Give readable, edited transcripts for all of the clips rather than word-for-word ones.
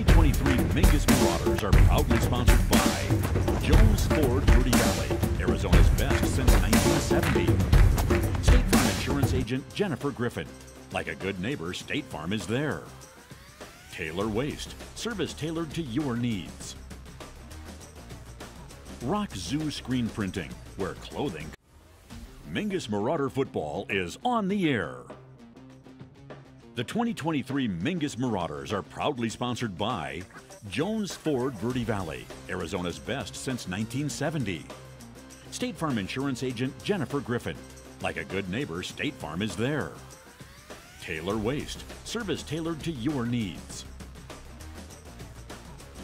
2023 Mingus Marauders are proudly sponsored by Jones Ford Verde Valley, Arizona's best since 1970. State Farm Insurance Agent Jennifer Griffin. Like a good neighbor, State Farm is there. Taylor Waste, service tailored to your needs. Rock Zoo Screen Printing, where clothing. Mingus Marauder Football is on the air. The 2023 Mingus Marauders are proudly sponsored by Jones Ford Verde Valley, Arizona's best since 1970. State Farm Insurance Agent Jennifer Griffin. Like a good neighbor, State Farm is there. Taylor Waste, service tailored to your needs.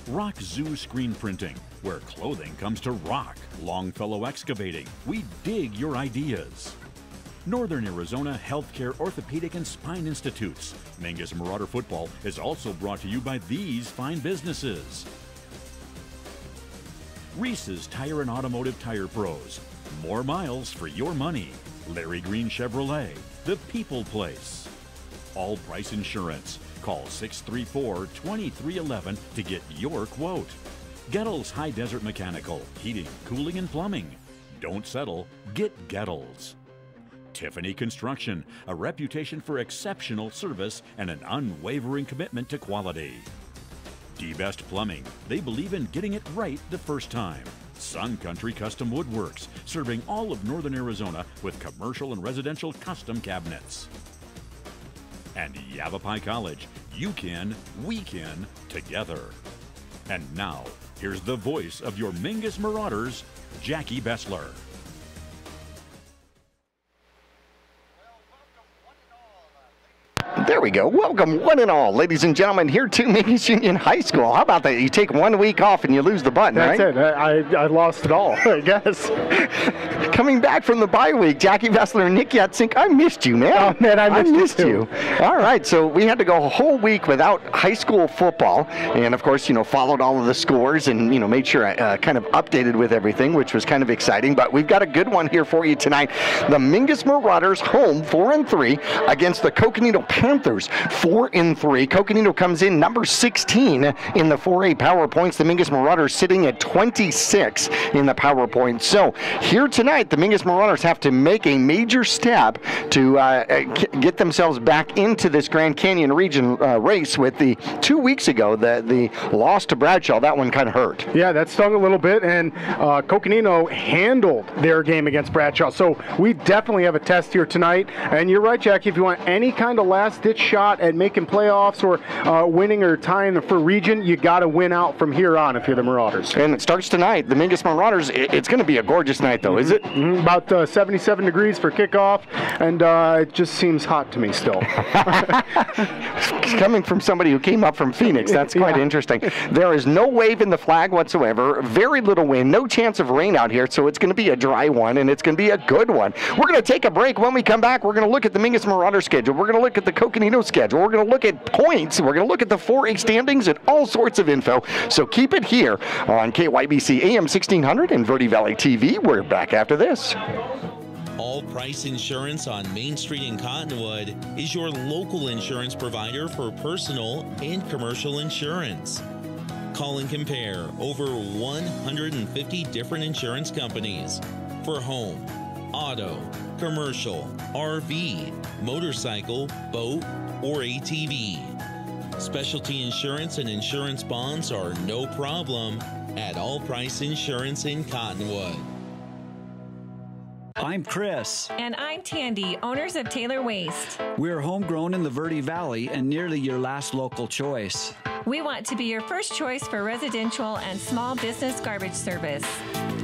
Rock Zoo Screen Printing, where clothing comes to rock. Longfellow Excavating, we dig your ideas. Northern Arizona Healthcare Orthopedic and Spine Institutes. Mingus Marauder Football is also brought to you by these fine businesses. Reese's Tire and Automotive Tire Pros. More miles for your money. Larry Green Chevrolet, the people place. All Price Insurance. Call 634-2311 to get your quote. Gettles High Desert Mechanical, Heating, Cooling, and Plumbing. Don't settle, get Gettles. Tiffany Construction, a reputation for exceptional service and an unwavering commitment to quality. D-Best Plumbing, they believe in getting it right the first time. Sun Country Custom Woodworks, serving all of Northern Arizona with commercial and residential custom cabinets. And Yavapai College, you can, we can, together. And now, here's the voice of your Mingus Marauders, Jackie Bessler. There we go. Welcome, one and all, ladies and gentlemen, here to Mingus Union High School. How about that? You take 1 week off and you lose the button, That's right? That's it. I lost it all, I guess. Coming back from the bye week, Jackie Bessler and Nick Yatsinko. I missed you, man. Oh, man, I missed you. All right, so we had to go a whole week without high school football. And, of course, followed all of the scores and, made sure I kind of updated with everything, which was kind of exciting. But we've got a good one here for you tonight. The Mingus Marauders home 4-3 against the Coconino Panthers 4-3. Coconino comes in number 16 in the 4A power points. The Mingus Marauders sitting at 26 in the power points. So here tonight, the Mingus Marauders have to make a major step to get themselves back into this Grand Canyon region race. With the 2 weeks ago, the loss to Bradshaw, that one kind of hurt. Yeah, that stung a little bit, and Coconino handled their game against Bradshaw. So we definitely have a test here tonight. And you're right, Jackie, if you want any kind of last-ditch shot at making playoffs or winning or tying for region, you got to win out from here on if you're the Marauders. And it starts tonight. The Mingus Marauders, it's going to be a gorgeous night, though, is it? About 77 degrees for kickoff, and it just seems hot to me still. Coming from somebody who came up from Phoenix, that's quite interesting. There is no wave in the flag whatsoever, very little wind, no chance of rain out here, so it's going to be a dry one, and it's going to be a good one. We're going to take a break. When we come back, we're going to look at the Mingus Marauder schedule. We're going to look at the Coconino schedule. We're going to look at points. We're going to look at the 4A standings and all sorts of info. So keep it here on KYBC AM 1600 and Verde Valley TV. We're back after this. All Price Insurance on Main Street in Cottonwood is your local insurance provider for personal and commercial insurance. Call and compare over 150 different insurance companies for home, auto, commercial, RV, motorcycle, boat, or ATV. Specialty insurance and insurance bonds are no problem at All Price Insurance in Cottonwood. I'm Chris. And I'm Tandy, owners of Taylor Waste. We're homegrown in the Verde Valley and nearly your last local choice. We want to be your first choice for residential and small business garbage service.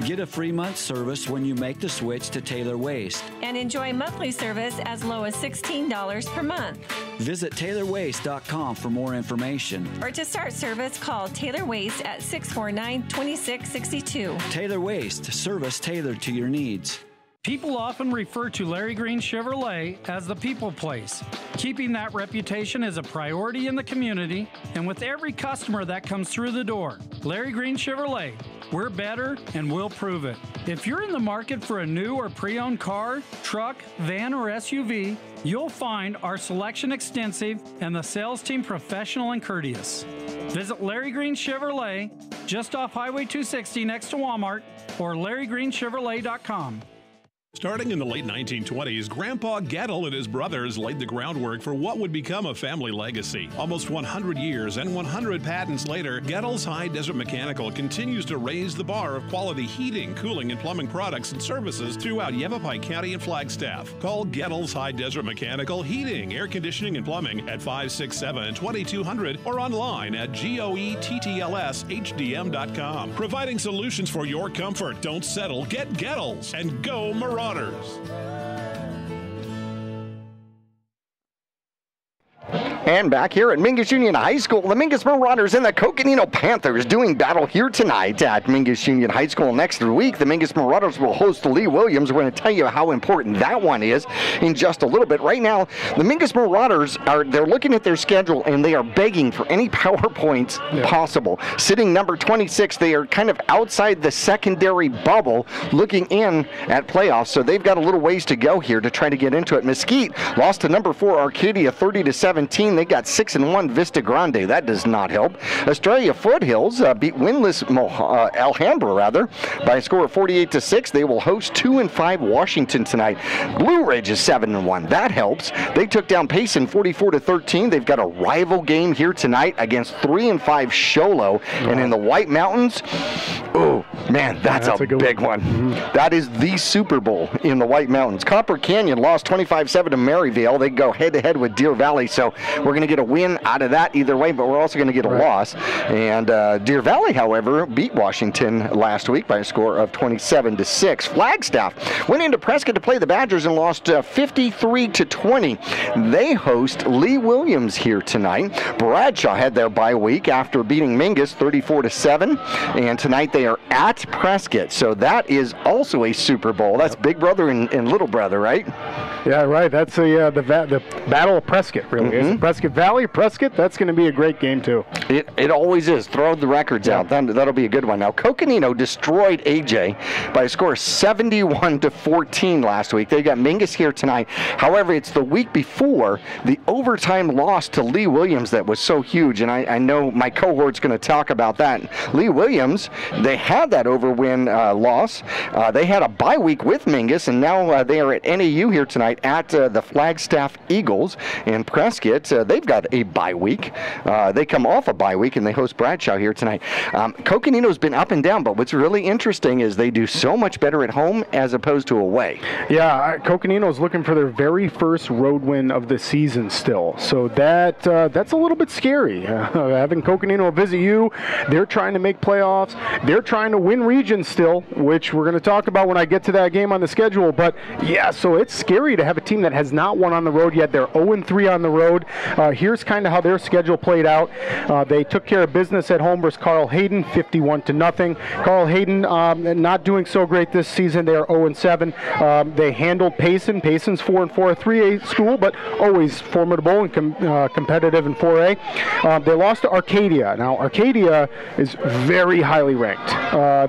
Get a free month service when you make the switch to Taylor Waste. And enjoy monthly service as low as $16 per month. Visit TaylorWaste.com for more information. Or to start service, call Taylor Waste at 649-2662. Taylor Waste, service tailored to your needs. People often refer to Larry Green Chevrolet as the people place. Keeping that reputation is a priority in the community and with every customer that comes through the door. Larry Green Chevrolet, we're better and we'll prove it. If you're in the market for a new or pre-owned car, truck, van, or SUV, you'll find our selection extensive and the sales team professional and courteous. Visit Larry Green Chevrolet, just off Highway 260 next to Walmart, or LarryGreenChevrolet.com. Starting in the late 1920s, Grandpa Gettle and his brothers laid the groundwork for what would become a family legacy. Almost 100 years and 100 patents later, Gettle's High Desert Mechanical continues to raise the bar of quality heating, cooling, and plumbing products and services throughout Yavapai County and Flagstaff. Call Gettle's High Desert Mechanical Heating, Air Conditioning, and Plumbing at 567-2200 or online at goettlshdm.com. Providing solutions for your comfort. Don't settle. Get Gettle's and go Marauders. And back here at Mingus Union High School, the Mingus Marauders and the Coconino Panthers doing battle here tonight at Mingus Union High School. Next week, the Mingus Marauders will host Lee Williams. We're going to tell you how important that one is in just a little bit. Right now, the Mingus Marauders they're looking at their schedule and they are begging for any PowerPoints possible. Sitting number 26, they are kind of outside the secondary bubble looking in at playoffs, so they've got a little ways to go here to try to get into it. Mesquite lost to number 4 Arcadia 30-17. They got 6-1 Vista Grande. That does not help. Australia Foothills beat winless Alhambra by a score of 48-6. They will host 2-5 Washington tonight. Blue Ridge is 7-1. That helps. They took down Payson 44-13. They've got a rival game here tonight against 3-5 Sholo. And in the White Mountains, oh man, that's a big one. That is the Super Bowl in the White Mountains. Copper Canyon lost 25-7 to Maryvale. They go head-to-head with Deer Valley, so we're going to get a win out of that either way, but we're also going to get a loss. And Deer Valley, however, beat Washington last week by a score of 27-6. Flagstaff went into Prescott to play the Badgers and lost 53-20. They host Lee Williams here tonight. Bradshaw had their bye week after beating Mingus 34-7, and tonight they are at Prescott. So that is also a Super Bowl. That's big brother and little brother, right? Yeah, right. That's the Battle of Prescott, really. Is it Prescott Valley, Prescott? That's going to be a great game, too. It always is. Throw the records out. That'll be a good one. Now, Coconino destroyed AJ by a score of 71-14 last week. They got Mingus here tonight. However, it's the week before the overtime loss to Lee Williams that was so huge, and I know my cohort's going to talk about that. Lee Williams, they had that overwin loss. They had a bye week with Mingus, and now they are at NAU here tonight at the Flagstaff Eagles. And Prescott, they've got a bye week. They come off a bye week, and they host Bradshaw here tonight. Coconino's been up and down, but what's really interesting is they do so much better at home as opposed to away. Yeah, Coconino's looking for their very first road win of the season still. So that's a little bit scary. Having Coconino visit you, they're trying to make playoffs. They're trying to win regions still, which we're going to talk about when I get to that game on the schedule. But, yeah, so it's scary to have a team that has not won on the road yet. They're 0-3 on the road. Here's kind of how their schedule played out. They took care of business at home versus Carl Hayden, 51-0. Carl Hayden not doing so great this season. They are 0-7. They handled Payson. Payson's 4-4, a 3A school, but always formidable and competitive in 4A. They lost to Arcadia. Now, Arcadia is very highly ranked.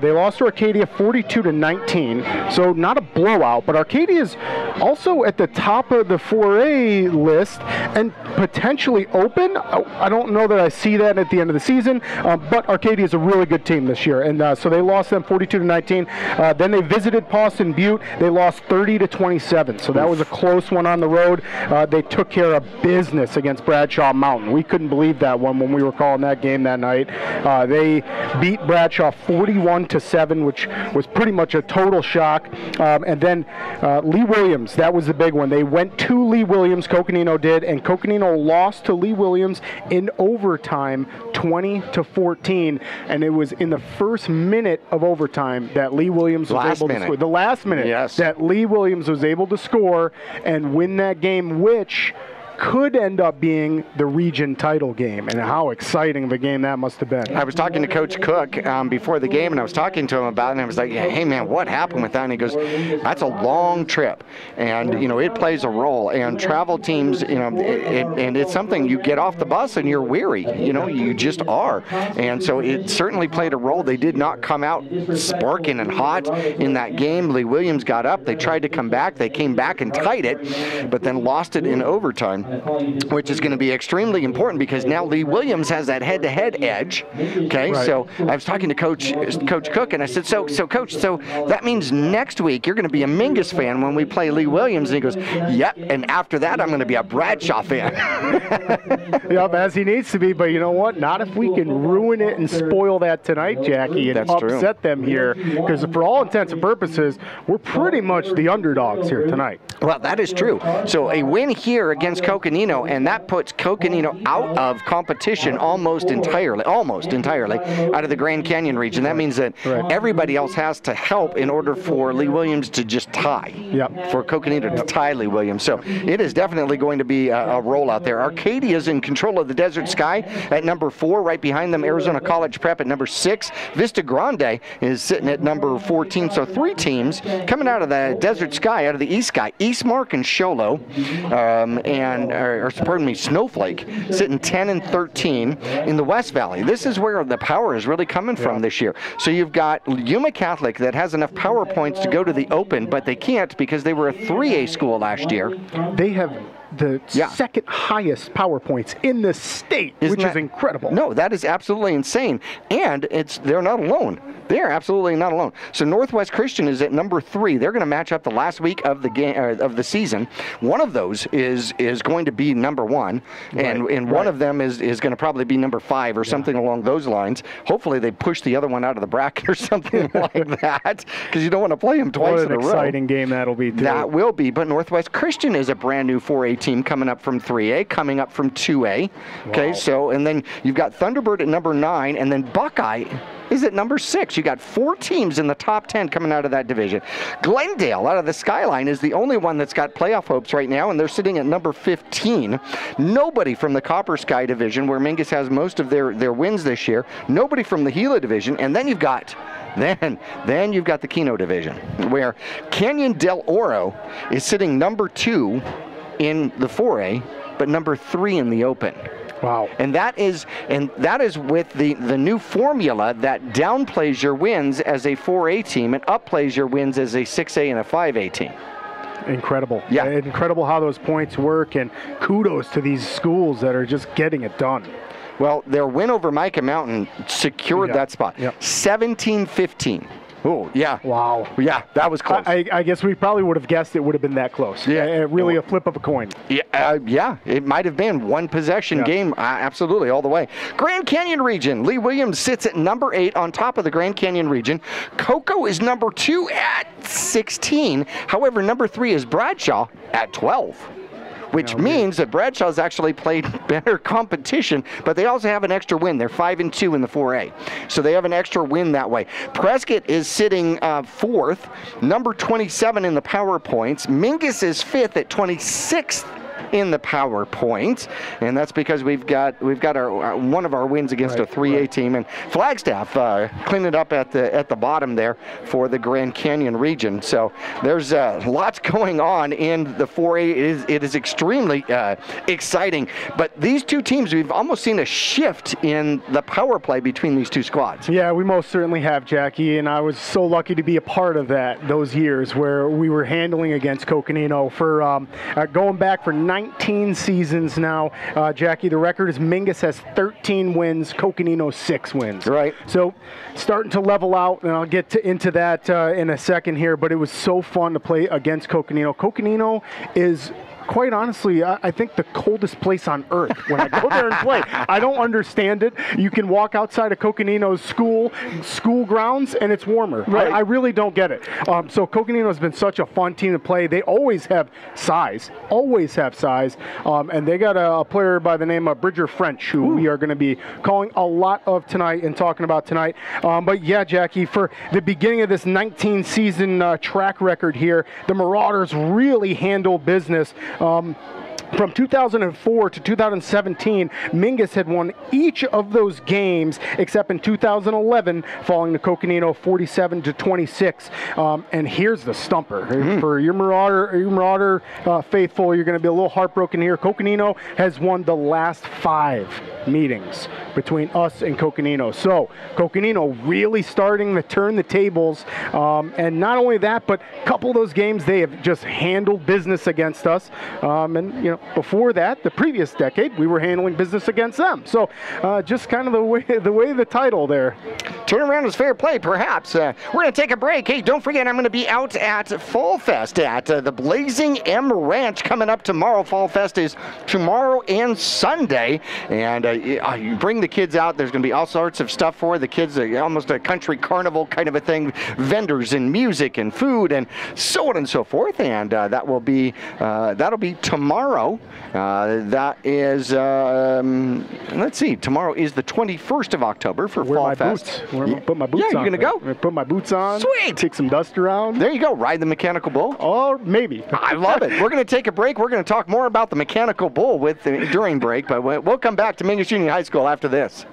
They lost to Arcadia 42-19, so not a blowout, but Arcadia is also at the top of the 4A list and potentially open. I don't know that I see that at the end of the season, but Arcadia is a really good team this year, and so they lost them 42-19. Then they visited Pawson Butte. They lost 30-27, so that was a close one on the road. They took care of business against Bradshaw Mountain. We couldn't believe that one when we were calling that game that night. They beat Bradshaw 41-7, which was pretty much a total shock. And then Lee Williams, that was the big one. They went to Lee Williams, Coconino did, and Coconino lost to Lee Williams in overtime 20-14, and it was in the first minute of overtime that Lee Williams was able to score. The last minute, yes, that Lee Williams was able to score and win that game, which could end up being the region title game, and how exciting of a game that must have been. I was talking to Coach Cook before the game, and I was talking to him about it, and I was like, hey man, what happened with that? And he goes, that's a long trip, and you know, it plays a role, and travel teams, you know, and it's something, you get off the bus and you're weary, you know, you just are, and so it certainly played a role. They did not come out sparking and hot in that game. Lee Williams got up, they tried to come back, they came back and tied it, but then lost it in overtime. which is going to be extremely important because now Lee Williams has that head-to-head edge. Okay, so I was talking to Coach Cook, and I said, so Coach, so that means next week you're going to be a Mingus fan when we play Lee Williams. And he goes, yep, and after that I'm going to be a Bradshaw fan. Yep, as he needs to be, but you know what? Not if we can ruin it and spoil that tonight, Jackie, and upset them here, because for all intents and purposes, we're pretty much the underdogs here tonight. Well, that is true. So a win here against Coconino, and that puts Coconino out of competition almost entirely out of the Grand Canyon region. That means that everybody else has to help in order for Lee Williams to just tie. Yep. For Coconino to tie Lee Williams. So it is definitely going to be a roll out there. Arcadia is in control of the Desert Sky at number 4. Right behind them, Arizona College Prep at number 6. Vista Grande is sitting at number 14. So 3 teams coming out of the Desert Sky, out of the East Sky. Eastmark and Sholo, Snowflake, sitting 10 and 13 in the West Valley. This is where the power is really coming from this year. So you've got Yuma Catholic that has enough power points to go to the Open, but they can't because they were a 3A school last year. They have the second highest power points in the state, which is incredible. No, that is absolutely insane. And they're not alone. They're absolutely not alone. So Northwest Christian is at number 3. They're going to match up the last week of the game of the season. One of those is going to be number 1, and one of them is going to probably be number 5 or something along those lines. Hopefully they push the other one out of the bracket or something like that, because you don't want to play them twice in a row. What an exciting game that'll be, too. That will be. But Northwest Christian is a brand new 4A team coming up from 3A, coming up from 2A. Okay, so, and then you've got Thunderbird at number 9, and then Buckeye is at number 6. You got 4 teams in the top 10 coming out of that division. Glendale out of the Skyline is the only one that's got playoff hopes right now, and they're sitting at number 15. Nobody from the Copper Sky division, where Mingus has most of their wins this year. Nobody from the Gila division, and then you've got Then you've got the Keno division, where Canyon del Oro is sitting number 2 in the 4A, but number 3 in the Open. Wow. And that is with the new formula that downplays your wins as a 4A team and upplays your wins as a 6A and a 5A team. Incredible. Yeah. Incredible how those points work, and kudos to these schools that are just getting it done. Well, their win over Micah Mountain secured that spot. 17-15. Oh, yeah. Wow. Yeah, that was close. I guess we probably would have guessed it would have been that close. Yeah. Really a flip of a coin. Yeah, it might have been one possession game. Absolutely, all the way. Grand Canyon region. Lee Williams sits at number 8 on top of the Grand Canyon region. Cocoa is number 2 at 16. However, number 3 is Bradshaw at 12. Which means that Bradshaw's actually played better competition, but they also have an extra win. They're 5-2 in the 4A. So they have an extra win that way. Prescott is sitting 4th, number 27 in the power points. Mingus is 5th at 26th in the power points, and that's because we've got our one of our wins against a 3A team, and Flagstaff cleaned it up at the bottom there for the Grand Canyon region. So there's lots going on in the 4A. It is extremely exciting, but these two teams, we've almost seen a shift in the power play between these two squads. Yeah, we most certainly have, Jackie, and I was so lucky to be a part of those years where we were handling against Coconino for going back for 19 seasons now. Jackie, the record is Mingus has 13 wins, Coconino 6 wins. Right. So starting to level out, and I'll get into that in a second here, but it was so fun to play against Coconino. Coconino is, quite honestly, I think the coldest place on earth when I go there and play. I don't understand it. You can walk outside of Coconino's school grounds, and it's warmer. Right. I really don't get it. So Coconino has been such a fun team to play. They always have size, and they got a player by the name of Bridger French, who we are going to be calling a lot of tonight and talking about tonight. But yeah, Jackie, for the beginning of this 19-season track record here, the Marauders really handled business. From 2004 to 2017, Mingus had won each of those games, except in 2011, falling to Coconino 47-26. And here's the stumper. For your Marauder faithful, you're going to be a little heartbroken here. Coconino has won the last 5 meetings between us and Coconino. So Coconino really starting to turn the tables. And not only that, but a couple of those games, they have just handled business against us. And, you know, before that, the previous decade, we were handling business against them. So just kind of the way the title there. Turnaround is fair play, perhaps. We're going to take a break. Hey, don't forget, I'm going to be out at Fall Fest at the Blazing M Ranch coming up tomorrow. Fall Fest is tomorrow and Sunday. And you bring the kids out. There's going to be all sorts of stuff for the kids, almost a country carnival kind of a thing, vendors and music and food and so on and so forth. And that'll be tomorrow. That is, let's see, tomorrow is the 21st of October for Fall Fest. Where am I put my boots on? Yeah, you're going to go? I'm going to put my boots on. Sweet. Kick some dust around. There you go. Ride the mechanical bull. Or maybe. I love it. We're going to take a break. We're going to talk more about the mechanical bull during break, but we'll come back to Mingus Union High School after this.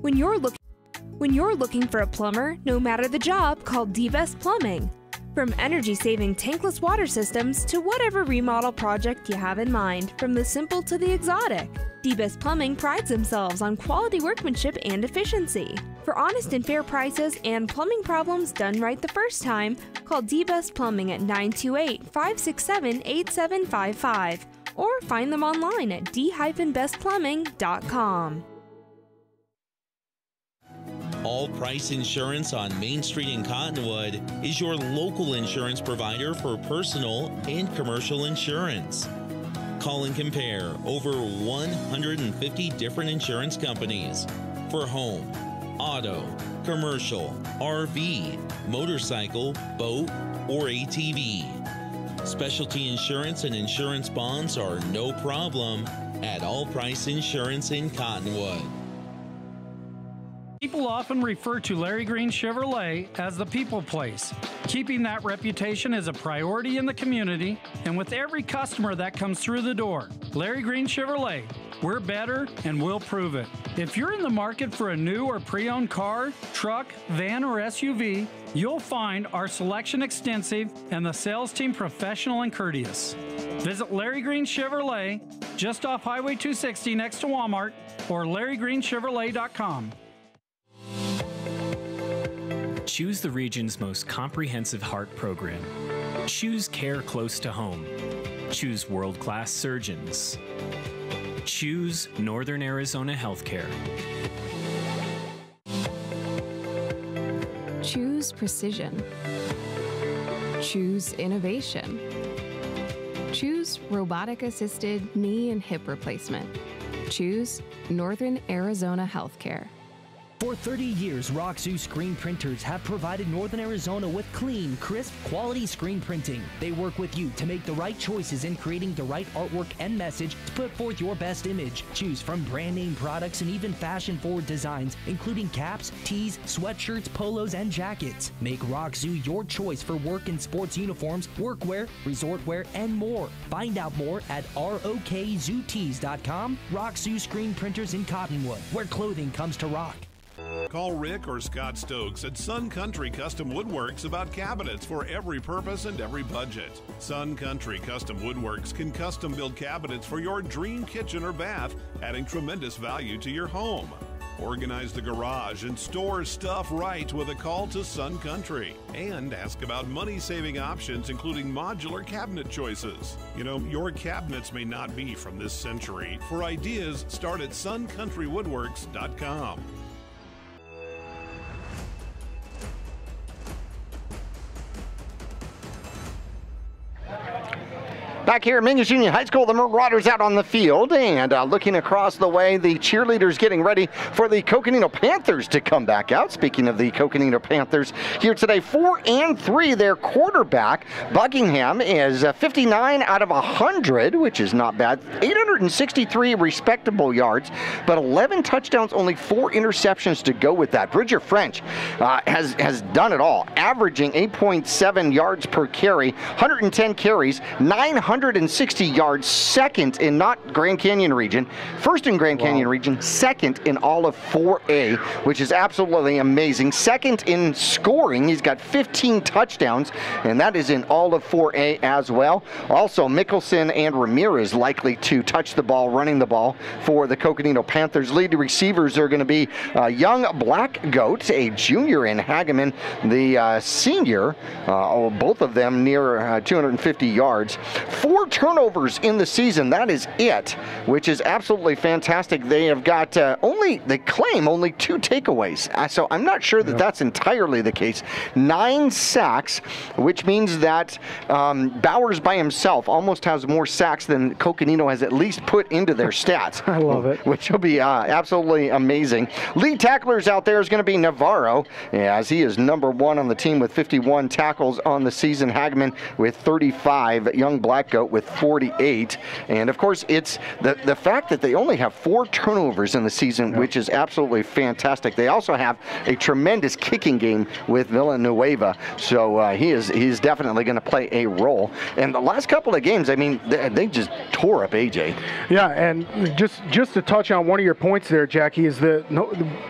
When you're looking for a plumber, no matter the job, call D-Best Plumbing. From energy-saving tankless water systems to whatever remodel project you have in mind, from the simple to the exotic, D-Best Plumbing prides themselves on quality workmanship and efficiency. For honest and fair prices and plumbing problems done right the first time, call D-Best Plumbing at 928-567-8755 or find them online at d-bestplumbing.com. All Price Insurance on Main Street in Cottonwood is your local insurance provider for personal and commercial insurance. Call and compare over 150 different insurance companies for home, auto, commercial, RV, motorcycle, boat, or ATV. Specialty insurance and insurance bonds are no problem at All Price Insurance in Cottonwood. People often refer to Larry Green Chevrolet as the people place. Keeping that reputation is a priority in the community and with every customer that comes through the door. Larry Green Chevrolet, we're better and we'll prove it. If you're in the market for a new or pre-owned car, truck, van, or SUV, you'll find our selection extensive and the sales team professional and courteous. Visit Larry Green Chevrolet just off Highway 260 next to Walmart or LarryGreenChevrolet.com. Choose the region's most comprehensive heart program. Choose care close to home. Choose world-class surgeons. Choose Northern Arizona Healthcare. Choose precision. Choose innovation. Choose robotic-assisted knee and hip replacement. Choose Northern Arizona Healthcare. For 30 years, Roxu screen printers have provided Northern Arizona with clean, crisp, quality screen printing. They work with you to make the right choices in creating the right artwork and message to put forth your best image. Choose from brand name products and even fashion-forward designs, including caps, tees, sweatshirts, polos, and jackets. Make Roxu your choice for work and sports uniforms, workwear, resort wear, and more. Find out more at rokzootees.com. Roxu screen printers in Cottonwood, where clothing comes to rock. Call Rick or Scott Stokes at Sun Country Custom Woodworks about cabinets for every purpose and every budget. Sun Country Custom Woodworks can custom build cabinets for your dream kitchen or bath, adding tremendous value to your home. Organize the garage and store stuff right with a call to Sun Country. And ask about money-saving options, including modular cabinet choices. You know, your cabinets may not be from this century. For ideas, start at suncountrywoodworks.com. Back here at Mingus Union High School, the Marauders out on the field, and looking across the way, the cheerleaders getting ready for the Coconino Panthers to come back out. Speaking of the Coconino Panthers, here today, 4-3, their quarterback, Buckingham, is 59 out of 100, which is not bad. 863 respectable yards, but 11 touchdowns, only 4 interceptions to go with that. Bridger French has done it all, averaging 8.7 yards per carry, 110 carries, 900 160 yards, second in not Grand Canyon region, first in Grand Canyon region, second in all of 4A, which is absolutely amazing. Second in scoring, he's got 15 touchdowns, and that is in all of 4A as well. Also, Mickelson and Ramirez likely to touch the ball, running the ball for the Coconino Panthers. Lead receivers are going to be young Black Goat, a junior in Hageman, the senior, both of them near 250 yards. 4 turnovers in the season, that is it, which is absolutely fantastic. They have got they claim only 2 takeaways, so I'm not sure that that's entirely the case. 9 sacks, which means that Bowers by himself almost has more sacks than Coconino has at least put into their stats. I love it. Which will be absolutely amazing. Lead tacklers out there is going to be Navarro, as he is number 1 on the team with 51 tackles on the season. Hagman with 35, young Black Goat with 48. And of course, it's the fact that they only have 4 turnovers in the season, which is absolutely fantastic. They also have a tremendous kicking game with Villanueva, so he's definitely going to play a role. And the last couple of games, I mean, they just tore up AJ. Yeah, and just to touch on one of your points there, Jackie, is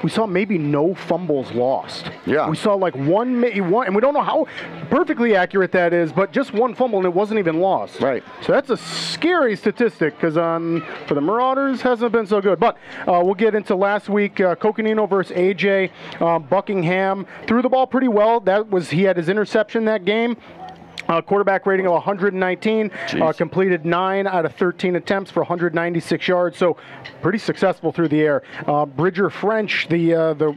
we saw maybe no fumbles lost. Yeah. We saw like one, and we don't know how perfectly accurate that is, but just one fumble and it wasn't even lost. Right. So that's a scary statistic because for the Marauders hasn't been so good. But we'll get into last week, Coconino versus AJ. Buckingham threw the ball pretty well. He had his interception that game. Quarterback rating of 119, completed 9 out of 13 attempts for 196 yards, so pretty successful through the air. Bridger French, the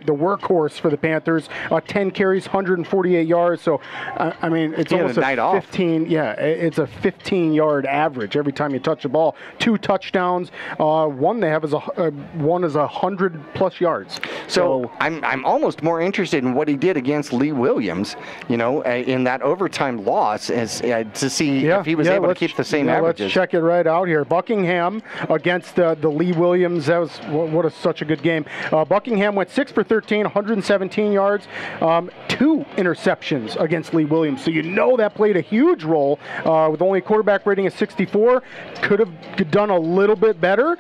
workhorse for the Panthers, 10 carries, 148 yards, so I mean, it's almost a 15. Off. Yeah, it's a 15-yard average every time you touch the ball. 2 touchdowns. One they have is 100+ yards. So I'm almost more interested in what he did against Lee Williams, in that overtime loss. To see if he was able to keep the same averages. Let's check it right out here. Buckingham against the Lee Williams. That was such a good game. Buckingham went 6 for 13, 117 yards, 2 interceptions against Lee Williams. So that played a huge role with only a quarterback rating of 64. Could have done a little bit better.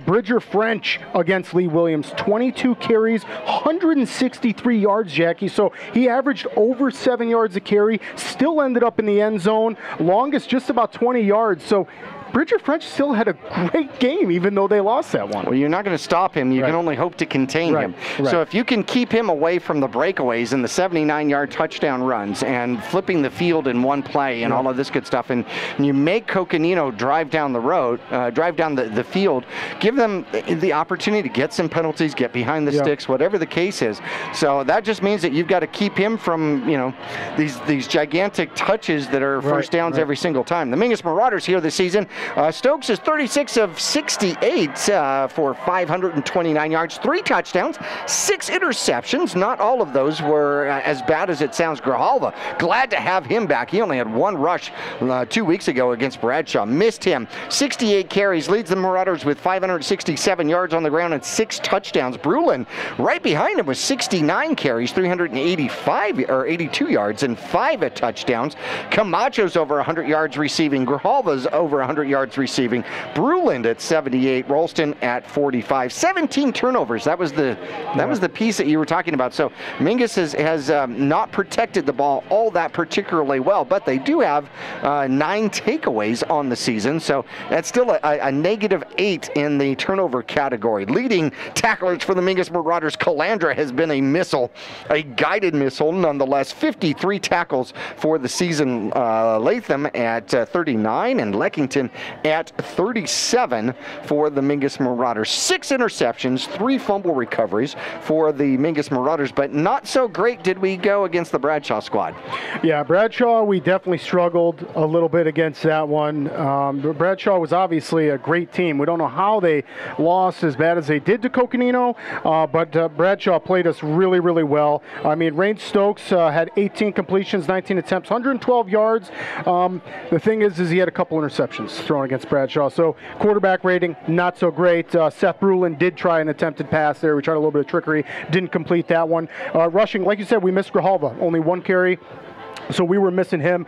Bridger French against Lee Williams, 22 carries, 163 yards, Jackie. So he averaged over 7 yards a carry, still ended up in the end zone, longest just about 20 yards. So Bridger French still had a great game, even though they lost that one. Well, you're not going to stop him. You can only hope to contain him. Right. So if you can keep him away from the breakaways and the 79-yard touchdown runs and flipping the field in one play and all of this good stuff, and you make Coconino drive down the road, drive down the field, give them the opportunity to get some penalties, get behind the sticks, whatever the case is. So that just means that you've got to keep him from, these gigantic touches that are first downs every single time. The Mingus Marauders here this season, Stokes is 36 of 68 for 529 yards, 3 touchdowns, 6 interceptions. Not all of those were as bad as it sounds. Grijalva, glad to have him back. He only had 1 rush 2 weeks ago against Bradshaw. Missed him. 68 carries, leads the Marauders with 567 yards on the ground and 6 touchdowns. Brulin right behind him with 69 carries, 82 yards and 5 touchdowns. Camacho's over 100 yards receiving. Grijalva's over 100 yards receiving. Bruland at 78. Rolston at 45. 17 turnovers. That was the piece that you were talking about. So Mingus has not protected the ball all that particularly well, but they do have 9 takeaways on the season. So that's still a -8 in the turnover category. Leading tacklers for the Mingus Marauders, Calandra has been a missile, a guided missile nonetheless. 53 tackles for the season. Latham at 39 and Leckington at 37 for the Mingus Marauders. 6 interceptions, 3 fumble recoveries for the Mingus Marauders, but not so great did we go against the Bradshaw squad. Yeah, Bradshaw, we definitely struggled a little bit against that one. Bradshaw was obviously a great team. We don't know how they lost as bad as they did to Coconino, but Bradshaw played us really, really well. I mean, Rain Stokes had 18 completions, 19 attempts, 112 yards. The thing is he had a couple interceptions thrown against Bradshaw. So quarterback rating, not so great. Seth Brulin did try an attempted pass there. We tried a little bit of trickery, didn't complete that one. Rushing, like you said, we missed Grijalva. Only 1 carry. So we were missing him.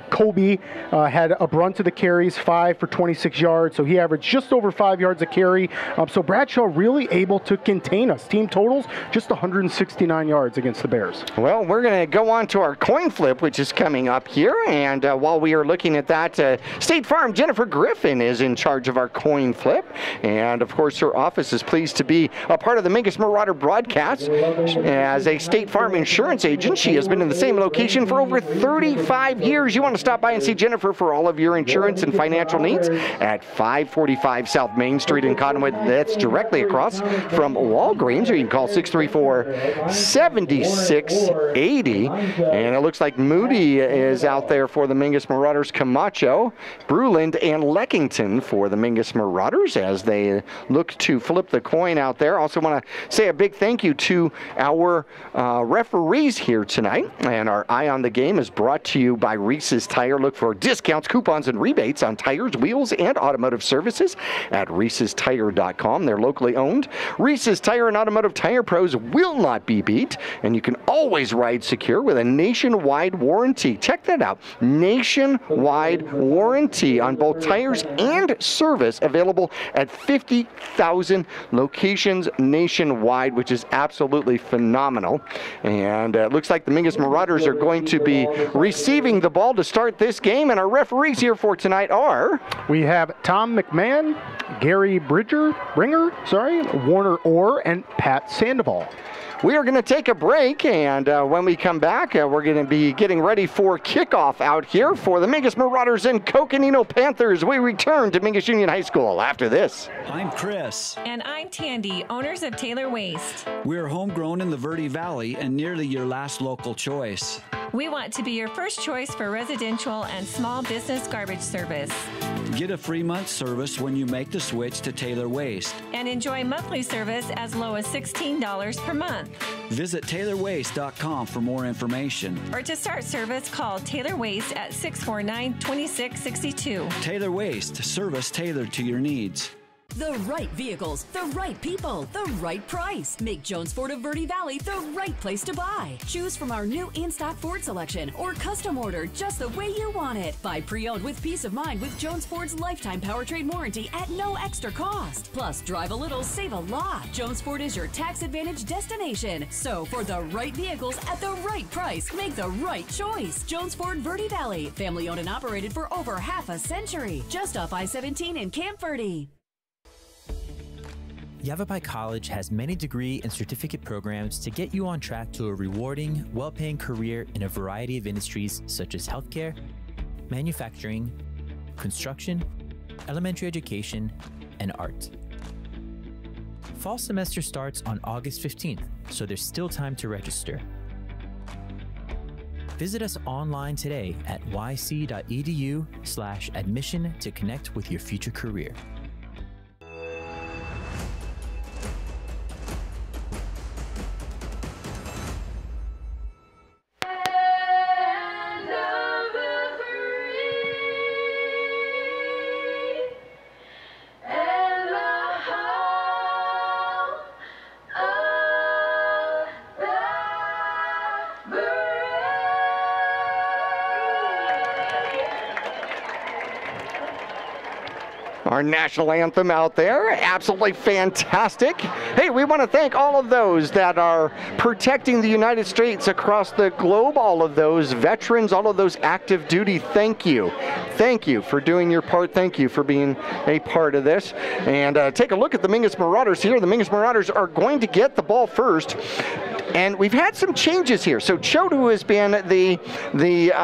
Kobe had a brunt of the carries, 5 for 26 yards, so he averaged just over 5 yards a carry. So Bradshaw really able to contain us. Team totals, just 169 yards against the Bears. Well, we're going to go on to our coin flip, which is coming up here. And while we are looking at that, State Farm Jennifer Griffin is in charge of our coin flip. And, of course, her office is pleased to be a part of the Mingus Marauder broadcast. As a State Farm insurance agent, she has been in the same location for over 35 years. You want to stop by and see Jennifer for all of your insurance and financial needs at 545 South Main Street in Cottonwood. That's directly across from Walgreens, or you can call 634-7680. And it looks like Moody is out there for the Mingus Marauders, Camacho, Bruland, and Leckington for the Mingus Marauders as they look to flip the coin out there. Also want to say a big thank you to our referees here tonight. And our Eye on the Game is brought to you by Reese's Tire. Look for discounts, coupons, and rebates on tires, wheels, and automotive services at reesestire.com. They're locally owned. Reese's Tire and Automotive Tire Pros will not be beat, and you can always ride secure with a nationwide warranty. Check that out. Nationwide warranty on both tires and service, available at 50,000 locations nationwide, which is absolutely phenomenal. And it looks like the Mingus Marauders are going to be receiving the ball to start this game, and our referees here for tonight are... We have Tom McMahon, Gary Bringer, Warner Orr, and Pat Sandoval. We are going to take a break, and when we come back, we're going to be getting ready for kickoff out here for the Mingus Marauders and Coconino Panthers. We return to Mingus Union High School after this. I'm Chris. And I'm Tandy, owners of Taylor Waste. We're homegrown in the Verde Valley and nearly your last local choice. We want to be your first choice for residential and small business garbage service. Get a free month service when you make the switch to Taylor Waste. And enjoy monthly service as low as $16 per month. Visit TaylorWaste.com for more information. Or to start service, call Taylor Waste at 649-2662. Taylor Waste, service tailored to your needs. The right vehicles, the right people, the right price. Make Jones Ford of Verde Valley the right place to buy. Choose from our new in-stock Ford selection or custom order just the way you want it. Buy pre-owned with peace of mind with Jones Ford's lifetime powertrain warranty at no extra cost. Plus, drive a little, save a lot. Jones Ford is your tax advantage destination. So, for the right vehicles at the right price, make the right choice. Jones Ford Verde Valley, family owned and operated for over half a century. Just off I-17 in Camp Verde. Yavapai College has many degree and certificate programs to get you on track to a rewarding, well-paying career in a variety of industries such as healthcare, manufacturing, construction, elementary education, and art. Fall semester starts on August 15th, so there's still time to register. Visit us online today at yc.edu/admission to connect with your future career. Our national anthem out there, absolutely fantastic. Hey, we want to thank all of those that are protecting the United States across the globe, all of those veterans, all of those active duty. Thank you. Thank you for doing your part. Thank you for being a part of this. And take a look at the Mingus Marauders here. The Mingus Marauders are going to get the ball first. And we've had some changes here. So Choate, who has been the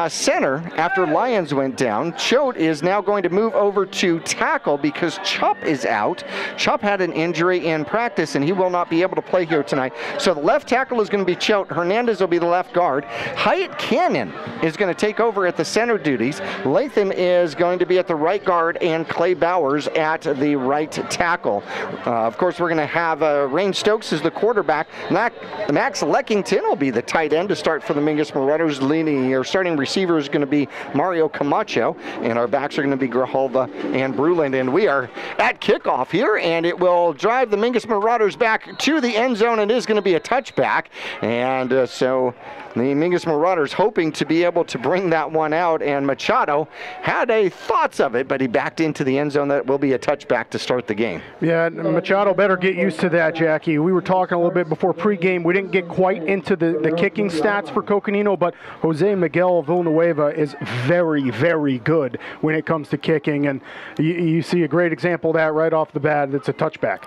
center after Lyons went down, Choate is now going to move over to tackle because Chupp is out. Chupp had an injury in practice, and he will not be able to play here tonight. So the left tackle is going to be Choate. Hernandez will be the left guard. Hyatt Cannon is going to take over at the center duties. Lathan is going to be at the right guard, and Clay Bowers at the right tackle. Of course, we're going to have Rain Stokes as the quarterback. Max Alex Leckington will be the tight end to start for the Mingus Marauders. Our starting receiver is going to be Mario Camacho, and our backs are going to be Grijalva and Bruland. And we are at kickoff here, and it will drive the Mingus Marauders back to the end zone. It is going to be a touchback, and so the Mingus Marauders hoping to be able to bring that one out, and Machado had thoughts of it, but he backed into the end zone. That will be a touchback to start the game. Yeah, Machado better get used to that, Jackie. We were talking a little bit before pregame. We didn't get quite into the kicking stats for Coconino, but Jose Miguel Villanueva is very, very good when it comes to kicking, and you see a great example of that right off the bat. It's a touchback.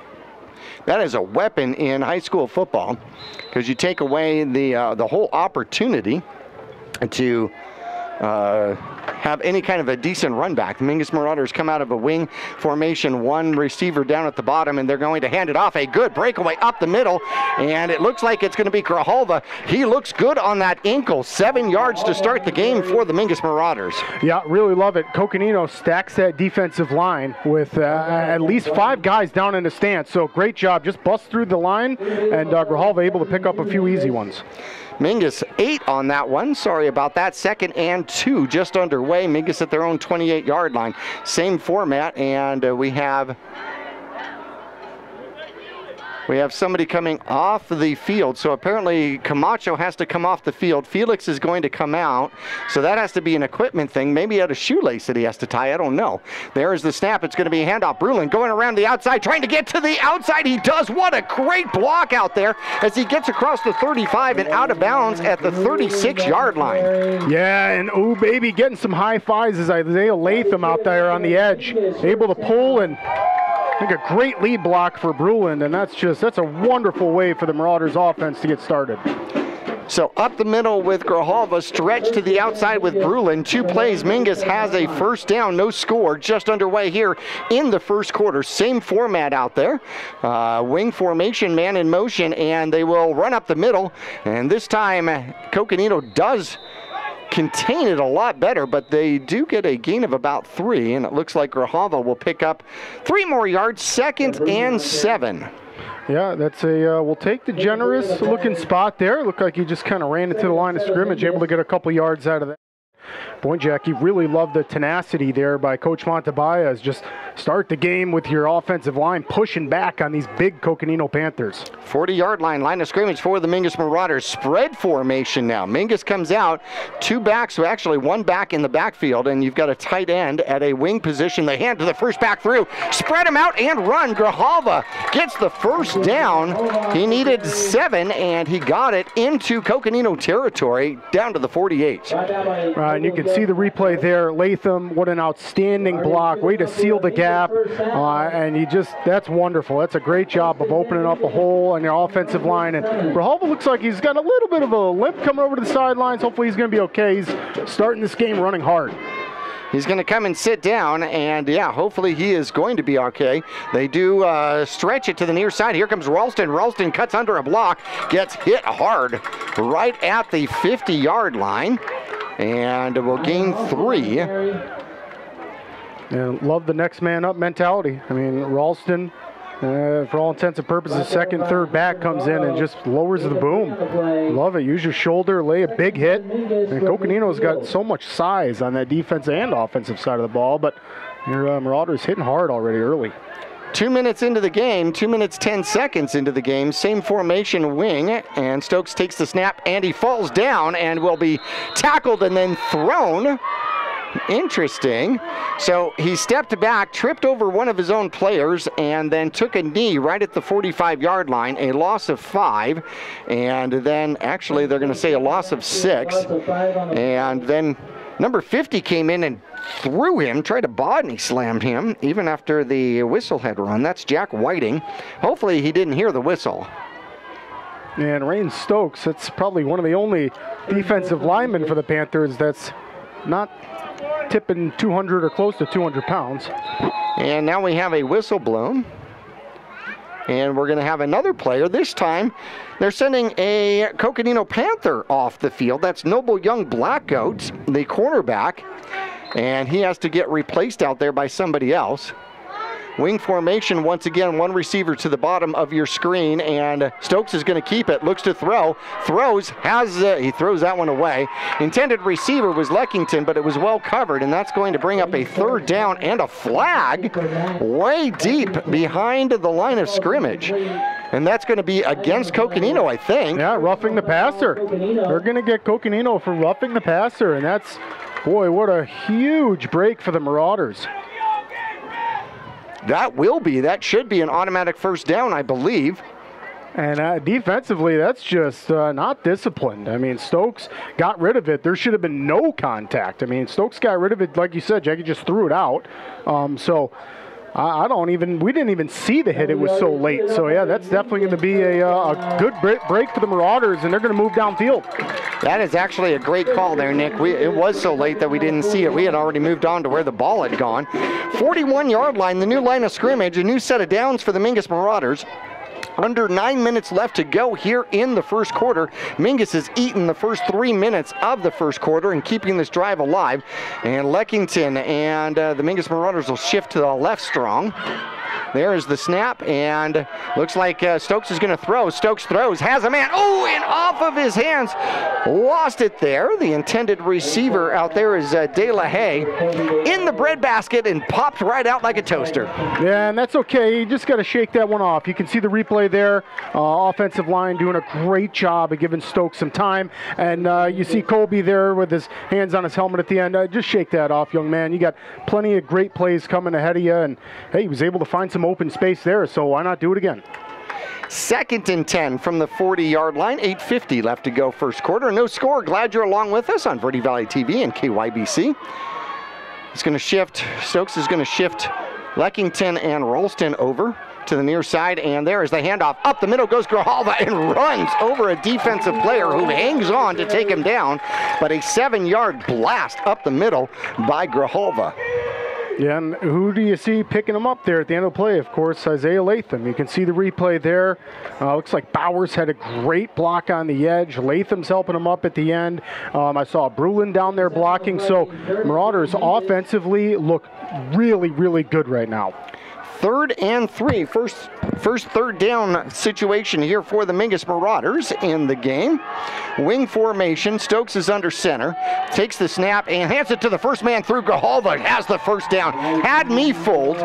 That is a weapon in high school football, because you take away the whole opportunity to have any kind of a decent run back. The Mingus Marauders come out of a wing formation, one receiver down at the bottom, and they're going to hand it off. A good breakaway up the middle, and it looks like it's going to be Grijalva. He looks good on that ankle. 7 yards to start the game for the Mingus Marauders. Yeah, really love it. Coconino stacks that defensive line with at least 5 guys down in the stance, so great job. Just bust through the line, and Grijalva able to pick up a few easy ones. Mingus 8 on that one. Sorry about that. 2nd and 2 just underway. Mingus at their own 28-yard line. Same format, and we have somebody coming off the field. So apparently Camacho has to come off the field. Felix is going to come out. So that has to be an equipment thing. Maybe he had a shoelace that he has to tie. I don't know. There is the snap. It's going to be a handoff. Bruland going around the outside, trying to get to the outside. He does. What a great block out there as he gets across the 35 and out of bounds at the 36-yard line. Yeah, and oh, baby, getting some high fives as Isaiah Latham out there on the edge. Able to pull, and I think a great lead block for Bruland, and that's a wonderful way for the Marauders offense to get started. So up the middle with Grijalva, stretch to the outside with Bruland. 2 plays. Mingus has a first down, no score, just underway here in the first quarter. Same format out there. Wing formation, man in motion, and they will run up the middle. And this time, Coconino does contain it a lot better, but they do get a gain of about 3, and it looks like Grijalva will pick up 3 more yards, 2nd and 7. Yeah, that's we'll take the generous looking spot there. Looked like he just kind of ran into the line of scrimmage, able to get a couple yards out of that. Boy, Jackie, really love the tenacity there by Coach Montebayas. Just start the game with your offensive line pushing back on these big Coconino Panthers. 40-yard line of scrimmage for the Mingus Marauders. Spread formation now. Mingus comes out, 2 backs, so actually 1 back in the backfield, and you've got a tight end at a wing position. They hand to the first back through, spread him out and run. Grijalva gets the first down. He needed 7, and he got it into Coconino territory down to the 48. And you can see the replay there. Latham, what an outstanding block. Way to seal the gap. And that's wonderful. That's a great job of opening up a hole on your offensive line. And Grijalva looks like he's got a little bit of a limp coming over to the sidelines. Hopefully he's going to be okay. He's starting this game running hard. He's going to come and sit down, and yeah, hopefully he is going to be okay. They do stretch it to the near side. Here comes Ralston. Ralston cuts under a block, gets hit hard right at the 50-yard line, and will gain 3. And love the next man up mentality. I mean, Ralston, for all intents and purposes, 2nd, 3rd back comes in and just lowers the boom. Love it. Use your shoulder, lay a big hit. And Coconino's got so much size on that defensive and offensive side of the ball, but your Marauders hitting hard already early. 2 minutes into the game, 2 minutes 10 seconds into the game, same formation wing, and Stokes takes the snap and he falls down and will be tackled and then thrown. Interesting. So he stepped back, tripped over one of his own players, and then took a knee right at the 45-yard line, a loss of 5, and then actually they're going to say a loss of 6, and then number 50 came in and threw him, tried to body slammed him, even after the whistle had run. That's Jack Whiting. Hopefully he didn't hear the whistle. And Rain Stokes, that's probably one of the only defensive linemen for the Panthers that's not tipping 200 or close to 200 pounds. And now we have a whistle blown. And we're going to have another player. This time, they're sending a Coconino Panther off the field. That's Noble Young Blackgoat, the cornerback. And he has to get replaced out there by somebody else. Wing formation once again, one receiver to the bottom of your screen, and Stokes is going to keep it, looks to throw, throws, he throws that one away. Intended receiver was Leckington, but it was well covered, and that's going to bring up a 3rd down and a flag way deep behind the line of scrimmage. And that's going to be against Coconino, I think. Yeah, roughing the passer. They're going to get Coconino for roughing the passer, and that's, boy, what a huge break for the Marauders. That should be an automatic 1st down, I believe. And defensively, that's just not disciplined. I mean, Stokes got rid of it. There should have been no contact. I mean, Stokes got rid of it, like you said, Jackie just threw it out. We didn't even see the hit. It was so late. So, yeah, that's definitely going to be a good break for the Marauders, and they're going to move downfield. That is actually a great call there, Nick. It was so late that we didn't see it. We had already moved on to where the ball had gone. 41-yard line, the new line of scrimmage, a new set of downs for the Mingus Marauders. Under 9 minutes left to go here in the first quarter. Mingus has eaten the first 3 minutes of the first quarter and keeping this drive alive. And Leckington and the Mingus Marauders will shift to the left strong. There is the snap, and looks like Stokes is going to throw. Stokes throws, has a man, and off of his hands. Lost it there. The intended receiver out there is De La Haye in the breadbasket and popped right out like a toaster. Yeah, and that's okay. You just got to shake that one off. You can see the replay there. Offensive line doing a great job of giving Stokes some time. And you see Colby there with his hands on his helmet at the end. Just shake that off, young man. You got plenty of great plays coming ahead of you. And, hey, he was able to find some open space there, so why not do it again? 2nd and 10 from the 40-yard line. 8:50 left to go first quarter. No score. Glad you're along with us on Verde Valley TV and KYBC. It's going to shift. Stokes is going to shift Leckington and Rolston over to the near side, and there is the handoff. Up the middle goes Grijalva and runs over a defensive player who hangs on to take him down, but a 7-yard blast up the middle by Grijalva. Yeah, and who do you see picking him up there at the end of the play? Of course, Isaiah Latham. You can see the replay there. Looks like Bowers had a great block on the edge. Latham's helping him up at the end. I saw Brulin down there blocking. So Marauders offensively look really, really good right now. 3rd and 3. First 3rd down situation here for the Mingus Marauders in the game. Wing formation. Stokes is under center. Takes the snap and hands it to the first man through. Grijalva has the 1st down. Had me fooled.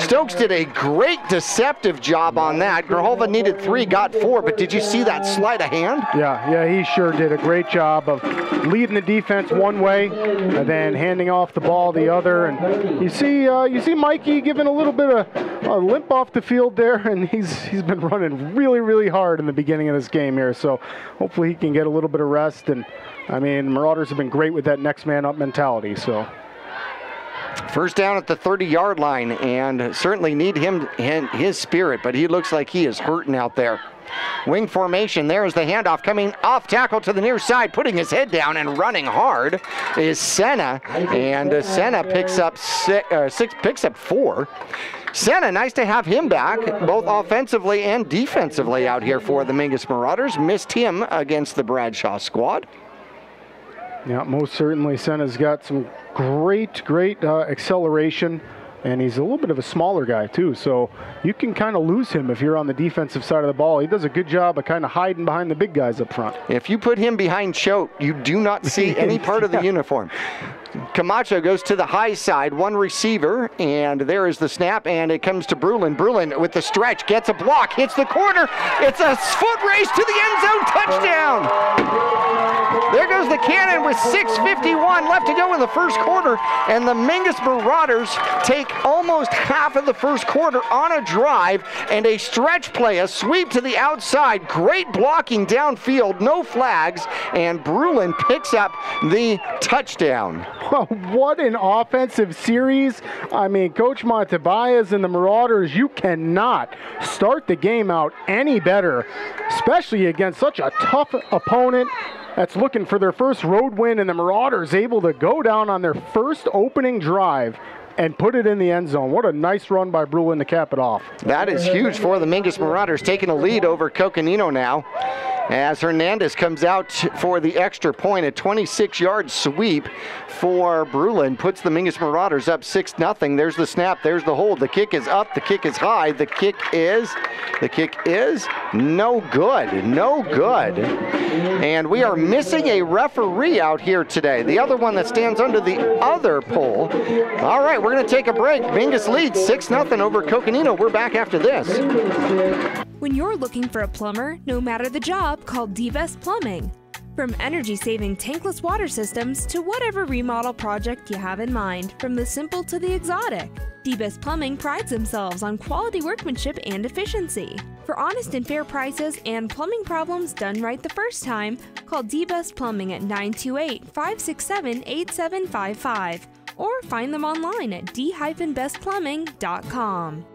Stokes did a great deceptive job on that. Grijalva needed 3, got 4, but did you see that sleight of hand? Yeah, he sure did a great job of leading the defense one way and then handing off the ball the other. And you see Mikey giving a little bit of a limp off the field there, and he's been running really, really hard in the beginning of this game here. So hopefully he can get a little bit of rest. And I mean, Marauders have been great with that next man up mentality. So 1st down at the 30-yard line, and certainly need him and his spirit, but he looks like he is hurting out there. Wing formation, there is the handoff coming off tackle to the near side, putting his head down and running hard is Senna, and Senna picks up 4. Senna, nice to have him back, both offensively and defensively out here for the Mingus Marauders. Missed him against the Bradshaw squad. Yeah, most certainly Senna's got some great acceleration, and he's a little bit of a smaller guy too, so you can kind of lose him if you're on the defensive side of the ball. He does a good job of kind of hiding behind the big guys up front. If you put him behind Choate, you do not see any part of the uniform. Camacho goes to the high side, one receiver, and there is the snap, and it comes to Brulin. Brulin with the stretch, gets a block, hits the corner. It's a foot race to the end zone, touchdown! There goes the cannon with 6:51 left to go in the first quarter, and the Mingus Marauders take almost half of the first quarter on a drive and a stretch play, a sweep to the outside, great blocking downfield, no flags, and Brulin picks up the touchdown. What an offensive series. I mean, Coach Montebaez and the Marauders, you cannot start the game out any better, especially against such a tough opponent that's looking for their first road win, and the Marauders able to go down on their first opening drive and put it in the end zone. What a nice run by Brulin to cap it off. That is huge for the Mingus Marauders, taking a lead over Coconino now. as Hernandez comes out for the extra point. A 26-yard sweep for Brulin puts the Mingus Marauders up 6-0. There's the snap, there's the hold. The kick is up, the kick is high, the kick is no good, no good. And we are missing a referee out here today, the other one that stands under the other pole. All right, we're going to take a break. Mingus leads 6-0 over Coconino. We're back after this. When you're looking for a plumber, no matter the job, call D-Best Plumbing. From energy-saving tankless water systems to whatever remodel project you have in mind, from the simple to the exotic, D-Best Plumbing prides themselves on quality workmanship and efficiency. For honest and fair prices and plumbing problems done right the first time, call D-Best Plumbing at 928-567-8755 or find them online at d-bestplumbing.com.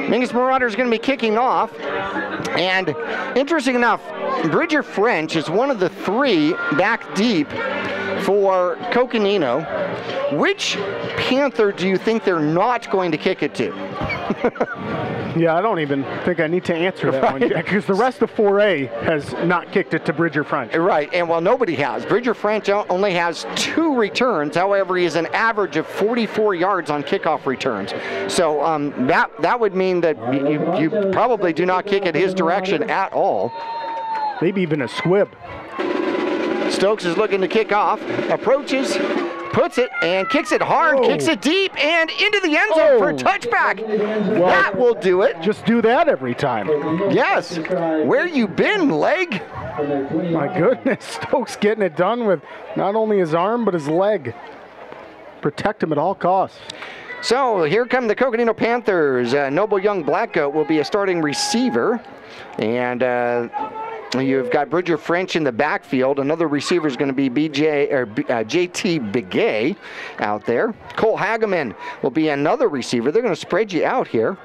Mingus Marauders going to be kicking off, and interesting enough, Bridger French is one of the three back deep for Coconino. Which Panther do you think they're not going to kick it to? Yeah, I don't even think I need to answer that one, Jack, because the rest of 4A has not kicked it to Bridger French. Right, and well, nobody has. Bridger French only has 2 returns. However, he has an average of 44 yards on kickoff returns. So that would mean that you probably do not kick it his direction at all. Maybe even a squib. Stokes is looking to kick off, approaches, puts it, and kicks it hard, kicks it deep, and into the end zone for a touchback. Well, that will do it. Just do that every time. Yes. Where you been, leg? My goodness, Stokes getting it done with not only his arm, but his leg. Protect him at all costs. So here come the Coconino Panthers. Noble Young Blackgoat will be a starting receiver. And you've got Bridger French in the backfield. Another receiver is going to be JT Begay out there. Cole Hageman will be another receiver. They're going to spread you out here.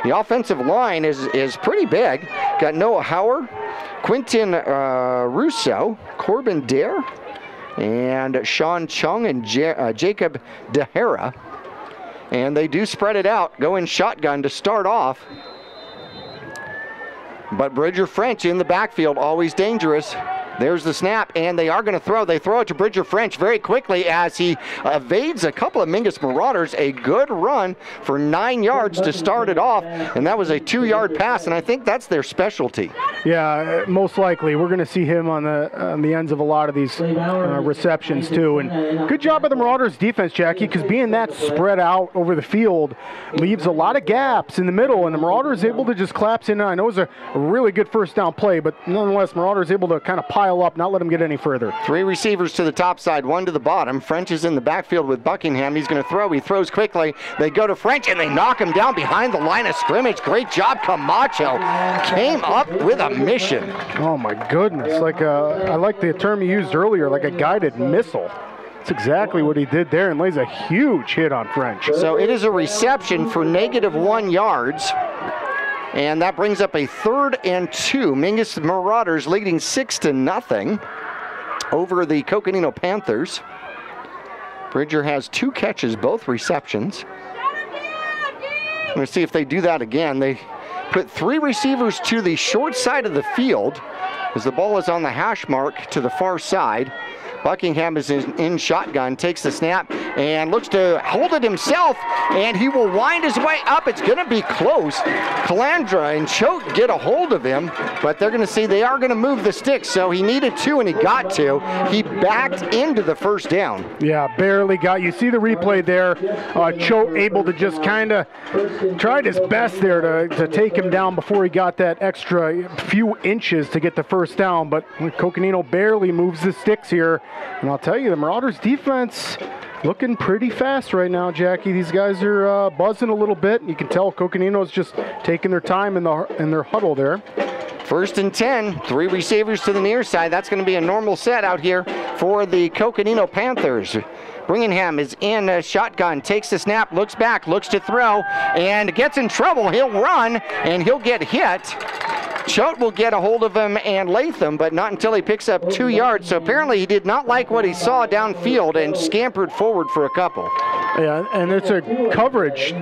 The offensive line is pretty big. Got Noah Hauer, Quinton Russo, Corbin Dare, and Sean Chung and Jacob DeHara. And they do spread it out, go in shotgun to start off. But Bridger French in the backfield, always dangerous. There's the snap, and they are going to throw. They throw it to Bridger French very quickly as he evades a couple of Mingus Marauders. A good run for 9 yards to start it off, and that was a 2-yard pass, and I think that's their specialty. Yeah, most likely. We're going to see him on the ends of a lot of these receptions, too. And good job by the Marauders defense, Jackie, because being that spread out over the field leaves a lot of gaps in the middle, and the Marauders able to just collapse in. I know it was a really good first down play, but nonetheless, Marauders able to kind of pile up, not let him get any further. 3 receivers to the top side, 1 to the bottom. French is in the backfield with Buckingham. He's going to throw. He throws quickly. They go to French, and they knock him down behind the line of scrimmage. Great job. Camacho came up with a mission. Oh, my goodness. I like the term you used earlier, like a guided missile. That's exactly what he did there, and lays a huge hit on French. So it is a reception for -1 yards. And that brings up a 3rd and 2. Mingus Marauders leading 6-0 over the Coconino Panthers. Bridger has 2 catches, both receptions. I'm going to see if they do that again. They put 3 receivers to the short side of the field as the ball is on the hash mark to the far side. Buckingham is in shotgun, takes the snap, and looks to hold it himself, and he will wind his way up. It's going to be close. Calandra and Choate get a hold of him, but they're going to see they are going to move the sticks, so he needed 2, and he got 2. He backed into the first down. Yeah, barely got. You see the replay there. Choate able to just kind of tried his best there to take him down before he got that extra few inches to get the first down, but Coconino barely moves the sticks here. And I'll tell you, the Marauders defense looking pretty fast right now, Jackie. These guys are buzzing a little bit. You can tell Coconino's just taking their time in their huddle there. 1st and 10, 3 receivers to the near side. That's going to be a normal set out here for the Coconino Panthers. Bringingham is in shotgun, takes the snap, looks back, looks to throw, and gets in trouble. He'll run, and he'll get hit. Choate will get a hold of him and Latham, but not until he picks up 2 yards. So apparently he did not like what he saw downfield and scampered forward for a couple. Yeah, and it's a coverage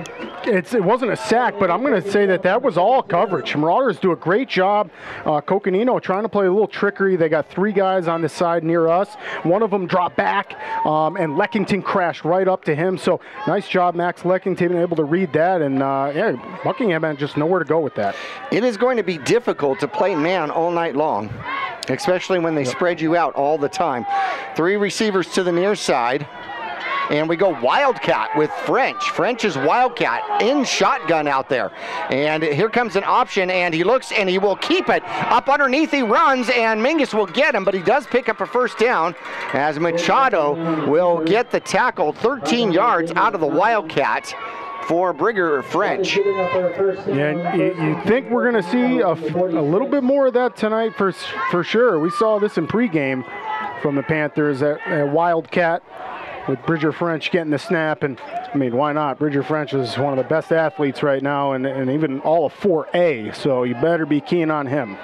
it wasn't a sack, but I'm going to say that was all coverage. Marauders do a great job. Coconino trying to play a little trickery. They got 3 guys on the side near us. One of them dropped back, and Leckington crashed right up to him. So nice job, Max Leckington, able to read that. And yeah, Buckingham had just nowhere to go with that. It is going to be difficult to play man all night long, especially when they spread you out all the time. 3 receivers to the near side. And we go Wildcat with French. French is Wildcat in shotgun out there. And here comes an option, and he looks, and he will keep it. Up underneath he runs, and Mingus will get him, but he does pick up a first down as Machado will get the tackle 13 yards out of the Wildcat for Bridger French. Yeah, you think we're going to see a little bit more of that tonight for sure. We saw this in pregame from the Panthers at Wildcat, with Bridger French getting the snap. And I mean, why not? Bridger French is one of the best athletes right now, and even all of 4A, so you better be keen on him.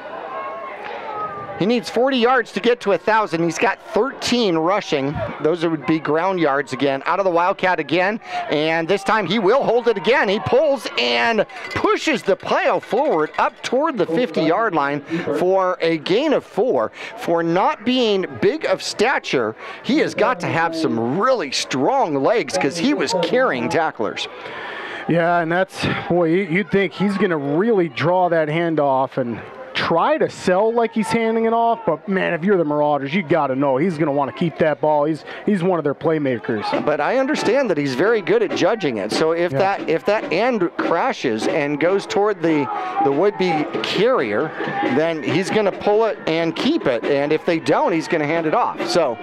He needs 40 yards to get to 1,000. He's got 13 rushing. Those would be ground yards again. Out of the Wildcat again, and this time he will hold it again. He pulls and pushes the pile forward up toward the 50-yard line for a gain of 4. For not being big of stature, he has got to have some really strong legs because he was carrying tacklers. Yeah, and that's, boy, you'd think he's going to really draw that handoff and try to sell like he's handing it off, but man, if you're the Marauders, you got to know he's going to want to keep that ball. He's one of their playmakers. But I understand that he's very good at judging it. So if that end crashes and goes toward the would-be carrier, then he's going to pull it and keep it. And if they don't, he's going to hand it off. So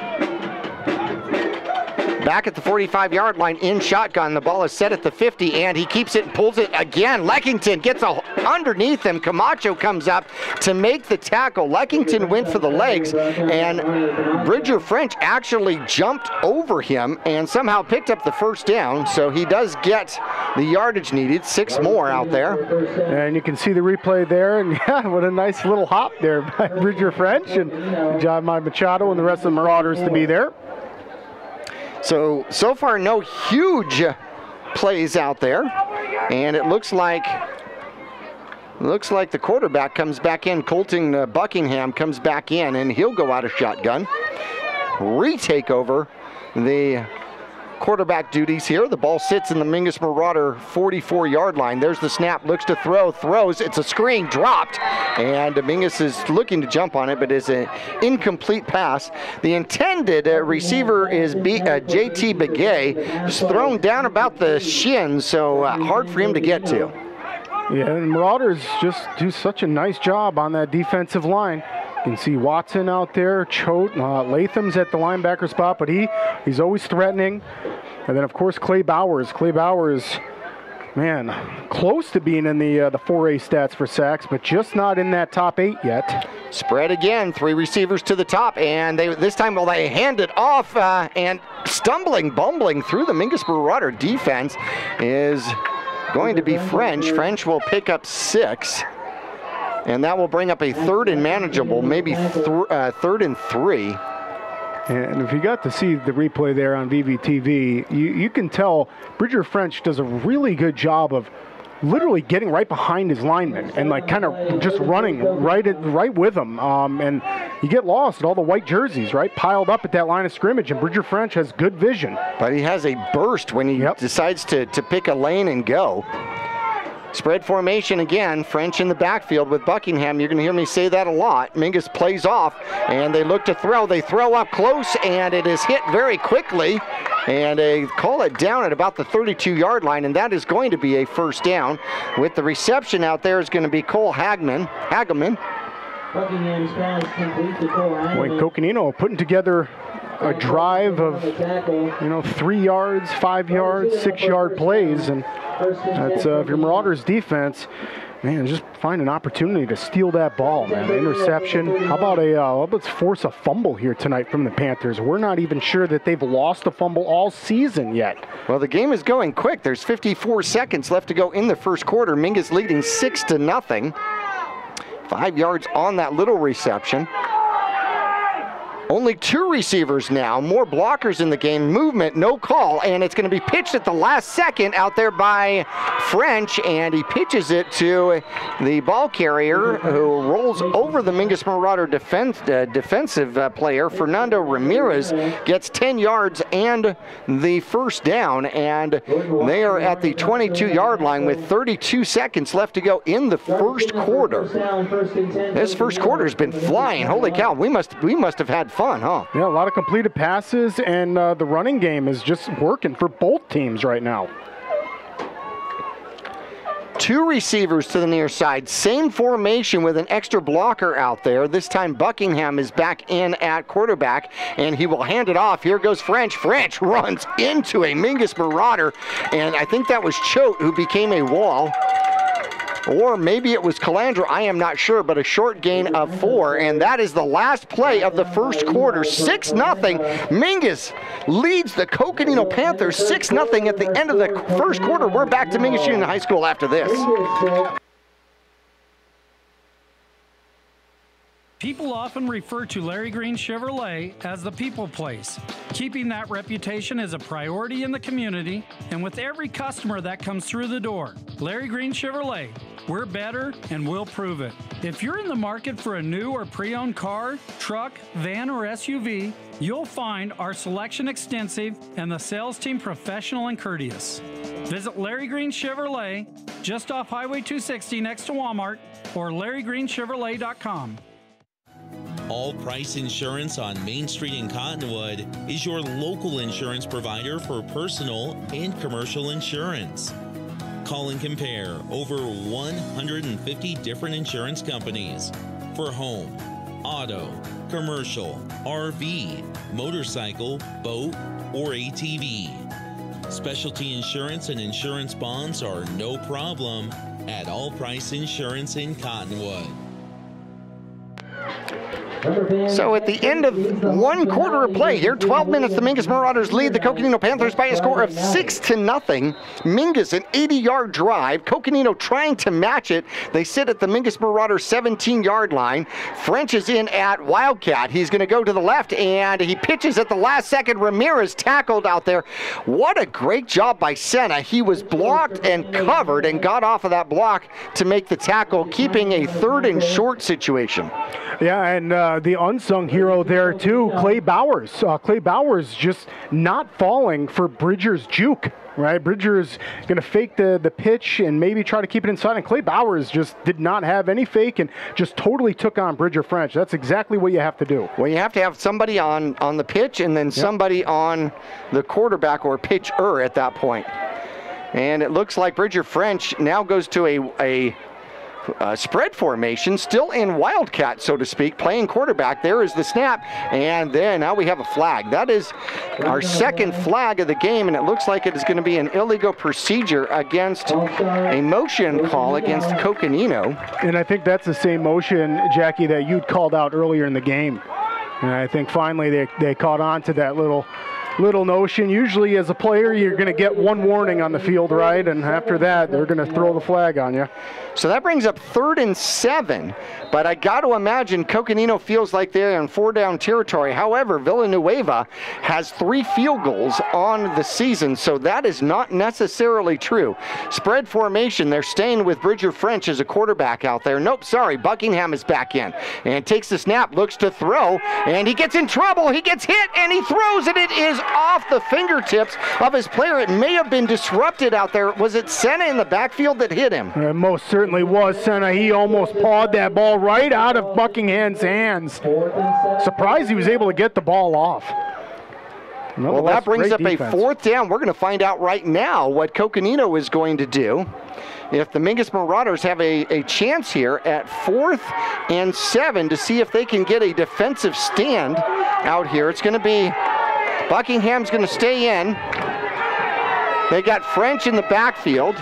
back at the 45-yard line in shotgun. The ball is set at the 50, and he keeps it and pulls it again. Leckington gets underneath him. Camacho comes up to make the tackle. Leckington went for the legs, and Bridger French actually jumped over him and somehow picked up the first down. So he does get the yardage needed. 6 more out there. And you can see the replay there, and yeah, what a nice little hop there by Bridger French, and good job by Machado and the rest of the Marauders to be there. So far, no huge plays out there, and it looks like the quarterback comes back in. Colton Buckingham comes back in, and he'll go out of shotgun, retake over the quarterback duties here. The ball sits in the Mingus Marauder 44-yard line. There's the snap, looks to throw, throws. It's a screen, dropped, and Mingus is looking to jump on it, but it's an incomplete pass. The intended receiver is J.T. Begay. It's thrown down about the shin, so hard for him to get to. Yeah, and Marauders just do such a nice job on that defensive line. You can see Watson out there, Choate, Latham's at the linebacker spot, but he's always threatening. And then, of course, Clay Bowers. Clay Bowers, man, close to being in the 4A stats for sacks, but just not in that top 8 yet. Spread again, 3 receivers to the top, and this time they hand it off, and bumbling through the Mingus Marauder defense is going to be French. French will pick up 6. And that will bring up a 3rd and manageable, maybe 3rd and 3. And if you got to see the replay there on VVTV, you can tell Bridger French does a really good job of literally getting right behind his lineman and like kind of just running right with him. And you get lost at all the white jerseys, right, piled up at that line of scrimmage. And Bridger French has good vision. But he has a burst when he decides to pick a lane and go. Spread formation again. French in the backfield with Buckingham. You're going to hear me say that a lot. Mingus plays off, and they look to throw. They throw up close, and it is hit very quickly. And they call it down at about the 32-yard line, and that is going to be a first down. With the reception out there is going to be Cole Hageman. Buckingham's pass complete to Cole Hageman. Coconino putting together a drive of 3 yards, 5 yards, 6-yard plays, and that's if your Marauders defense, man, just find an opportunity to steal that ball, man. Interception. How about let's force a fumble here tonight from the Panthers. We're not even sure that they've lost a fumble all season yet. Well, the game is going quick. There's 54 seconds left to go in the first quarter. Mingus leading 6-0. 5 yards on that little reception. Only 2 receivers now, more blockers in the game, movement, no call, and it's going to be pitched at the last second out there by French, and he pitches it to the ball carrier who rolls over the Mingus Marauder defensive player. Fernando Ramirez gets 10 yards and the first down, and they are at the 22-yard line with 32 seconds left to go in the first quarter. This first quarter has been flying. Holy cow, we must have had fun, huh? Yeah, a lot of completed passes, and the running game is just working for both teams right now. 2 receivers to the near side, same formation with an extra blocker out there. This time Buckingham is back in at quarterback, and he will hand it off. Here goes French. French runs into a Mingus Marauder, and I think that was Choate who became a wall. Or maybe it was Calandra, I am not sure, but a short gain of 4, and that is the last play of the first quarter. 6-0. Mingus leads the Coconino Panthers 6-0 at the end of the first quarter. We're back to Mingus Union High School after this. People often refer to Larry Green Chevrolet as the people place. Keeping that reputation is a priority in the community and with every customer that comes through the door. Larry Green Chevrolet, we're better and we'll prove it. If you're in the market for a new or pre-owned car, truck, van, or SUV, you'll find our selection extensive and the sales team professional and courteous. Visit Larry Green Chevrolet just off Highway 260 next to Walmart or LarryGreenChevrolet.com. All Price Insurance on Main Street in Cottonwood is your local insurance provider for personal and commercial insurance. Call and compare over 150 different insurance companies for home, auto, commercial, RV, motorcycle, boat, or ATV. Specialty insurance and insurance bonds are no problem at All Price Insurance in Cottonwood. So at the end of 1 quarter of play here, 12 minutes, the Mingus Marauders lead the Coconino Panthers by a score of 6-0. Mingus, an 80-yard drive. Coconino trying to match it. They sit at the Mingus Marauders 17-yard line. French is in at Wildcat. He's going to go to the left, and he pitches at the last second. Ramirez tackled out there. What a great job by Senna. He was blocked and covered and got off of that block to make the tackle, keeping a 3rd and short situation. Yeah, and the unsung hero there too, Clay Bowers. Clay Bowers just not falling for Bridger's juke, right? Bridger's going to fake the pitch and maybe try to keep it inside, and Clay Bowers just did not have any fake and just totally took on Bridger French. That's exactly what you have to do. Well, you have to have somebody on the pitch and then somebody on the quarterback or pitcher at that point. And it looks like Bridger French now goes to a spread formation, still in Wildcat, so to speak, playing quarterback. There is the snap, and then now we have a flag. That is our 2nd flag of the game, and it looks like it is going to be an illegal procedure against a motion call against Coconino. And I think that's the same motion, Jackie, that you'd called out earlier in the game. And I think finally they caught on to that little notion. Usually as a player, you're going to get 1 warning on the field, right? And after that, they're going to throw the flag on you. So that brings up 3rd and 7. But I got to imagine Coconino feels like they're in 4-down territory. However, Villanueva has 3 field goals on the season, so that is not necessarily true. Spread formation, they're staying with Bridger French as a quarterback out there. Nope, sorry, Buckingham is back in and takes the snap, looks to throw, and he gets in trouble. He gets hit, and he throws it. It is off the fingertips of his player. It may have been disrupted out there. Was it Senna in the backfield that hit him? It most certainly was Senna. He almost pawed that ball right out of Buckingham's hands. Surprised he was able to get the ball off. Well, that brings up a 4th down. We're going to find out right now what Coconino is going to do. If the Mingus Marauders have a chance here at 4th and 7 to see if they can get a defensive stand out here. It's going to be Buckingham's going to stay in. They got French in the backfield.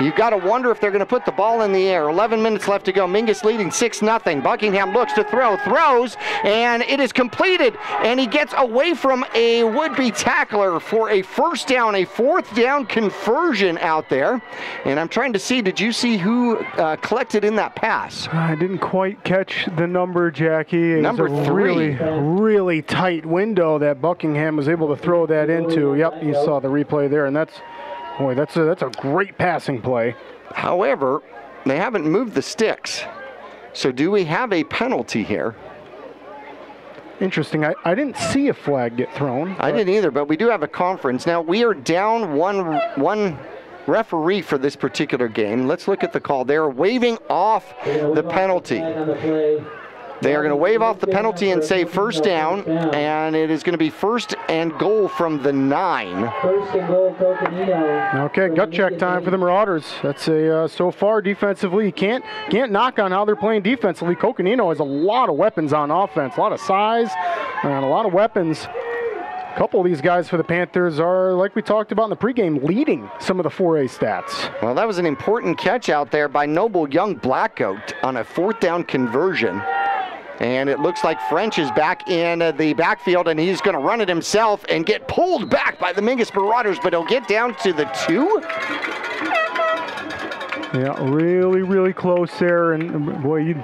You've got to wonder if they're going to put the ball in the air. 11 minutes left to go. Mingus leading 6-0. Buckingham looks to throw, throws, and it is completed. And he gets away from a would-be tackler for a first down, a fourth down conversion out there. And I'm trying to see, did you see who collected in that pass? I didn't quite catch the number, Jackie. It Number was a 3. really tight window that Buckingham was able to throw that into. Yep, you saw the replay there, and that's a great passing play. However, they haven't moved the sticks. So do we have a penalty here? Interesting. I didn't see a flag get thrown. I didn't either, but we do have a conference. Now, we are down one referee for this particular game. Let's look at the call. They're waving off the penalty. They are going to wave off the penalty and say first down, and it is going to be first and goal from the 9. First and goal, Coconino. Okay, gut check time for the Marauders. That's a so far defensively. You can't knock on how they're playing defensively. Coconino has a lot of weapons on offense, a lot of size, and a lot of weapons. A couple of these guys for the Panthers are, like we talked about in the pregame, leading some of the 4A stats. Well, that was an important catch out there by Noble Young Blackcoat on a fourth down conversion. And it looks like French is back in the backfield, and he's going to run it himself and get pulled back by the Mingus Marauders, but he'll get down to the 2. Yeah, really close there. And boy,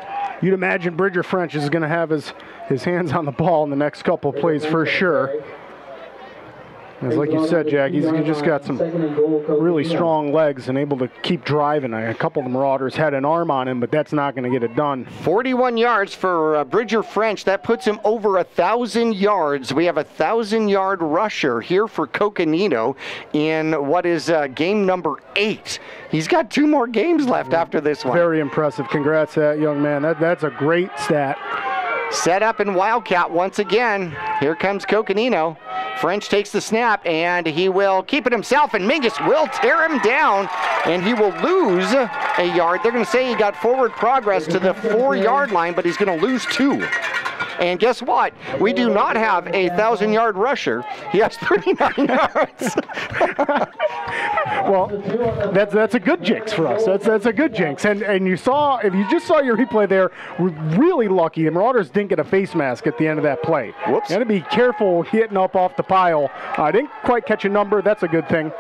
you'd imagine Bridger French is going to have his hands on the ball in the next couple of plays for sure. As like you said, Jack, he's just got some really strong legs and able to keep driving. A couple of the Marauders had an arm on him, but that's not going to get it done. 41 yards for Bridger French. That puts him over 1,000 yards. We have a 1,000-yard rusher here for Coconino in what is game number 8. He's got 2 more games left after this one. Very impressive. Congrats to that young man. That's a great stat. Set up in Wildcat once again. Here comes Coconino. French takes the snap, and he will keep it himself, and Mingus will tear him down, and he will lose a yard. They're going to say he got forward progress to the 4-yard line, but he's going to lose 2. And guess what? We do not have a 1,000-yard rusher. He has 39 yards. Well, that's a good jinx for us. That's a good jinx. And you saw, if you just saw your replay there, we're really lucky. The Marauders didn't get a face mask at the end of that play. Whoops. Got to be careful hitting up off the pile. I didn't quite catch a number. That's a good thing.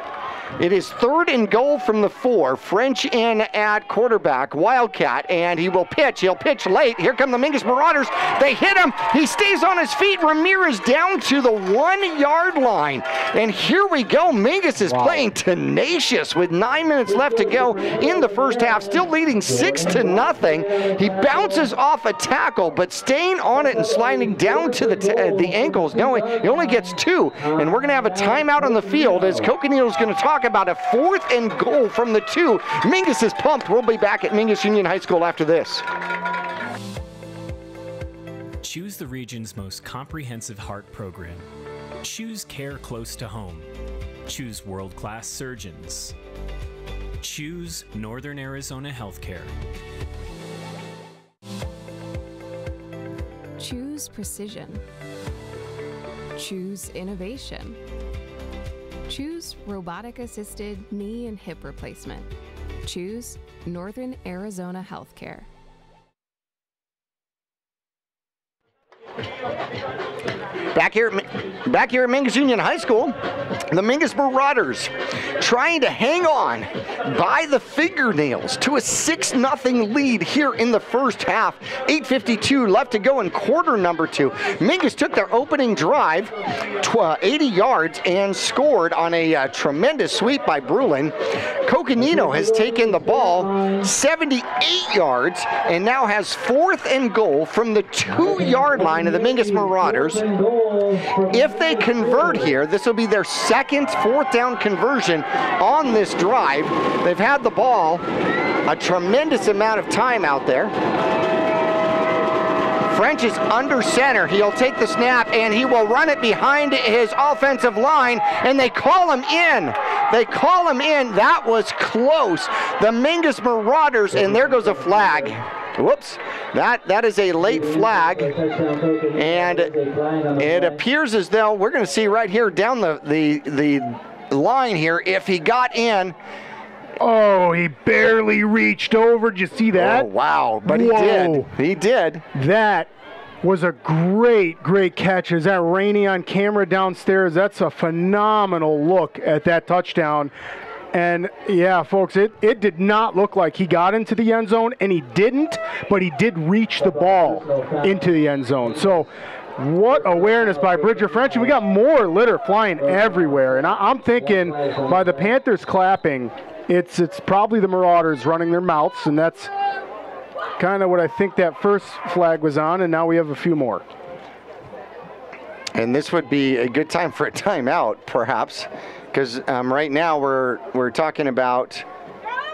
It is 3rd and goal from the 4. French in at quarterback, Wildcat, and he will pitch. He'll pitch late. Here come the Mingus Marauders. They hit him. He stays on his feet. Ramirez down to the 1-yard line. And here we go. Mingus is playing tenacious with 9 minutes left to go in the first half, still leading 6-0. He bounces off a tackle, but staying on it and sliding down to the ankles. No, he only gets 2, and we're going to have a timeout on the field as Coconino is going to talk about a 4th and goal from the 2. Mingus is pumped. We'll be back at Mingus Union High School after this. Choose the region's most comprehensive heart program. Choose care close to home. Choose world-class surgeons. Choose Northern Arizona Healthcare. Choose precision. Choose innovation. Choose robotic-assisted knee and hip replacement. Choose Northern Arizona Healthcare. Back here at Mingus Union High School, the Mingus Marauders trying to hang on by the fingernails to a 6-0 lead here in the first half. 8:52 left to go in quarter number 2. Mingus took their opening drive 80 yards and scored on a tremendous sweep by Brulin. Coconino has taken the ball 78 yards and now has 4th and goal from the 2-yard line of the Mingus Marauders. If they convert here, this will be their second 4th down conversion on this drive. They've had the ball a tremendous amount of time out there. French is under center. He'll take the snap and he will run it behind his offensive line, and they call him in. They call him in. That was close. The Mingus Marauders, and there goes a flag. Whoops, that is a late flag, and it appears as though we're going to see right here down the line here, if he got in, Oh, he barely reached over. Did you see that? Oh, wow. But he did. He did. That was a great, great catch. Is that Rainey on camera downstairs? That's a phenomenal look at that touchdown. And, yeah, folks, it did not look like he got into the end zone, and he didn't, but he did reach the ball into the end zone. So what awareness by Bridger French. We got more litter flying everywhere. And I'm thinking by the Panthers clapping, it's probably the Marauders running their mouths, and that's kind of what I think that first flag was on, and now we have a few more. And this would be a good time for a timeout, perhaps, because right now we're talking about,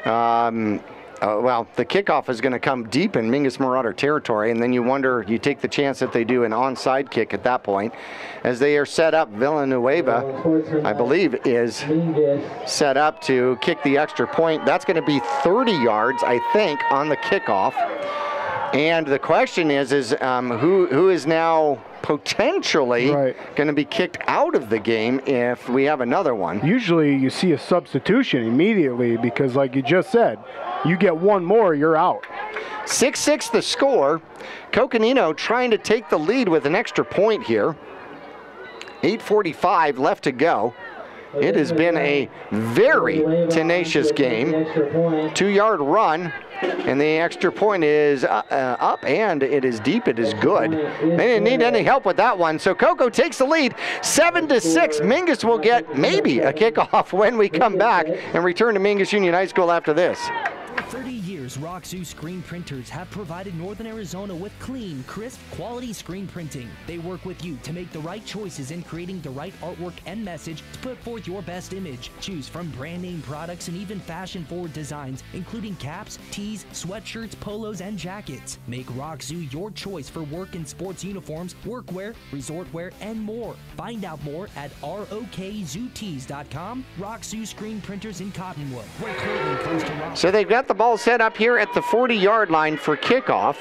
well, the kickoff is going to come deep in Mingus Marauder territory, and then you take the chance that they do an onside kick at that point. As they are set up, Villanueva, I believe, is set up to kick the extra point. That's going to be 30 yards, I think, on the kickoff. And the question is who is now potentially going to be kicked out of the game if we have another one? Usually you see a substitution immediately because, like you just said, you get one more, you're out. 6-6 the score. Coconino trying to take the lead with an extra point here. 8:45 left to go. It has been a very tenacious game. 2-yard run, and the extra point is up, and it is deep. It is good. They didn't need any help with that one. So Coco takes the lead, 7-6. Mingus will get maybe a kickoff when we come back and return to Mingus Union High School after this. For 30 years, Roxu screen printers have provided Northern Arizona with clean, crisp, quality screen printing. They work with you to make the right choices in creating the right artwork and message to put forth your best image. Choose from brand name products and even fashion-forward designs, including caps, tees, sweatshirts, polos, and jackets. Make Roxu your choice for work and sports uniforms, workwear, resort wear, and more. Find out more at rokzootees.com. Roxu screen printers in Cottonwood, where clothing comes to rock. So they've got the ball set up here at the 40-yard line for kickoff.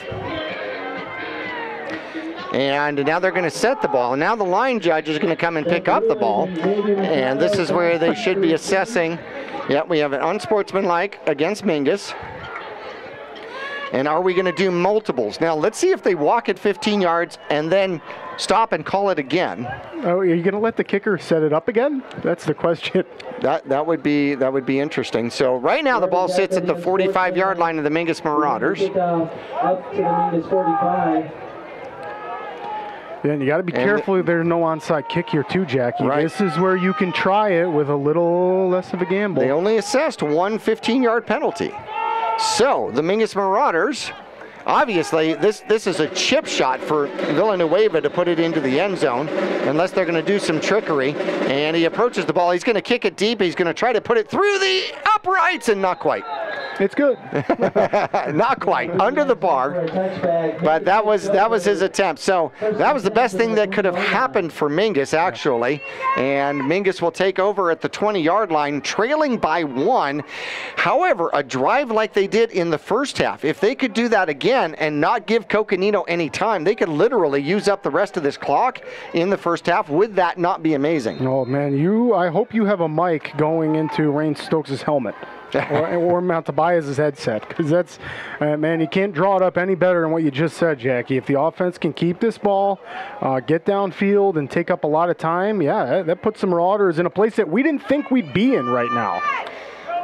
And now they're going to set the ball. And now the line judge is going to come and pick up the ball. And this is where they should be assessing. Yep, we have an unsportsmanlike against Mingus. And are we going to do multiples? Now, let's see if they walk at 15 yards and then stop and call it again. Oh, are you going to let the kicker set it up again? That's the question. That would be interesting. So right now the ball sits at the 45-yard line of the Mingus Marauders. Up to the Mingus 45. Yeah, and you got to be careful there's no onside kick here too, Jackie. Right. This is where you can try it with a little less of a gamble. They only assessed one 15-yard penalty. So the Mingus Marauders, obviously this is a chip shot for Villanueva to put it into the end zone, unless they're going to do some trickery. And he approaches the ball. He's going to kick it deep. He's going to try to put it through the uprights, and not quite. It's good. Not quite. Under the bar. But that was his attempt. So that was the best thing that could have happened for Mingus, actually. And Mingus will take over at the 20-yard line, trailing by 1. However, a drive like they did in the first half, if they could do that again and not give Coconino any time, they could literally use up the rest of this clock in the first half. Would that not be amazing? Oh, man, I hope you have a mic going into Rain Stokes' helmet. or Mount Tobias' headset, because that's, man, you can't draw it up any better than what you just said, Jackie. If the offense can keep this ball, get downfield, and take up a lot of time, yeah, that puts the Marauders in a place that we didn't think we'd be in right now.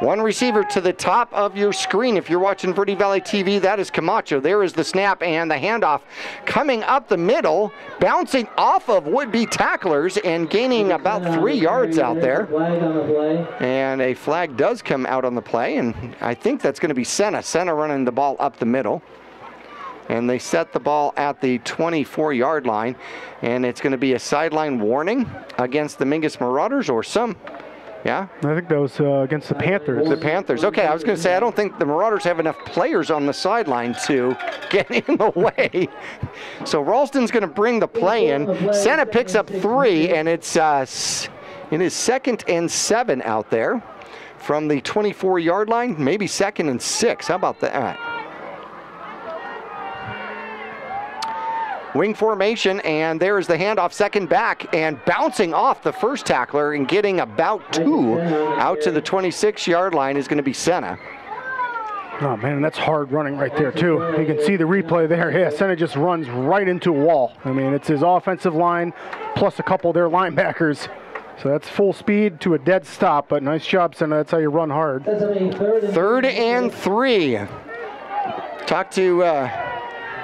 One receiver to the top of your screen. If you're watching Verde Valley TV, that is Camacho. There is the snap and the handoff coming up the middle, bouncing off of would-be tacklers and gaining about 3 yards out there. And a flag does come out on the play, and I think that's going to be Senna. Senna running the ball up the middle. And they set the ball at the 24-yard line, and it's going to be a sideline warning against the Mingus Marauders or some. Yeah? I think that was against the Panthers. The Panthers. Okay, I was going to say, I don't think the Marauders have enough players on the sideline to get in the way. So Ralston's going to bring the play in. Senna picks up 3, and it is 2nd and 7 out there from the 24-yard line. Maybe 2nd and 6. How about that? Wing formation, and there's the handoff second back, and bouncing off the first tackler and getting about 2 out to the 26-yard line is going to be Senna. Oh, man, that's hard running right there, too. You can see the replay there. Yeah, Senna just runs right into a wall. I mean, it's his offensive line plus a couple of their linebackers. So that's full speed to a dead stop, but nice job, Senna. That's how you run hard. 3rd and 3. Talk to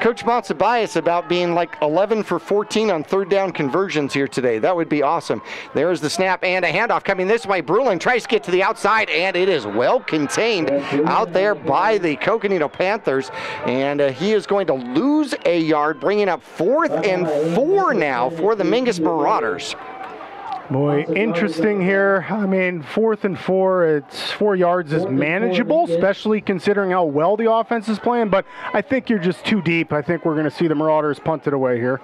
Coach Montsabias about being like 11 for 14 on 3rd down conversions here today. That would be awesome. There's the snap and a handoff coming this way. Brulin tries to get to the outside, and it is well contained out there by the Coconino Panthers. And he is going to lose a yard, bringing up 4th and 4 now for the Mingus Marauders. Boy, interesting here. I mean, 4th and 4, it's 4 yards is manageable, especially considering how well the offense is playing, but I think you're just too deep. I think we're going to see the Marauders punt it away here.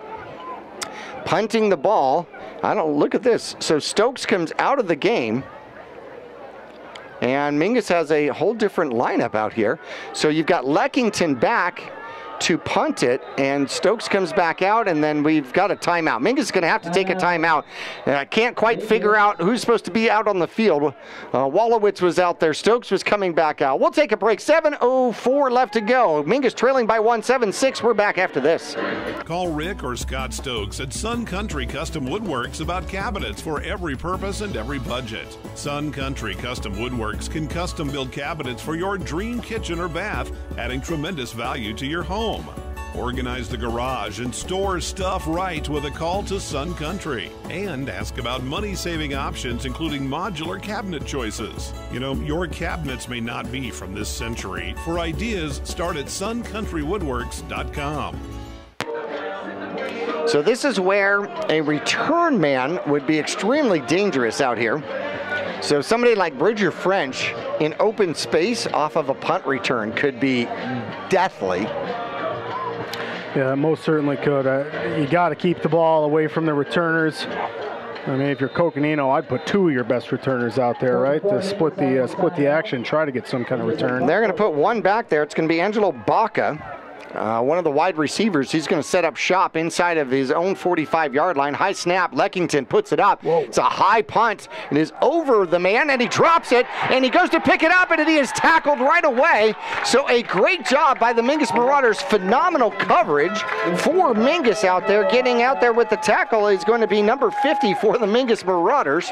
Punting the ball. Look at this. So Stokes comes out of the game, and Mingus has a whole different lineup out here. So you've got Leckington back to punt it, and Stokes comes back out, and then we've got a timeout. Mingus is going to have to take a timeout. I can't quite figure out who's supposed to be out on the field. Wallowitz was out there. Stokes was coming back out. We'll take a break. 7:04 left to go. Mingus trailing by 1, 7-6. We're back after this. Call Rick or Scott Stokes at Sun Country Custom Woodworks about cabinets for every purpose and every budget. Sun Country Custom Woodworks can custom build cabinets for your dream kitchen or bath, adding tremendous value to your home. Organize the garage and store stuff right with a call to Sun Country. And ask about money-saving options, including modular cabinet choices. You know, your cabinets may not be from this century. For ideas, start at suncountrywoodworks.com. So this is where a return man would be extremely dangerous out here. So somebody like Bridger French in open space off of a punt return could be deathly. Yeah, most certainly could. You got to keep the ball away from the returners. I mean, if you're Coconino, I'd put 2 of your best returners out there, right, to split the action, try to get some kind of return. They're going to put 1 back there. It's going to be Angelo Baca. One of the wide receivers. He's going to set up shop inside of his own 45-yard line. High snap. Leckington puts it up. Whoa. It's a high punt. It is over the man, and he drops it, and he goes to pick it up, and he is tackled right away. So a great job by the Mingus Marauders. Phenomenal coverage for Mingus out there. Getting out there with the tackle is going to be number 50 for the Mingus Marauders.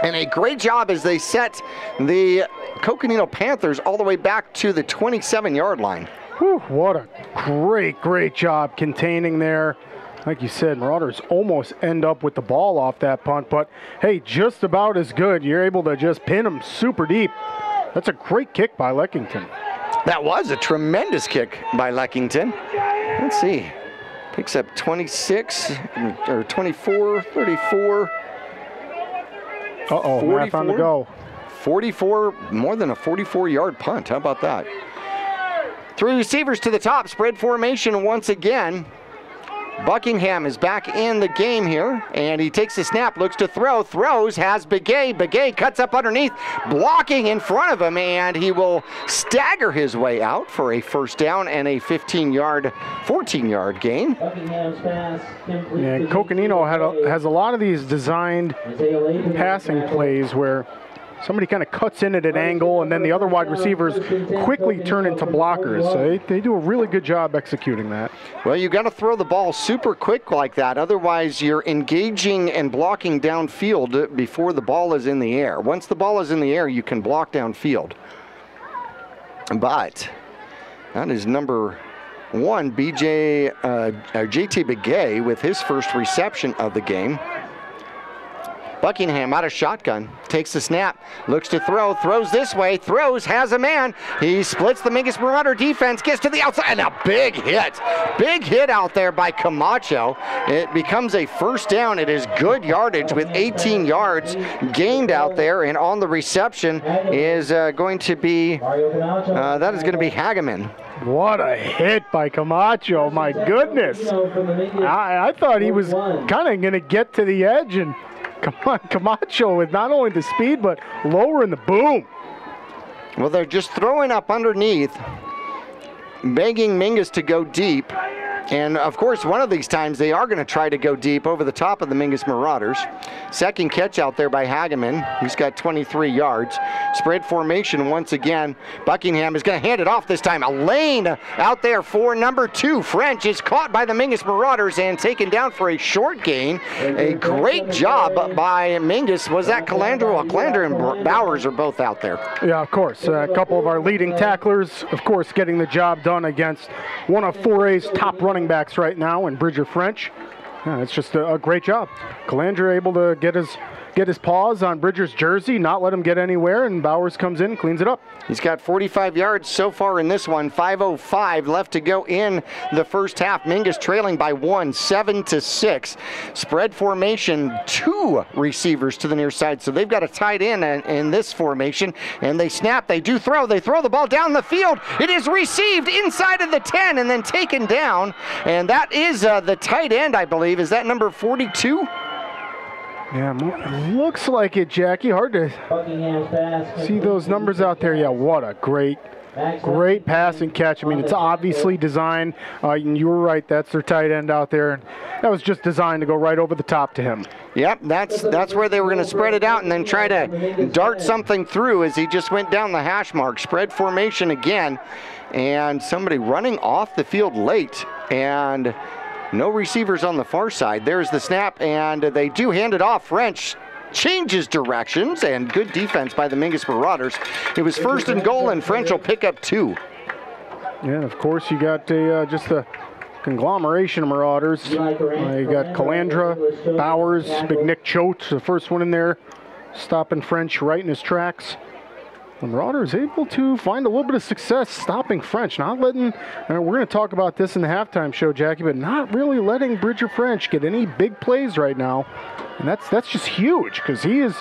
And a great job as they set the Coconino Panthers all the way back to the 27-yard line. Whew, what a great job containing there. Like you said, Marauders almost end up with the ball off that punt, but hey, just about as good. You're able to just pin them super deep. That's a great kick by Leckington. That was a tremendous kick by Leckington. Let's see. Picks up 26 or 24, 34. Uh-oh, math on the go. 44, more than a 44-yard punt. How about that? 3 receivers to the top, spread formation once again. Buckingham is back in the game here, and he takes the snap, looks to throw, throws, has Begay. Begay cuts up underneath, blocking in front of him, and he will stagger his way out for a first down and a 14-yard gain. Yeah, Coconino has a lot of these designed passing plays where somebody kind of cuts in at an angle, and then the other wide receivers quickly turn into blockers. So they do a really good job executing that. Well, you got to throw the ball super quick like that. Otherwise, you're engaging and blocking downfield before the ball is in the air. Once the ball is in the air, you can block downfield. But that is number 1, JT Begay, with his first reception of the game. Buckingham out of shotgun, takes the snap, looks to throw, throws this way, throws, has a man. He splits the Mingus Marauder defense, gets to the outside, and a big hit. Big hit out there by Camacho. It becomes a first down. It is good yardage with 18 yards gained out there, and on the reception is going to be, Hageman. What a hit by Camacho, my goodness. I thought he was kind of going to get to the edge, and Camacho with not only the speed, but lowering the boom. Well, they're just throwing up underneath, begging Mingus to go deep. And of course, one of these times they are going to try to go deep over the top of the Mingus Marauders. Second catch out there by Hageman. He's got 23 yards. Spread formation once again. Buckingham is going to hand it off this time. A lane out there for number 2. French is caught by the Mingus Marauders and taken down for a short gain. A great job by Mingus. Was that Calandra? Well, Calandra and Bowers are both out there. Yeah, of course. A couple of our leading tacklers, of course, getting the job done against one of 4A's top running backs right now, and Bridger French. Yeah, it's just a great job. Calandra able to get his paws on Bridger's jersey, not let him get anywhere, and Bowers comes in, cleans it up. He's got 45 yards so far in this one. 5:05 left to go in the first half. Mingus trailing by 1, 7-6. Spread formation, 2 receivers to the near side, so they've got a tight end in this formation, and they snap, they do throw, they throw the ball down the field. It is received inside of the 10 and then taken down, and that is the tight end, I believe. Is that number 42? Yeah, looks like it, Jackie. Hard to see those numbers out there. Yeah, what a great pass and catch. I mean, it's obviously designed. You were right, that's their tight end out there. That was just designed to go right over the top to him. Yep, that's where they were going to spread it out and then try to dart something through as he just went down the hash mark. Spread formation again, and somebody running off the field late, and no receivers on the far side. There's the snap, and they do hand it off. French changes directions, and good defense by the Mingus Marauders. It was 1st and goal, and French will pick up 2. Yeah, and of course you got just a conglomeration of Marauders. You got Calandra, Bowers, Big Nick Choate, the first one in there, stopping French right in his tracks. The Marauders able to find a little bit of success stopping French, not letting, we're going to talk about this in the halftime show, Jackie, but not really letting Bridger French get any big plays right now. And that's just huge, because he is,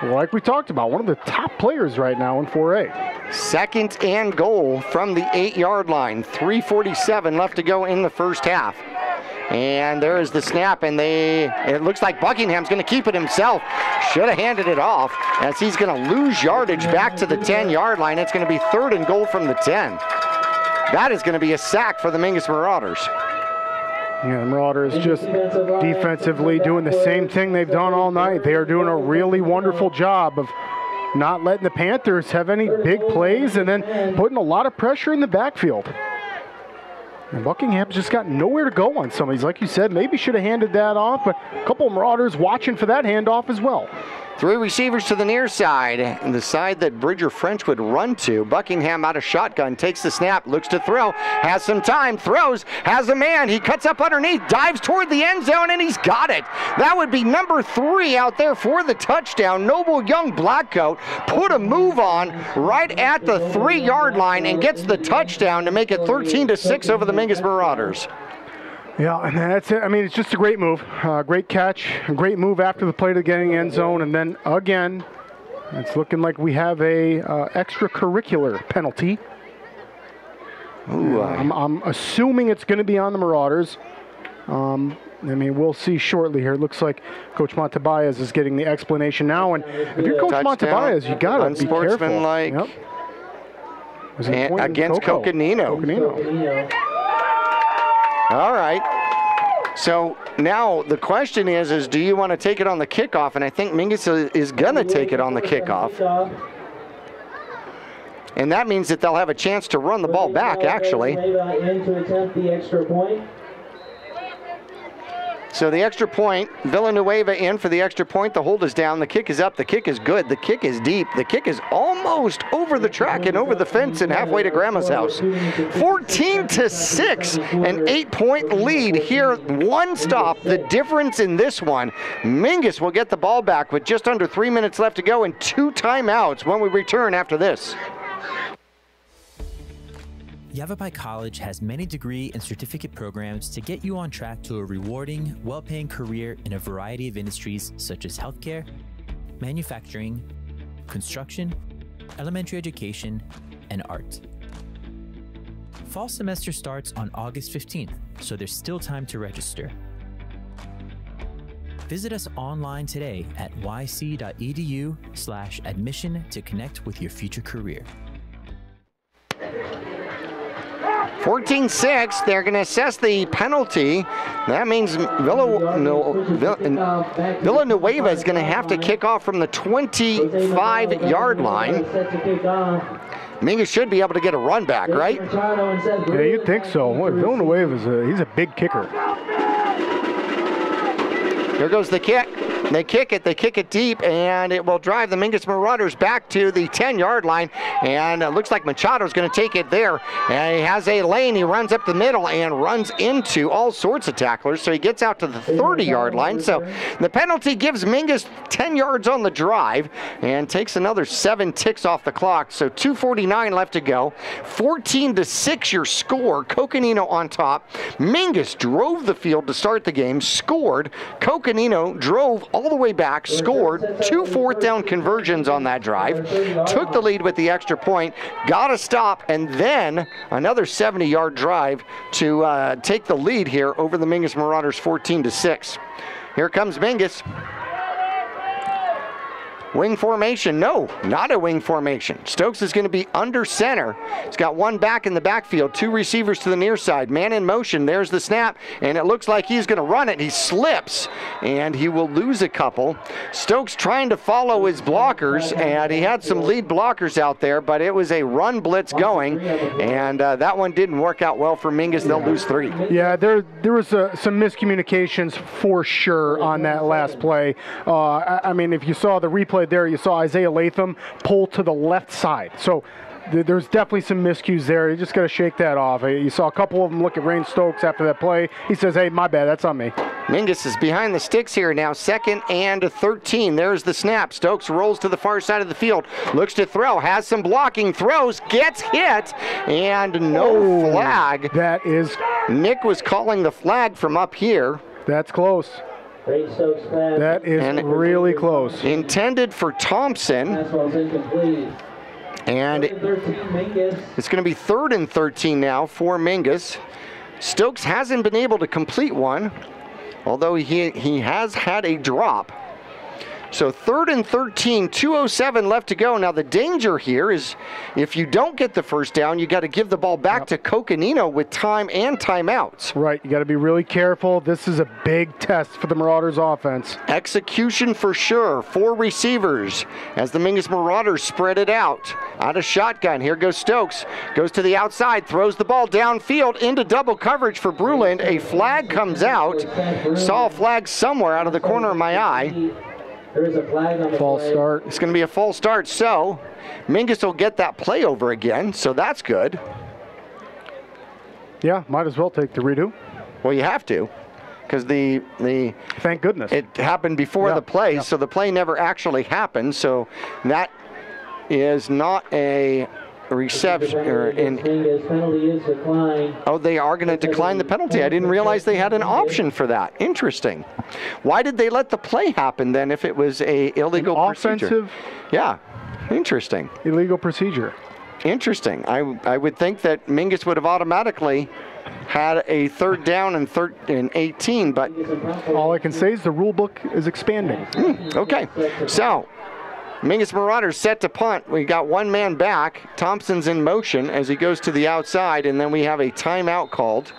like we talked about, one of the top players right now in 4A. 2nd and goal from the 8-yard line. 3:47 left to go in the first half. And there is the snap, and it looks like Buckingham's going to keep it himself. Should have handed it off, as he's going to lose yardage back to the 10-yard line. It's going to be 3rd and goal from the 10. That is going to be a sack for the Mingus Marauders. Yeah, the Marauders just defensively doing the same thing they've done all night. They are doing a really wonderful job of not letting the Panthers have any big plays and then putting a lot of pressure in the backfield. And Buckingham's just got nowhere to go on some of these. Like you said, maybe should have handed that off, but a couple of Marauders watching for that handoff as well. 3 receivers to the near side, and the side that Bridger French would run to. Buckingham out of shotgun, takes the snap, looks to throw, has some time, throws, has a man, he cuts up underneath, dives toward the end zone, and he's got it. That would be number 3 out there for the touchdown. Noble Young Blackcoat put a move on right at the 3-yard line and gets the touchdown to make it 13-6 over the Mingus Marauders. Yeah, and that's it. I mean, it's just a great move. Great catch, a great move after the play to getting end zone, and then again, it's looking like we have a extracurricular penalty. Ooh, I'm assuming it's going to be on the Marauders. I mean, we'll see shortly here. It looks like Coach Montebias is getting the explanation now, and if you're Coach Montebias, you got to be careful. Unsportsmanlike. Yep. Against Coconino. All right. So now the question is do you want to take it on the kickoff? And I think Mingus is going to take it on the kickoff. And that means that they'll have a chance to run the ball back, actually. So the extra point, Villanueva in for the extra point. The hold is down. The kick is up. The kick is good. The kick is deep. The kick is almost over the track and over the fence and halfway to Grandma's house. 14-6, an 8-point lead here. One stop. The difference in this one, Mingus will get the ball back with just under 3 minutes left to go and 2 timeouts when we return after this. Yavapai College has many degree and certificate programs to get you on track to a rewarding, well-paying career in a variety of industries such as healthcare, manufacturing, construction, elementary education, and art. Fall semester starts on August 15th, so there's still time to register. Visit us online today at yc.edu/admission to connect with your future career. 14-6. They're going to assess the penalty. That means Villanueva is going to have to kick off from the 25-yard line. Mingus should be able to get a run back, right? Yeah, you'd think so. Villanueva he's a big kicker. Here goes the kick. They kick it deep, and it will drive the Mingus Marauders back to the 10-yard line, and it looks like Machado's going to take it there, and he has a lane. He runs up the middle and runs into all sorts of tacklers, so he gets out to the 30-yard line. So the penalty gives Mingus 10 yards on the drive and takes another 7 ticks off the clock, so 2:49 left to go. 14-6 your score. Coconino on top. Mingus drove the field to start the game, scored. Coconino drove all the way back, scored 2 fourth-down conversions on that drive, took the lead with the extra point, got a stop, and then another 70-yard drive to take the lead here over the Mingus Marauders 14-6. Here comes Mingus. Wing formation. No, not a wing formation. Stokes is going to be under center. He's got one back in the backfield, 2 receivers to the near side. Man in motion. There's the snap, and it looks like he's going to run it. He slips, and he will lose a couple. Stokes trying to follow his blockers, and he had some lead blockers out there, but it was a run blitz going, and that one didn't work out well for Mingus. They'll lose 3. Yeah, there was some miscommunications for sure on that last play. I mean, if you saw the replay there, you saw Isaiah Latham pull to the left side. So there's definitely some miscues there. You just got to shake that off. You saw a couple of them look at Rain Stokes after that play. He says, hey, my bad, that's on me. Mingus is behind the sticks here now, 2nd and 13. There's the snap. Stokes rolls to the far side of the field, looks to throw, has some blocking, throws, gets hit, and no flag. That is... Nick was calling the flag from up here. That's close. That is really close. Intended for Thompson. And it's going to be 3rd and 13 now for Mingus. Stokes hasn't been able to complete one, although he has had a drop. So 3rd and 13, 2:07 left to go. Now the danger here is if you don't get the first down, you got to give the ball back to Coconino with time and timeouts. Right, you got to be really careful. This is a big test for the Marauders offense. Execution for sure. 4 receivers as the Mingus Marauders spread it out. Out of shotgun, here goes Stokes. Goes to the outside, throws the ball downfield into double coverage for Bruland. A flag comes out. Saw a flag somewhere out of the corner of my eye. There is a flag on the false start. It's going to be a false start, so Mingus will get that play over again, so that's good. Yeah, might as well take the redo. Well, you have to, because the thank goodness it happened before the play, so the play never actually happened. So that is not a reception. Oh, they are going to decline the penalty. I didn't realize they had an option for that. Interesting. Why did they let the play happen then if it was a illegal procedure? Offensive. Yeah, interesting. Illegal procedure. Interesting. I would think that Mingus would have automatically had a 3rd down and 18, but all I can say is the rule book is expanding. Okay, so Mingus Marauders set to punt. We got one man back. Thompson's in motion as he goes to the outside, and then we have a timeout called.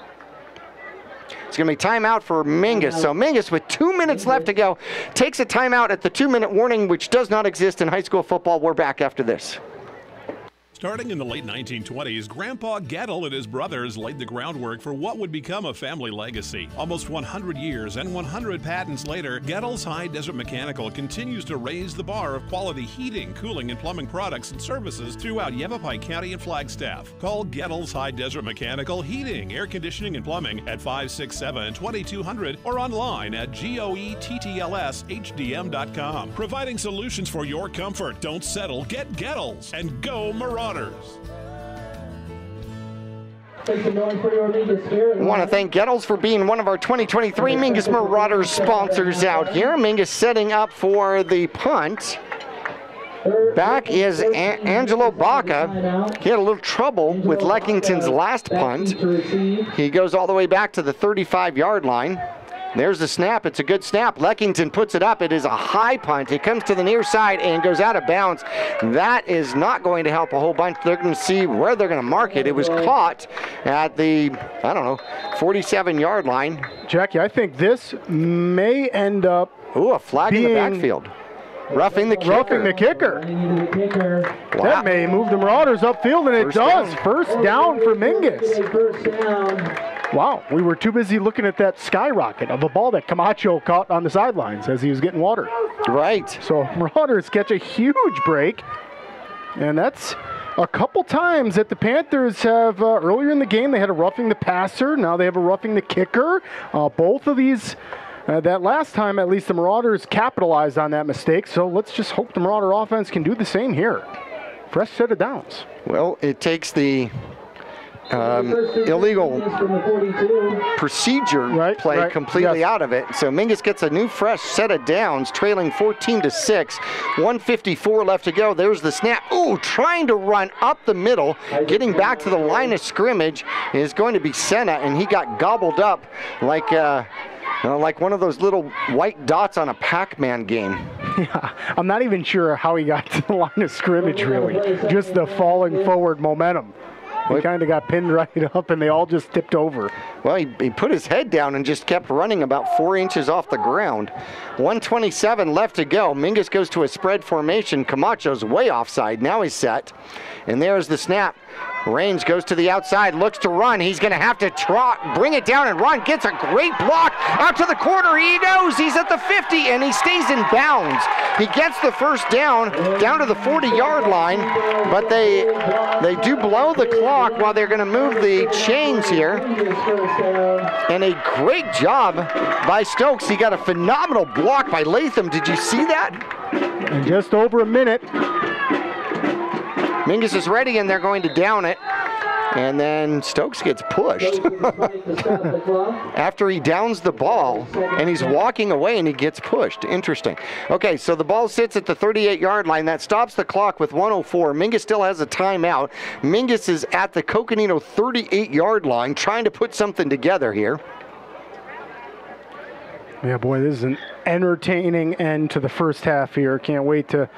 It's going to be timeout for Mingus. So Mingus, with 2 minutes left to go, takes a timeout at the 2-minute warning, which does not exist in high school football. We're back after this. Starting in the late 1920s, Grandpa Gettle and his brothers laid the groundwork for what would become a family legacy. Almost 100 years and 100 patents later, Gettle's High Desert Mechanical continues to raise the bar of quality heating, cooling, and plumbing products and services throughout Yavapai County and Flagstaff. Call Gettle's High Desert Mechanical Heating, Air Conditioning, and Plumbing at 567-2200 or online at goettlshdm.com. Providing solutions for your comfort. Don't settle. Get Gettle's and go Marauders. I want to thank Gettles for being one of our 2023 Mingus Marauders sponsors out here. Mingus setting up for the punt. Back is Angelo Baca. He had a little trouble with Leckington's last punt. He goes all the way back to the 35-yard line. There's the snap. It's a good snap. Leckington puts it up. It is a high punt. It comes to the near side and goes out of bounds. That is not going to help a whole bunch. They're going to see where they're going to mark it. It was caught at the, 47-yard line. Jackie, I think this may end up a flag in the backfield. Roughing the kicker. Roughing the kicker. Wow. That may move the Marauders upfield, and it does. First down for Mingus. Wow, we were too busy looking at that skyrocket of a ball that Camacho caught on the sidelines as he was getting water. Right. So Marauders catch a huge break, and that's a couple times that the Panthers have, earlier in the game, they had a roughing the passer. Now they have a roughing the kicker. Both of these, that last time, at least the Marauders capitalized on that mistake. So let's just hope the Marauder offense can do the same here. Fresh set of downs. Well, it takes the illegal procedure play completely out of it. So Mingus gets a new fresh set of downs, trailing 14-6. 1:54 left to go. There's the snap. Ooh, trying to run up the middle, getting back to the line of scrimmage is going to be Senna, and he got gobbled up like one of those little white dots on a Pac-Man game. Yeah, I'm not even sure how he got to the line of scrimmage, really. Just the falling forward momentum. He kind of got pinned right up, and they all just tipped over. Well, he put his head down and just kept running about 4 inches off the ground. 1:27 left to go. Mingus goes to a spread formation. Camacho's way offside. Now he's set. And there's the snap. Raines goes to the outside, looks to run. He's going to have to bring it down and run. Gets a great block out to the corner. He knows he's at the 50, and he stays in bounds. He gets the first down to the 40-yard line, but they do blow the clock while they're going to move the chains here. And a great job by Stokes. He got a phenomenal block by Latham. Did you see that? In just over a minute. Mingus is ready, and they're going to down it. And then Stokes gets pushed after he downs the ball, and he's walking away, and he gets pushed. Interesting. Okay, so the ball sits at the 38-yard line. That stops the clock with 1:04. Mingus still has a timeout. Mingus is at the Coconino 38-yard line trying to put something together here. Yeah, boy, this is an entertaining end to the first half here. Can't wait to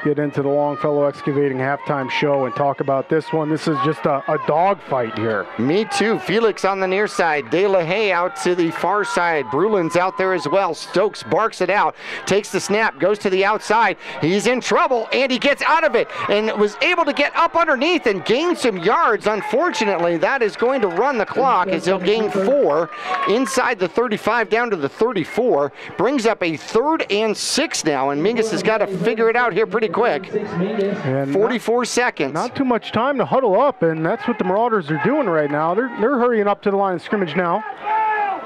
get into the Longfellow Excavating halftime show and talk about this one. This is just a dog fight here. Me too. Felix on the near side. De La Haye out to the far side. Brulin's out there as well. Stokes barks it out. Takes the snap. Goes to the outside. He's in trouble, and he gets out of it and was able to get up underneath and gain some yards. Unfortunately, that is going to run the clock as he'll gain 4 inside the 35 down to the 34. Brings up a 3rd and 6 now, and Mingus has got to figure it out here pretty quick. And 44 seconds. Not too much time to huddle up, and that's what the Marauders are doing right now. They're hurrying up to the line of scrimmage now.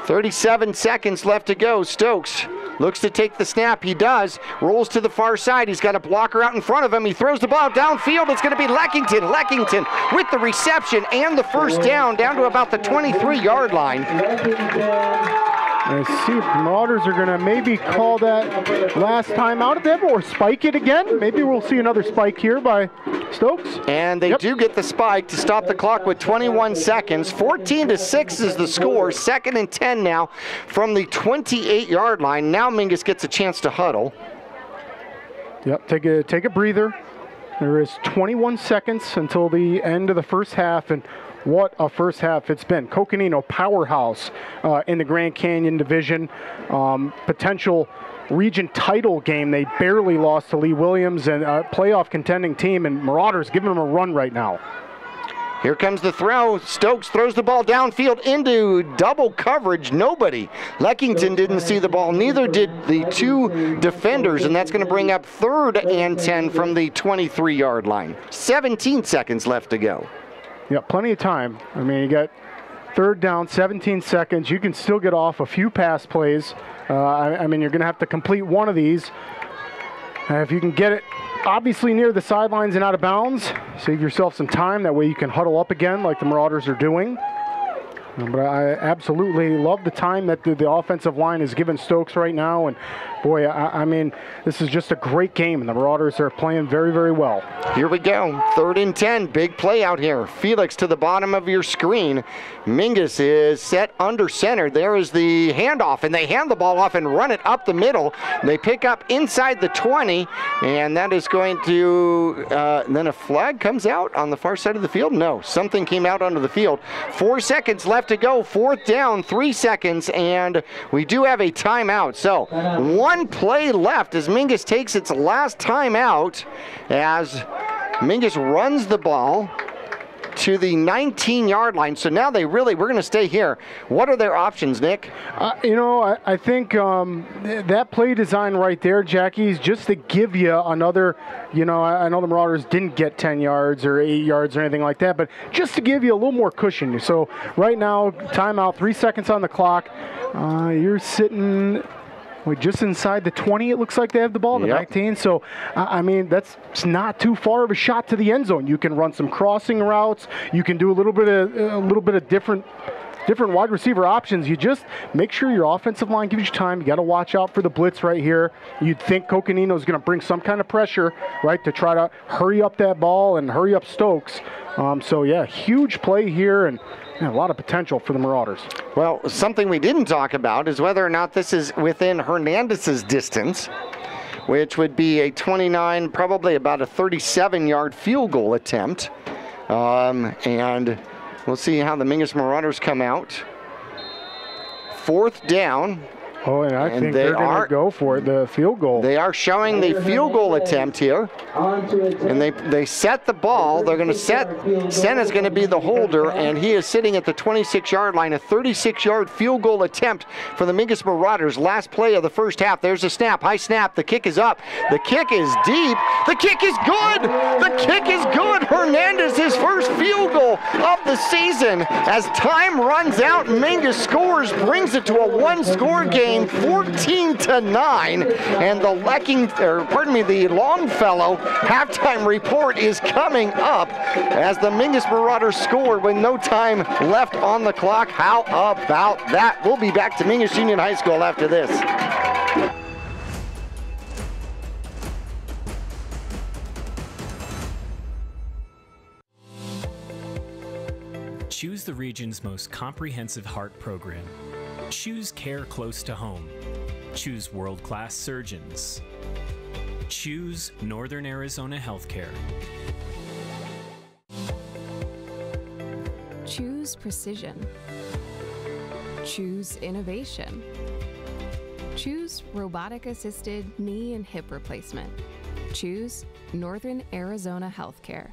37 seconds left to go. Stokes looks to take the snap. He does. Rolls to the far side. He's got a blocker out in front of him. He throws the ball downfield. It's going to be Leckington. Leckington with the reception and the first down to about the 23-yard line. Let's see if the Marauders are going to maybe call that last time out of them or spike it again. Maybe we'll see another spike here by Stokes. And they do get the spike to stop the clock with 21 seconds. 14-6 is the score. 2nd and 10 now from the 28-yard line. Now Mingus gets a chance to huddle. Yep, take a breather. There is 21 seconds until the end of the first half, and what a first half it's been. Coconino powerhouse in the Grand Canyon division. Potential region title game. They barely lost to Lee Williams, and a playoff contending team, and Marauders giving them a run right now. Here comes the throw. Stokes throws the ball downfield into double coverage. Nobody. Leckington didn't see the ball. Neither did the 2 defenders, and that's going to bring up 3rd and 10 from the 23-yard line. 17 seconds left to go. Yeah, plenty of time. I mean, you got 3rd down, 17 seconds. You can still get off a few pass plays. I mean, you're going to have to complete one of these. If you can get it obviously near the sidelines and out of bounds, save yourself some time. That way you can huddle up again like the Marauders are doing. But I absolutely love the time that the offensive line is giving Stokes right now. And boy, I mean, this is just a great game, and the Marauders are playing very, very well. Here we go. 3rd and 10. Big play out here. Felix to the bottom of your screen. Mingus is set under center. There is the handoff, and they hand the ball off and run it up the middle. They pick up inside the 20, and that is going to, then a flag comes out on the far side of the field. No, something came out onto the field. 4 seconds left to go. 4th down, 3 seconds, and we do have a timeout. So 1 play left as Mingus takes its last timeout as Mingus runs the ball to the 19-yard line. So now we're going to stay here. What are their options, Nick? I think that play design right there, Jackie, is just to give you another, I know the Marauders didn't get 10 yards or 8 yards or anything like that, but just to give you a little more cushion. So right now, timeout, 3 seconds on the clock. You're sitting just inside the 20, it looks like they have the ball, the 19. So, I mean, that's not too far of a shot to the end zone. You can run some crossing routes. You can do a little bit of different wide receiver options. You just make sure your offensive line gives you time. You got to watch out for the blitz right here. You'd think Coconino is going to bring some kind of pressure, right, to try to hurry up that ball and hurry up Stokes. So, yeah, huge play here and a lot of potential for the Marauders. Well, something we didn't talk about is whether or not this is within Hernandez's distance, which would be a 29, probably about a 37-yard field goal attempt. And we'll see how the Mingus Marauders come out. 4th down. Oh, and I think they're going to go for it, the field goal. They are showing the field goal attempt here. And they set the ball. They're going to Senna's going to be the holder, and he is sitting at the 26-yard line. A 36-yard field goal attempt for the Mingus Marauders. Last play of the first half. There's a snap. High snap. The kick is up. The kick is deep. The kick is good. The kick is good. Hernandez, his first field goal of the season. As time runs out, Mingus scores, brings it to a one-score game. 14-9, and the Longfellow halftime report is coming up as the Mingus Marauders score with no time left on the clock. How about that? We'll be back to Mingus Union High School after this. Choose the region's most comprehensive heart program. Choose care close to home. Choose world-class surgeons. Choose Northern Arizona Healthcare. Choose precision. Choose innovation. Choose robotic-assisted knee and hip replacement. Choose Northern Arizona Healthcare.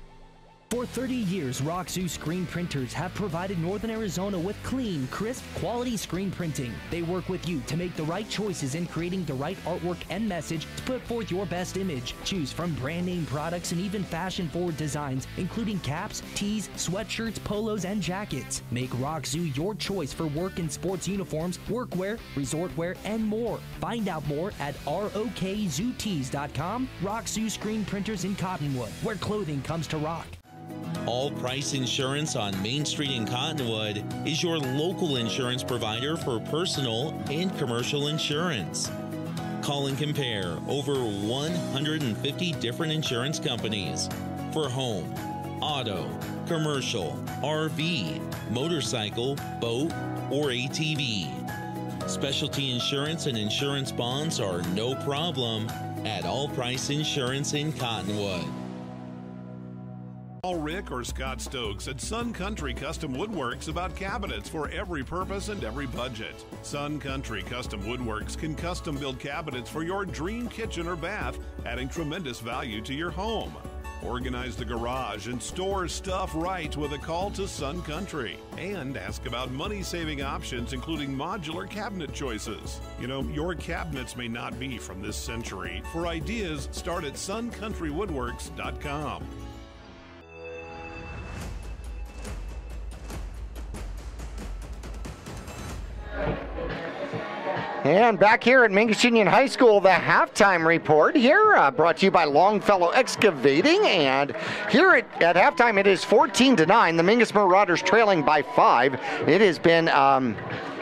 For 30 years, Roxu screen printers have provided Northern Arizona with clean, crisp, quality screen printing. They work with you to make the right choices in creating the right artwork and message to put forth your best image. Choose from brand name products and even fashion-forward designs, including caps, tees, sweatshirts, polos, and jackets. Make Roxu your choice for work and sports uniforms, workwear, resort wear, and more. Find out more at rokzootees.com. Roxu screen printers in Cottonwood, where clothing comes to rock. All Price Insurance on Main Street in Cottonwood is your local insurance provider for personal and commercial insurance. Call and compare over 150 different insurance companies for home, auto, commercial, RV, motorcycle, boat, or ATV. Specialty insurance and insurance bonds are no problem at All Price Insurance in Cottonwood. Call Rick or Scott Stokes at Sun Country Custom Woodworks about cabinets for every purpose and every budget. Sun Country Custom Woodworks can custom build cabinets for your dream kitchen or bath, adding tremendous value to your home. Organize the garage and store stuff right with a call to Sun Country. And ask about money-saving options, including modular cabinet choices. You know, your cabinets may not be from this century. For ideas, start at suncountrywoodworks.com. And back here at Mingus Union High School, the halftime report here brought to you by Longfellow Excavating. And here at halftime, it is 14-9. The Mingus Marauders trailing by 5. It has been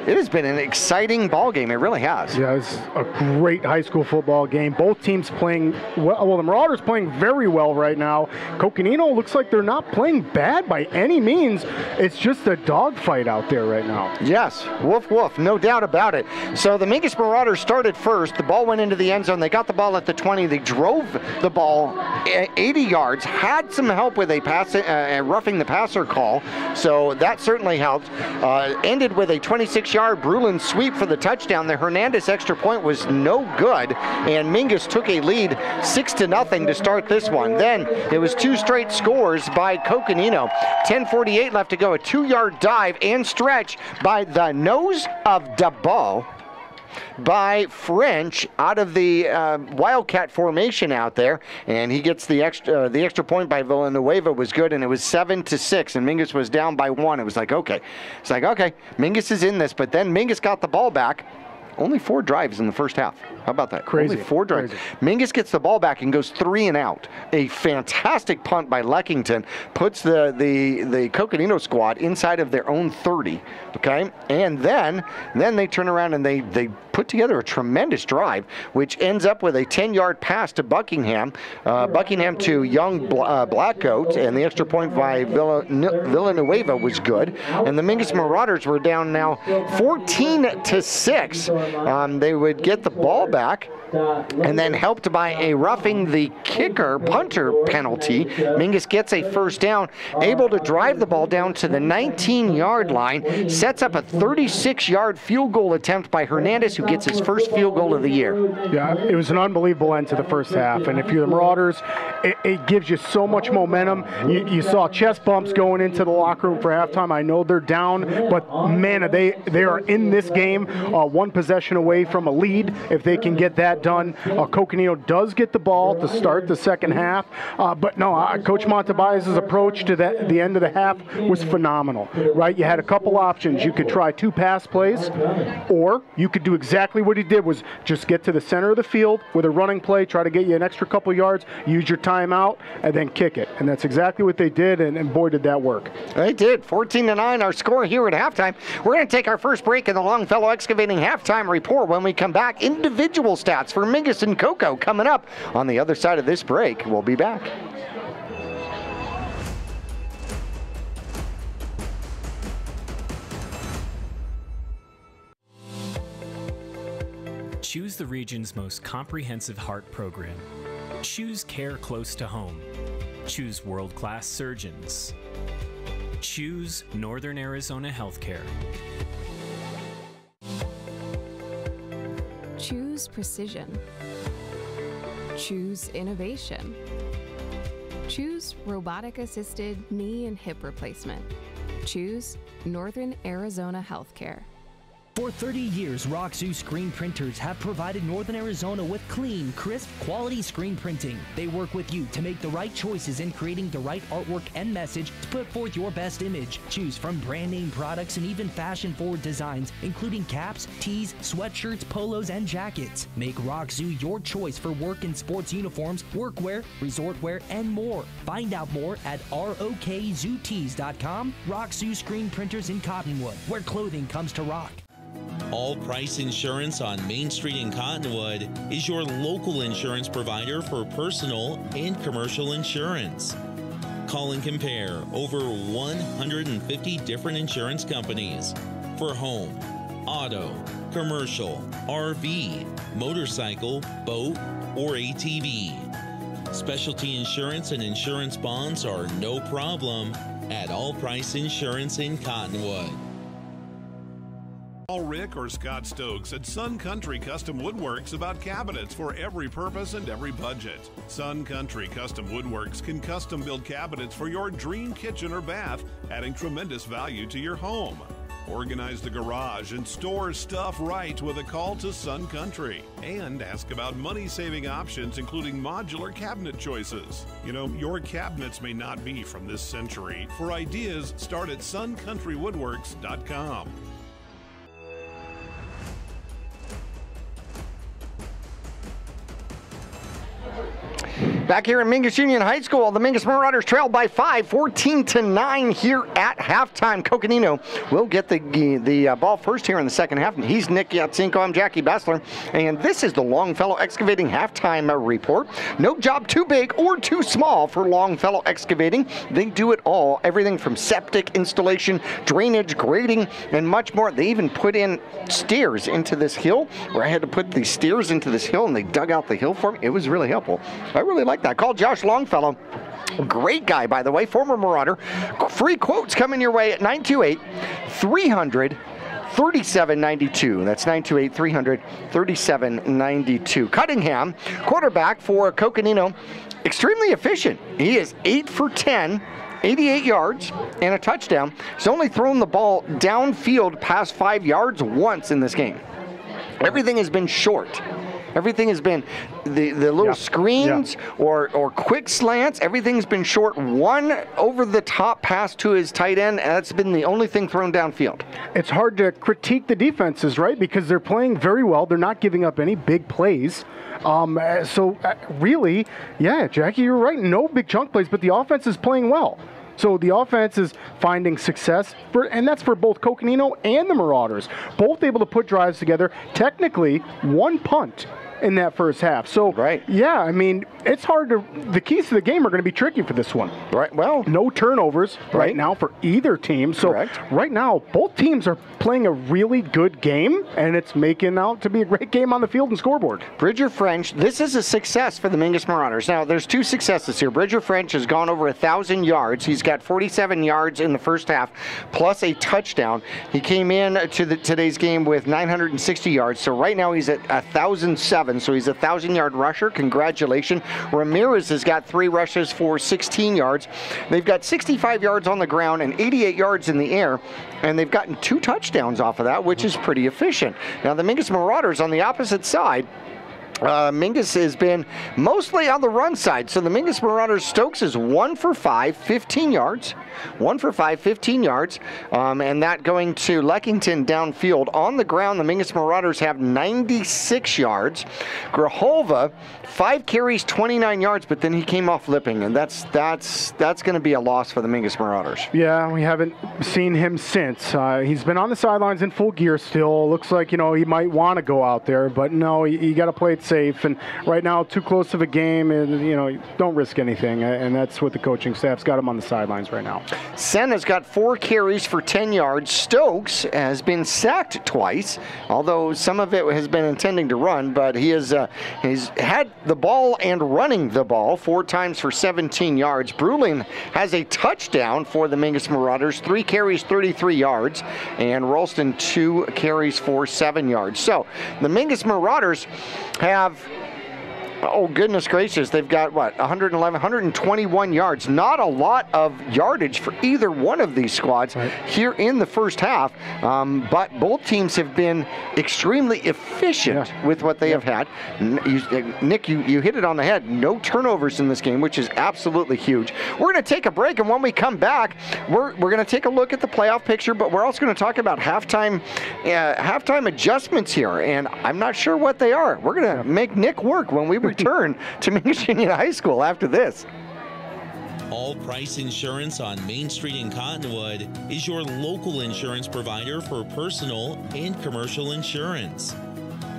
it has been an exciting ball game. It really has. Yeah, it's a great high school football game. Both teams playing well. The Marauders playing very well right now. Coconino looks like they're not playing bad by any means. It's just a dogfight out there right now. Yes, woof, woof, no doubt about it. So the Mingus Marauders started first. The ball went into the end zone. They got the ball at the 20. They drove the ball 80 yards, had some help with a pass, roughing the passer call. So that certainly helped. Ended with a 26-yard Brulin sweep for the touchdown. The Hernandez extra point was no good, and Mingus took a lead 6-0 to start this one. Then it was 2 straight scores by Coconino. 10:48 left to go. A 2-yard dive and stretch by the nose of the ball by French out of the Wildcat formation out there, and he gets the extra point by Villanueva was good, and it was 7-6, and Mingus was down by 1. It was like, okay. It's like, okay, Mingus is in this, but then Mingus got the ball back. Only 4 drives in the first half. How about that? Crazy. Only 4 drives. Crazy. Mingus gets the ball back and goes 3 and out. A fantastic punt by Leckington puts the Coconino squad inside of their own 30. Okay, and then they turn around and they put together a tremendous drive, which ends up with a 10-yard pass to Buckingham. Buckingham to young Blackcoat, and the extra point by Villanueva was good. And the Mingus Marauders were down now 14-6. They would get the ball back, and then helped by a roughing the kicker punter penalty. Mingus gets a first down, able to drive the ball down to the 19-yard line, sets up a 36-yard field goal attempt by Hernandez, who gets his first field goal of the year. Yeah, it was an unbelievable end to the first half, and if you're the Marauders, it gives you so much momentum. You saw chest bumps going into the locker room for halftime. I know they're down, but man, they are in this game 1 possession away from a lead if they can get that done. Coconino does get the ball to start the second half, but no, Coach Montebias's approach to the end of the half was phenomenal, right? You had a couple options. You could try 2 pass plays, or you could do exactly what he did, was just get to the center of the field with a running play, try to get you an extra couple yards, use your timeout, and then kick it. And that's exactly what they did, and boy, did that work. They did. 14-9 our score here at halftime. We're going to take our first break in the Longfellow Excavating halftime report. When we come back, individual stats for Mingus and Coco coming up on the other side of this break. We'll be back. Choose the region's most comprehensive heart program. Choose care close to home. Choose world-class surgeons. Choose Northern Arizona Healthcare. Choose precision. Choose innovation. Choose robotic-assisted knee and hip replacement. Choose Northern Arizona Healthcare. For 30 years, Roxu screen printers have provided Northern Arizona with clean, crisp, quality screen printing. They work with you to make the right choices in creating the right artwork and message to put forth your best image. Choose from brand name products and even fashion-forward designs, including caps, tees, sweatshirts, polos, and jackets. Make Roxu your choice for work and sports uniforms, workwear, resort wear, and more. Find out more at rokzootees.com. Roxu screen printers in Cottonwood, where clothing comes to rock. All Price Insurance on Main Street in Cottonwood is your local insurance provider for personal and commercial insurance. Call and compare over 150 different insurance companies for home, auto, commercial, RV, motorcycle, boat, or ATV. Specialty insurance and insurance bonds are no problem at All Price Insurance in Cottonwood. Call Rick or Scott Stokes at Sun Country Custom Woodworks about cabinets for every purpose and every budget. Sun Country Custom Woodworks can custom build cabinets for your dream kitchen or bath, adding tremendous value to your home. Organize the garage and store stuff right with a call to Sun Country. And ask about money-saving options, including modular cabinet choices. You know, your cabinets may not be from this century. For ideas, start at suncountrywoodworks.com. Back here in Mingus Union High School, the Mingus Marauders trail by 5, 14-9 here at halftime. Coconino will get the ball first here in the second half. He's Nick Yatsinko. I'm Jackie Bessler, and this is the Longfellow Excavating halftime report. No job too big or too small for Longfellow Excavating. They do it all, everything from septic installation, drainage, grading, and much more. They even put in stairs into this hill, where I had to put these stairs into this hill, and they dug out the hill for me. It was really helpful. I really like that. Call Josh Longfellow. Great guy, by the way, former Marauder. Free quotes coming your way at 928-300-3792. That's 928-300-3792. Cunningham, quarterback for Coconino, extremely efficient. He is 8 for 10. 88 yards and a touchdown. He's only thrown the ball downfield past 5 yards once in this game. Everything has been short. Everything has been the little screens or quick slants. Everything's been short. One over-the-top pass to his tight end, and that's been the only thing thrown downfield. It's hard to critique the defenses, right? Because they're playing very well. They're not giving up any big plays. Really, yeah, Jackie, you're right. No big chunk plays, but the offense is playing well. So the offense is finding success, and that's for both Coconino and the Marauders. Both able to put drives together. Technically, one punt in that first half. So, yeah, I mean, it's hard to, the keys to the game are going to be tricky for this one. Right, well. No turnovers right now for either team. So, right now, both teams are playing a really good game, and it's making out to be a great game on the field and scoreboard. Bridger French, this is a success for the Mingus Marauders. Now, there's two successes here. Bridger French has gone over 1,000 yards. He's got 47 yards in the first half, plus a touchdown. He came in to today's game with 960 yards. So right now he's at 1,007. So he's a 1,000-yard rusher. Congratulations. Ramirez has got 3 rushes for 16 yards. They've got 65 yards on the ground and 88 yards in the air, and they've gotten 2 touchdowns off of that, which is pretty efficient. Now the Mingus Marauders on the opposite side, Mingus has been mostly on the run side. So the Mingus Marauders, Stokes is 1 for 5, 15 yards. 1 for 5, 15 yards. And that going to Leckington downfield. On the ground, the Mingus Marauders have 96 yards. Grijalva, 5 carries, 29 yards, but then he came off lipping, and that's going to be a loss for the Mingus Marauders. Yeah, we haven't seen him since. He's been on the sidelines in full gear still. Looks like, he might want to go out there, but no, you got to play it safe. And right now, too close of a game, and don't risk anything. And that's what the coaching staff's got him on the sidelines right now. Senna's got 4 carries for 10 yards. Stokes has been sacked twice, although some of it has been intending to run, but he's had the ball and running the ball 4 times for 17 yards. Bruling has a touchdown for the Mingus Marauders, 3 carries, 33 yards, and Ralston 2 carries for 7 yards. So the Mingus Marauders have, oh goodness gracious, they've got what, 121 yards. Not a lot of yardage for either one of these squads here in the first half, but both teams have been extremely efficient with what they have had. Nick, you hit it on the head. No turnovers in this game, which is absolutely huge. We're going to take a break, and when we come back, we're going to take a look at the playoff picture, but we're also going to talk about halftime adjustments here, and I'm not sure what they are. We're going to make Nick work when we return to Mingus Union High School after this. All Price Insurance on Main Street in Cottonwood is your local insurance provider for personal and commercial insurance.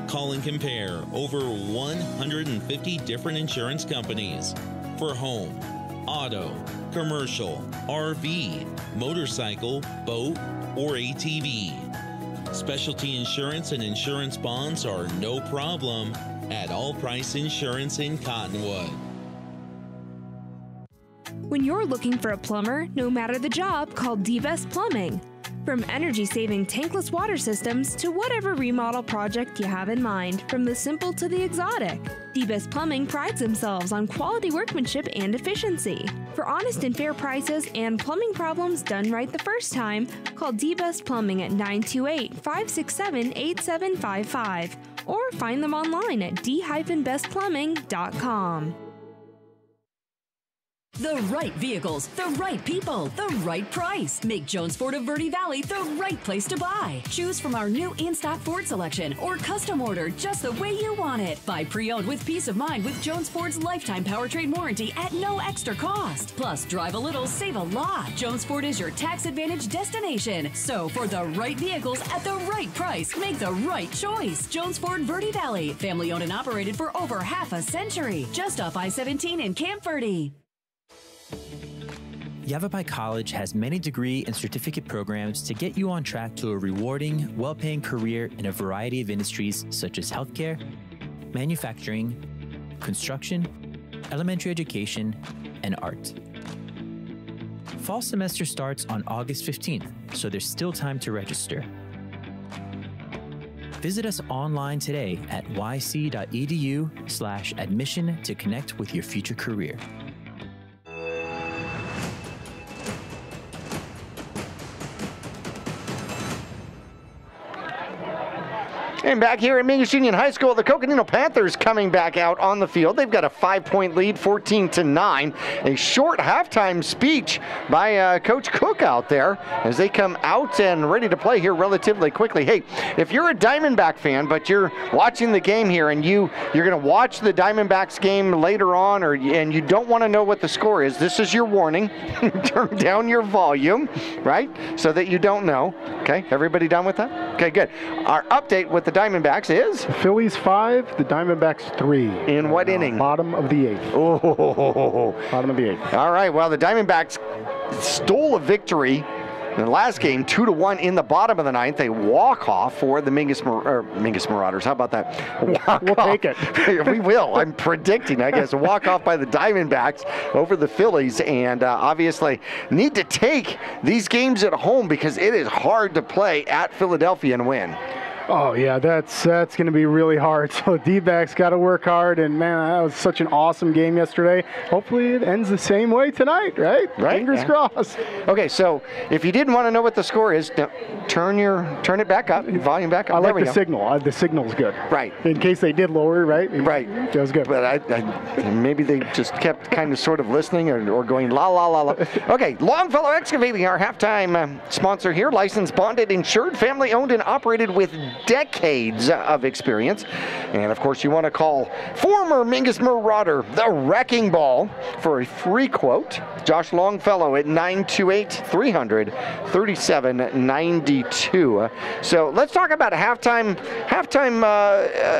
Call and compare over 150 different insurance companies for home, auto, commercial, RV, motorcycle, boat, or ATV. Specialty insurance and insurance bonds are no problem at All Price Insurance in Cottonwood. When you're looking for a plumber, no matter the job, call D-Best Plumbing. From energy-saving tankless water systems to whatever remodel project you have in mind, from the simple to the exotic, D-Best Plumbing prides themselves on quality workmanship and efficiency. For honest and fair prices and plumbing problems done right the first time, call D-Best Plumbing at 928-567-8755 or find them online at d-bestplumbing.com. The right vehicles, the right people, the right price. Make Jones Ford of Verde Valley the right place to buy. Choose from our new in-stock Ford selection or custom order just the way you want it. Buy pre-owned with peace of mind with Jones Ford's lifetime powertrain warranty at no extra cost. Plus, drive a little, save a lot. Jones Ford is your tax advantage destination. So for the right vehicles at the right price, make the right choice. Jones Ford Verde Valley, family owned and operated for over half a century. Just off I-17 in Camp Verde. Yavapai College has many degree and certificate programs to get you on track to a rewarding, well-paying career in a variety of industries such as healthcare, manufacturing, construction, elementary education, and art. Fall semester starts on August 15th, so there's still time to register. Visit us online today at yc.edu/admission to connect with your future career. And back here at Mingus Union High School, the Coconino Panthers coming back out on the field. They've got a 5-point lead, 14-9. A short halftime speech by Coach Cook out there as they come out and ready to play here relatively quickly. Hey, if you're a Diamondback fan, but you're watching the game here and you're going to watch the Diamondbacks game later on, and you don't want to know what the score is, this is your warning. Turn down your volume, right, so that you don't know. Okay, everybody done with that? Okay, good. Our update with the Diamondbacks is? The Phillies 5, the Diamondbacks 3. In what inning? Bottom of the 8th. Oh. Bottom of the 8th. All right, well, the Diamondbacks stole a victory in the last game, 2-1 in the bottom of the 9th. A walk-off for the Mingus Marauders. How about that? We'll take it. We will. I'm predicting, I guess, a walk-off by the Diamondbacks over the Phillies. And obviously need to take these games at home because it is hard to play at Philadelphia and win. Oh, yeah, that's going to be really hard. So D-backs got to work hard, and, man, that was such an awesome game yesterday. Hopefully it ends the same way tonight, right? Fingers crossed. Okay, so if you didn't want to know what the score is, turn it back up, volume back up. I like the signal. The signal's good. Right. In case they did lower, right? Right. That was good. But maybe they just kept kind of sort of listening or going la, la, la, la. Okay, Longfellow Excavating, our halftime sponsor here, licensed, bonded, insured, family-owned, and operated with decades of experience. And of course, you want to call former Mingus Marauder, the Wrecking Ball, for a free quote. Josh Longfellow at 928-300-3792. So let's talk about halftime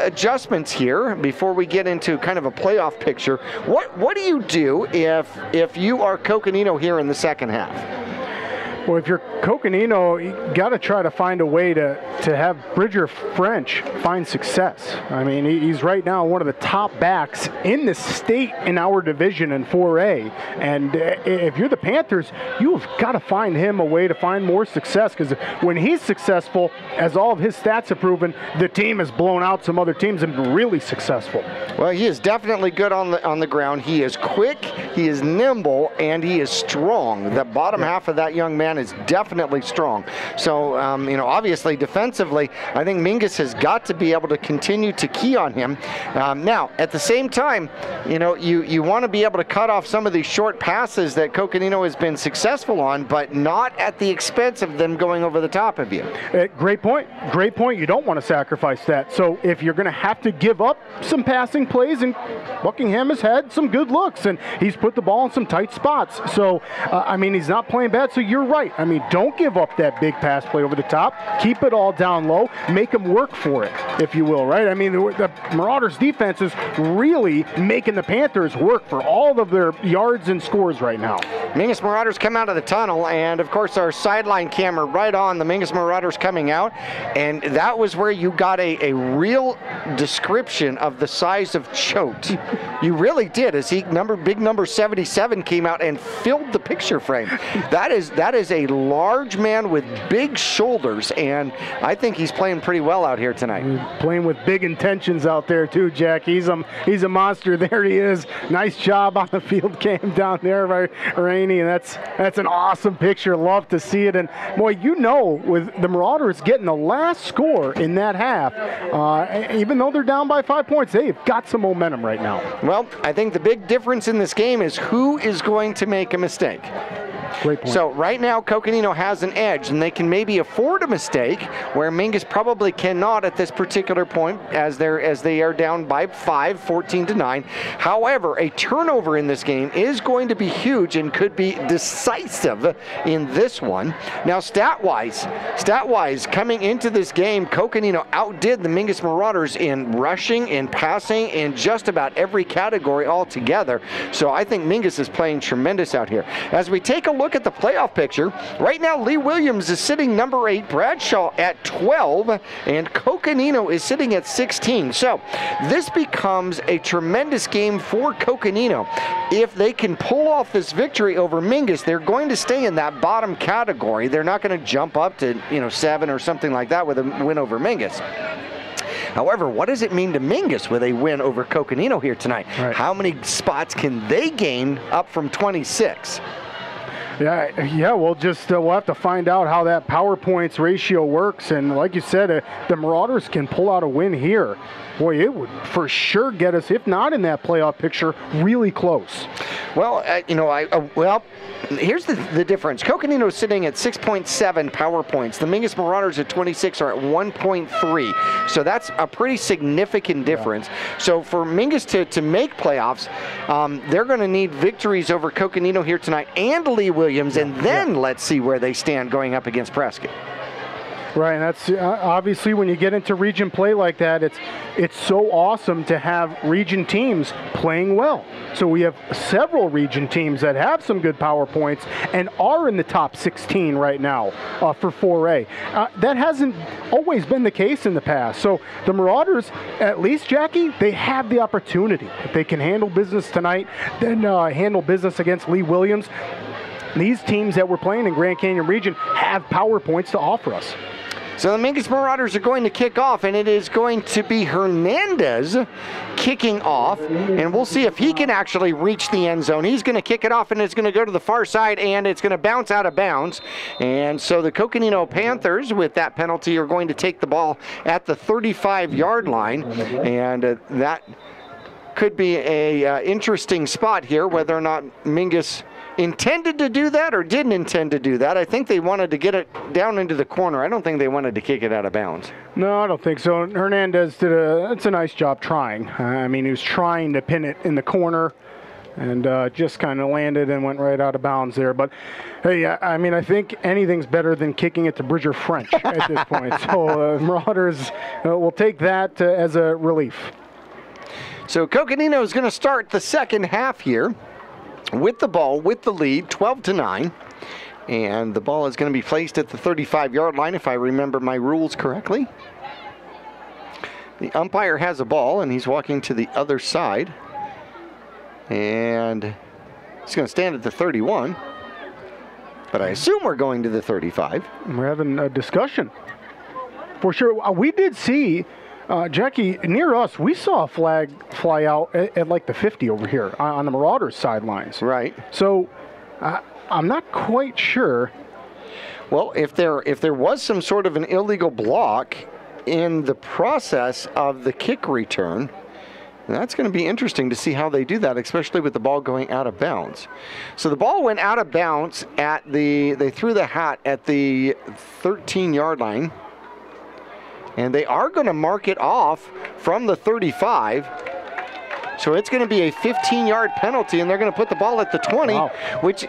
adjustments here before we get into kind of a playoff picture. What do you do if you are Coconino here in the second half? Well, if you're Coconino, you got to try to find a way to have Bridger French find success. I mean, he's right now one of the top backs in the state in our division in 4A. And if you're the Panthers, you've got to find him a way to find more success, because when he's successful, as all of his stats have proven, the team has blown out some other teams and been really successful. Well, he is definitely good on the ground. He is quick, he is nimble, and he is strong. The bottom half of that young man is definitely strong. So, obviously defensively, I think Mingus has got to be able to continue to key on him. Now, at the same time, you want to be able to cut off some of these short passes that Coconino has been successful on, but not at the expense of them going over the top of you. Great point. Great point. You don't want to sacrifice that. So if you're going to have to give up some passing plays, and Buckingham has had some good looks, and he's put the ball in some tight spots. So, he's not playing bad. So you're right. Don't give up that big pass play over the top. Keep it all down low. Make them work for it, if you will, right? The Marauders' defense is really making the Panthers work for all of their yards and scores right now. Mingus Marauders come out of the tunnel, and, of course, our sideline camera right on the Mingus Marauders coming out, and that was where you got a real description of the size of Choate. You really did, as big number 77 came out and filled the picture frame. That is a large man with big shoulders, and I think he's playing pretty well out here tonight. Playing with big intentions out there too, Jack. He's a monster. There he is. Nice job on the field cam down there by Rain. rainy, and that's an awesome picture. Love to see it. And boy, with the Marauders getting the last score in that half, even though they're down by 5 points, they've got some momentum right now. Well, I think the big difference in this game is who is going to make a mistake. Great point. So right now, Coconino has an edge, and they can maybe afford a mistake, where Mingus probably cannot at this particular point, as they are down by 5, 14-9. However, a turnover in this game is going to be huge and could be decisive in this one. Now, stat-wise, coming into this game, Coconino outdid the Mingus Marauders in rushing, in passing, in just about every category altogether. So I think Mingus is playing tremendous out here. As we take a look at the playoff picture, right now Lee Williams is sitting number 8, Bradshaw at 12, and Coconino is sitting at 16. So this becomes a tremendous game for Coconino. If they can pull off this victory over Mingus, they're going to stay in that bottom category. They're not going to jump up to 7 or something like that with a win over Mingus. However, what does it mean to Mingus with a win over Coconino here tonight? Right. How many spots can they gain up from 26? Yeah. We'll have to find out how that power points ratio works. And like you said, the Marauders can pull out a win here. Boy, it would for sure get us, if not in that playoff picture, really close. Well, here's the difference. Coconino is sitting at 6.7 power points. The Mingus Marauders at 26 are at 1.3. So that's a pretty significant difference. Yeah. So for Mingus to make playoffs, they're going to need victories over Coconino here tonight and Lee Williams, and then let's see where they stand going up against Prescott. Right, and that's obviously when you get into region play like that, it's so awesome to have region teams playing well. So we have several region teams that have some good power points and are in the top 16 right now for 4A. That hasn't always been the case in the past. So the Marauders, at least, Jackie, they have the opportunity. If they can handle business tonight, then handle business against Lee Williams. These teams that we're playing in Grand Canyon region have power points to offer us. So the Mingus Marauders are going to kick off, and it is going to be Hernandez kicking off, and we'll see if he can actually reach the end zone. He's going to kick it off, and it's going to go to the far side, and it's going to bounce out of bounds. And so the Coconino Panthers, with that penalty, are going to take the ball at the 35-yard line, and that could be a interesting spot here, whether or not Mingus intended to do that or didn't intend to do that. I think they wanted to get it down into the corner. I don't think they wanted to kick it out of bounds. No, I don't think so. Hernandez it's a nice job trying. I mean, he was trying to pin it in the corner and just kind of landed and went right out of bounds there. But hey, I mean, I think anything's better than kicking it to Bridger French at this point. So Marauders will take that as a relief. So Coconino is going to start the second half here with the ball, with the lead, 12-9. And the ball is going to be placed at the 35-yard line, if I remember my rules correctly. The umpire has a ball, and he's walking to the other side. And he's going to stand at the 31. But I assume we're going to the 35. We're having a discussion. For sure. We did see, Jackie, near us, we saw a flag fly out at like the 50 over here on the Marauders sidelines. Right. So I'm not quite sure. Well, if there was some sort of an illegal block in the process of the kick return, that's going to be interesting to see how they do that, especially with the ball going out of bounds. So the ball went out of bounds they threw the hat at the 13-yard line. And they are going to mark it off from the 35. So it's going to be a 15-yard penalty, and they're going to put the ball at the 20, wow. Which,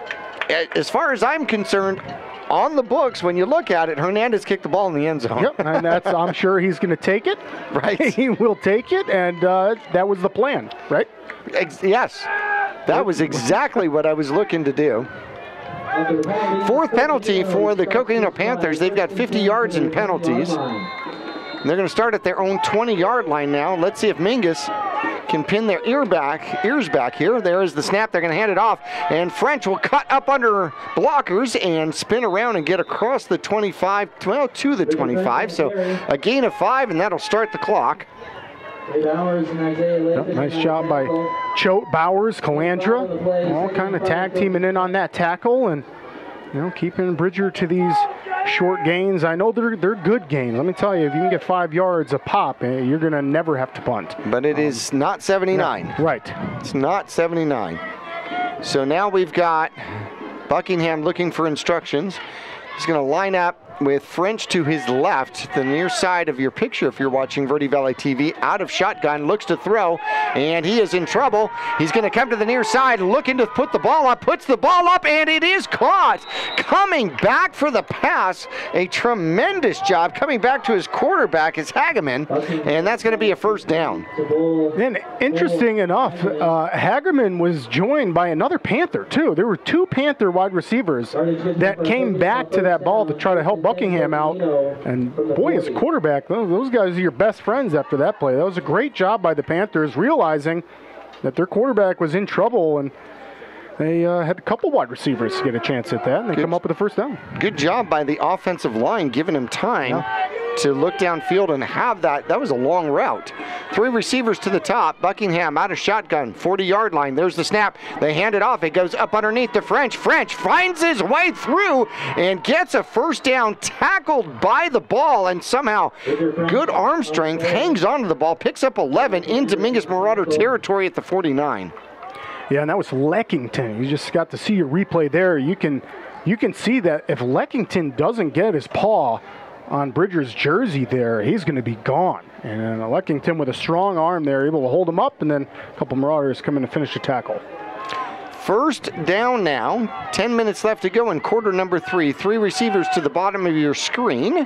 as far as I'm concerned, on the books, when you look at it, Hernandez kicked the ball in the end zone. Yep, and I'm sure he's going to take it. Right. He will take it, and that was the plan, right? Yes, that was exactly what I was looking to do. Fourth penalty for the Coconino Panthers. They've got 50 yards in penalties. They're going to start at their own 20-yard line now. Let's see if Mingus can pin their ears back here. There is the snap. They're going to hand it off. And French will cut up under blockers and spin around and get across the 25, well, to the 25. So a gain of 5, and that'll start the clock. Nice job by Choate, Bowers, Calandra, all kind of tag teaming in on that tackle and, you know, keeping Bridger to these short gains. I know they're good gains. Let me tell you, if you can get 5 yards a pop, you're going to never have to punt. But it is not 79. No, right. It's not 79. So now we've got Buckingham looking for instructions. He's going to line up with French to his left, the near side of your picture if you're watching Verde Valley TV. Out of shotgun, looks to throw, and he is in trouble. He's going to come to the near side, looking to put the ball up, puts the ball up, and it is caught. Coming back for the pass, a tremendous job coming back to his quarterback is Hageman, and that's going to be a first down. And interesting enough, Hagerman was joined by another Panther too. There were 2 Panther wide receivers that came back to that ball to try to help Buckingham out, and boy, as quarterback, those guys are your best friends after that play. That was a great job by the Panthers, realizing that their quarterback was in trouble, and they had a couple wide receivers get a chance at that, and they come up with a first down. Good job by the offensive line, giving him time to look downfield and have that. That was a long route. 3 receivers to the top. Buckingham out of shotgun, 40-yard line. There's the snap. They hand it off. It goes up underneath to French. French finds his way through and gets a first down, tackled by the ball, and somehow good arm strength, hangs onto the ball, picks up 11 into Mingus Marauder territory at the 49. Yeah, and that was Leckington. You just got to see your replay there. You can see that if Leckington doesn't get his paw on Bridger's jersey there, he's going to be gone. And Leckington with a strong arm there, able to hold him up, and then a couple Marauders come in to finish the tackle. First down now, 10 minutes left to go in quarter number 3. 3 receivers to the bottom of your screen.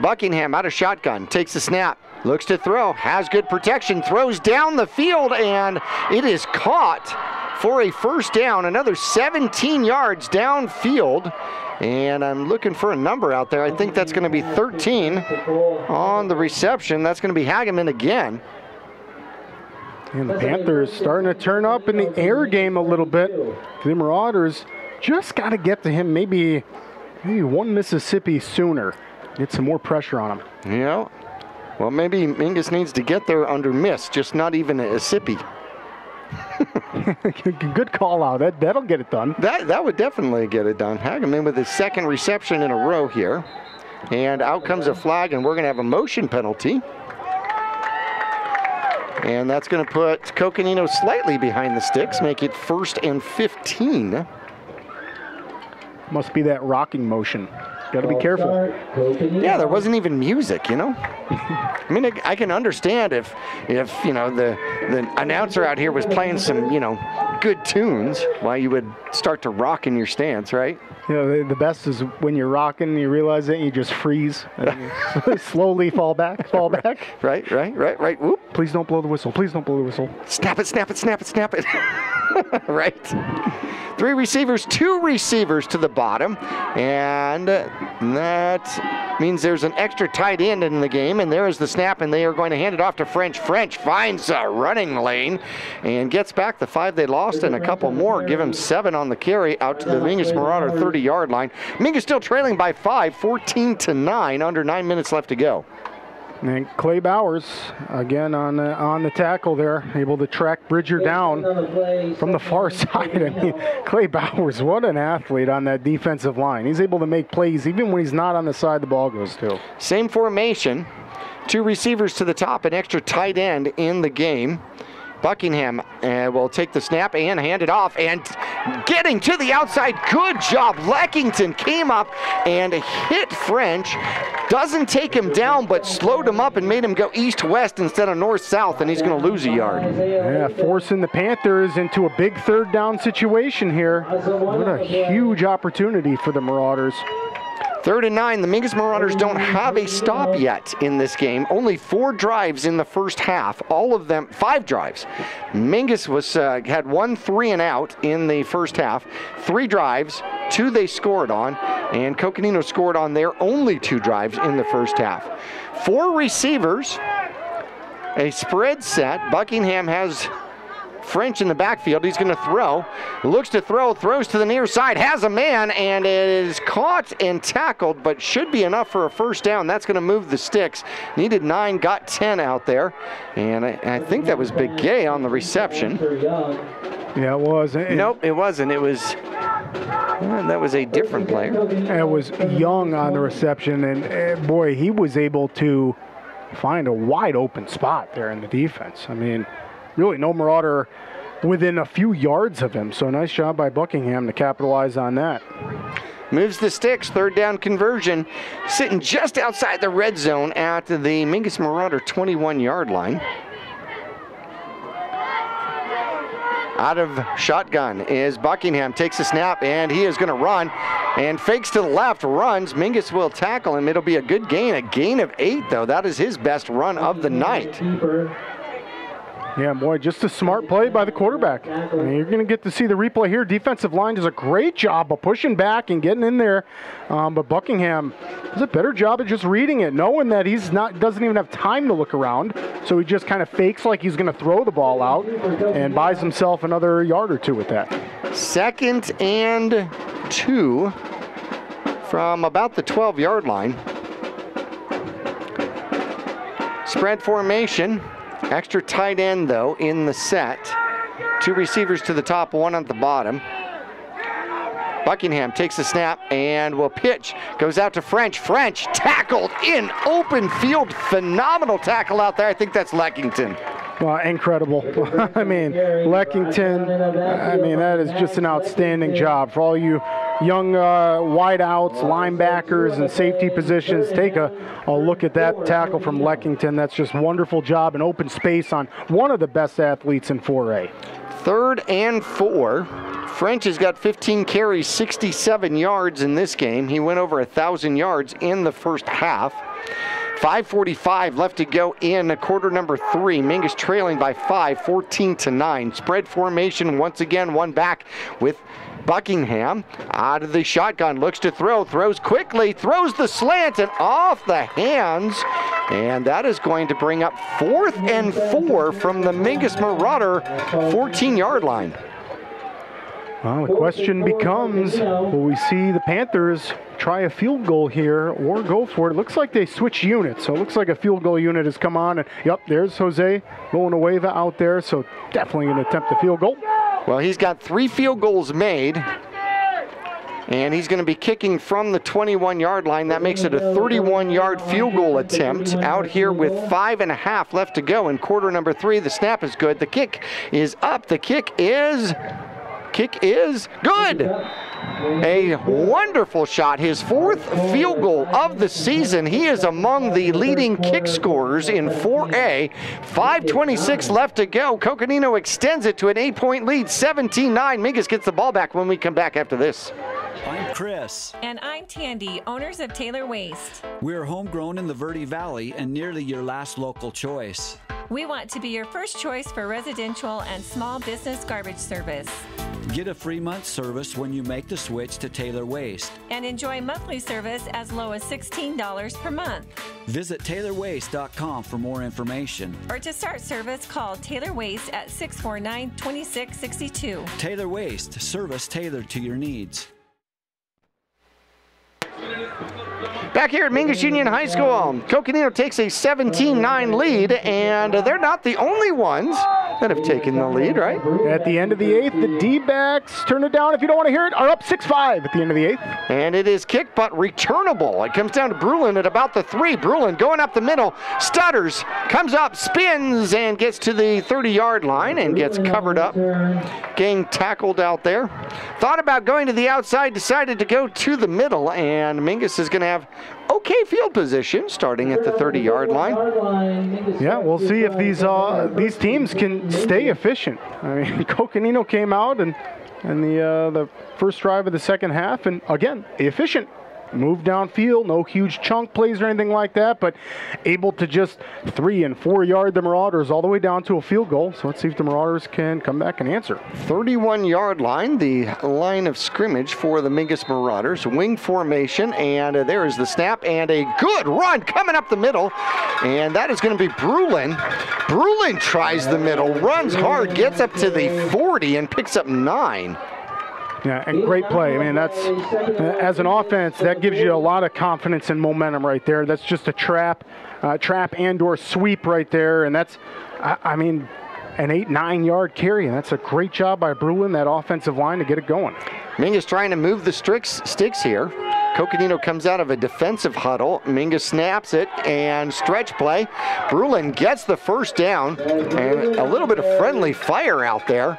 Buckingham out of shotgun, takes the snap, looks to throw, has good protection, throws down the field, and it is caught for a first down, another 17 yards downfield. And I'm looking for a number out there. I think that's going to be 13 on the reception. That's going to be Hageman again. And the Panthers starting to turn up in the air game a little bit. The Marauders just got to get to him maybe 1 Mississippi sooner. Get some more pressure on him. Yeah. Well, maybe Mingus needs to get there under miss, just not even a sippy. Good call out. That'll get it done. That would definitely get it done. Hageman with his 2nd reception in a row here. And out comes a flag, and we're going to have a motion penalty. And that's going to put Coconino slightly behind the sticks, make it 1st and 15. Must be that rocking motion. Got to be careful. Yeah, there wasn't even music, you know. I mean, I can understand if you know the announcer out here was playing some, you know, good tunes, why you would start to rock in your stance, right? You know, the best is when you're rocking and you realize it and you just freeze and you slowly fall back. Right. Whoop. Please don't blow the whistle. Please don't blow the whistle. Snap it. Right. 3 receivers, 2 receivers to the bottom, and that means there's an extra tight end in the game, and there is the snap, and they are going to hand it off to French. French finds a running lane and gets back the 5 they lost and a couple more, give him 7 on the carry out to the Mingus Marauder 30-yard line. Mingus still trailing by 5, 14-9, under 9 minutes left to go. And Clay Bowers, again on the tackle there, able to track Bridger down from the far side. I mean, Clay Bowers, what an athlete on that defensive line. He's able to make plays even when he's not on the side the ball goes to. Same formation, 2 receivers to the top, an extra tight end in the game. Buckingham will take the snap and hand it off, and getting to the outside, good job. Leckington came up and hit French. Doesn't take him down, but slowed him up and made him go east-west instead of north-south, and he's going to lose a yard. Yeah, forcing the Panthers into a big 3rd down situation here. What a huge opportunity for the Marauders. 3rd and 9. The Mingus Marauders don't have a stop yet in this game. Only 4 drives in the first half. All of them 5 drives. Mingus had 1 3 and out in the first half. 3 drives, 2 they scored on, and Coconino scored on their only 2 drives in the first half. 4 receivers, a spread set. Buckingham has French in the backfield. He's going to throw. Looks to throw. Throws to the near side. Has a man, and it is caught and tackled, but should be enough for a first down. That's going to move the sticks. Needed 9, got 10 out there. And I think that was Big Gay on the reception. Yeah, it was. Nope, it wasn't. It was... that was a different player. It was Young on the reception, and boy, he was able to find a wide open spot there in the defense. I mean, really no Marauder within a few yards of him, so nice job by Buckingham to capitalize on that. Moves the sticks, third down conversion, sitting just outside the red zone at the Mingus Marauder 21-yard line. Out of shotgun is Buckingham, takes a snap, and he is going to run, and fakes to the left, runs. Mingus will tackle him. It'll be a good gain, a gain of 8, though. That is his best run of the night. Yeah, boy, just a smart play by the quarterback. I mean, you're going to get to see the replay here. Defensive line does a great job of pushing back and getting in there, but Buckingham does a better job of just reading it, knowing that he's doesn't even have time to look around, so he just kind of fakes like he's going to throw the ball out and buys himself another yard or two with that. 2nd and 2 from about the 12-yard line. Spread formation. Extra tight end, though, in the set. 2 receivers to the top, 1 at the bottom. Buckingham takes the snap and will pitch. Goes out to French. French tackled in open field. Phenomenal tackle out there. I think that's Leckington. Well, incredible. I mean, Leckington, I mean, that is just an outstanding job. For all you young wideouts, linebackers, and safety positions, take a look at that tackle from Leckington. That's just wonderful job in open space on one of the best athletes in 4A. 3rd and 4. French has got 15 carries, 67 yards in this game. He went over 1,000 yards in the first half. 5:45 left to go in quarter number 3. Mingus trailing by 5, 14-9. Spread formation once again, one back with Buckingham. Out of the shotgun, looks to throw, throws quickly, throws the slant and off the hands. And that is going to bring up 4th and 4 from the Mingus Marauder 14-yard line. Well, the question becomes, will we see the Panthers try a field goal here or go for it? It looks like they switched units, so it looks like a field goal unit has come on. And yep, there's Jose Villanueva out there, so definitely going to attempt the field goal. Well, he's got 3 field goals made, and he's going to be kicking from the 21-yard line. That makes it a 31-yard field goal attempt out here with 5.5 left to go in quarter number 3. The snap is good. The kick is up. The kick is good. A wonderful shot. His 4th field goal of the season. He is among the leading kick scorers in 4A. 5:26 left to go. Coconino extends it to an 8-point lead, 17-9. Mingus gets the ball back when we come back after this. I'm Chris. And I'm Tandy, owners of Taylor Waste. We're homegrown in the Verde Valley and nearly your last local choice. We want to be your first choice for residential and small business garbage service. Get a free month service when you make the switch to Taylor Waste. And enjoy monthly service as low as $16 per month. Visit TaylorWaste.com for more information. Or to start service, call Taylor Waste at 649-2662. Taylor Waste, service tailored to your needs. Back here at Mingus Union High School, Coconino takes a 17-9 lead, and they're not the only ones that have taken the lead, right? At the end of the 8th, the D-backs, turn it down if you don't want to hear it, are up 6-5 at the end of the 8th. And it is kick but returnable. It comes down to Brulin at about the 3. Brulin going up the middle, stutters, comes up, spins, and gets to the 30-yard line and gets covered up. Getting tackled out there. Thought about going to the outside, decided to go to the middle, and Mingus is going to have okay field position starting at the 30-yard line. Yeah, we'll see if these teams can stay efficient. I mean, Coconino came out and the first drive of the second half, and again, efficient. move downfield, no huge chunk plays or anything like that, but able to just 3 and 4 yard the Marauders all the way down to a field goal. So let's see if the Marauders can come back and answer. 31-yard line, the line of scrimmage for the Mingus Marauders. Wing formation, and there is the snap, and a good run coming up the middle, and that is going to be Brulin. Brulin tries the middle, runs hard, gets up to the 40, and picks up 9. Yeah, and great play. I mean, that's, as an offense, that gives you a lot of confidence and momentum right there. That's just a trap and or sweep right there, and that's, I mean, an 8-9 yard carry, and that's a great job by Brulin, that offensive line, to get it going. Mingus trying to move the sticks here. Coconino comes out of a defensive huddle. Mingus snaps it, and stretch play. Brulin gets the first down, and a little bit of friendly fire out there.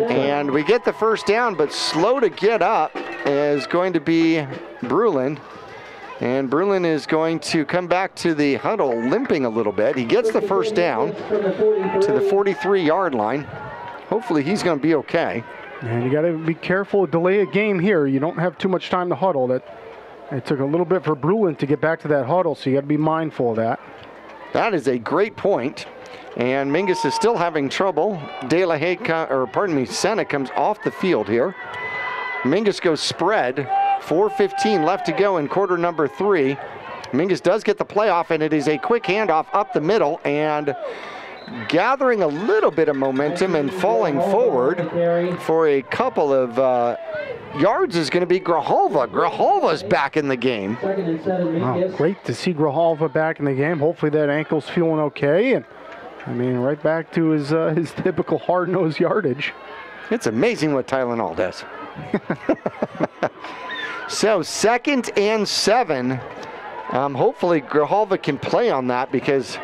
And we get the first down, but slow to get up is going to be Brulin. And Brulin is going to come back to the huddle limping a little bit. He gets the first down to the 43-yard line. Hopefully he's going to be okay. And you got to be careful, delay a game here. You don't have too much time to huddle. It took a little bit for Brulin to get back to that huddle, so you got to be mindful of that. That is a great point. And Mingus is still having trouble. Senna comes off the field here. Mingus goes spread. 4:15 left to go in quarter number 3. Mingus does get the playoff, and it is a quick handoff up the middle, and gathering a little bit of momentum and falling forward for a couple of yards is going to be Grijalva. Grijalva's back in the game. Wow, great to see Grijalva back in the game. Hopefully that ankle's feeling okay, and I mean, right back to his typical hard-nosed yardage. It's amazing what Tylenol does. So 2nd and 7. Hopefully Grijalva can play on that, because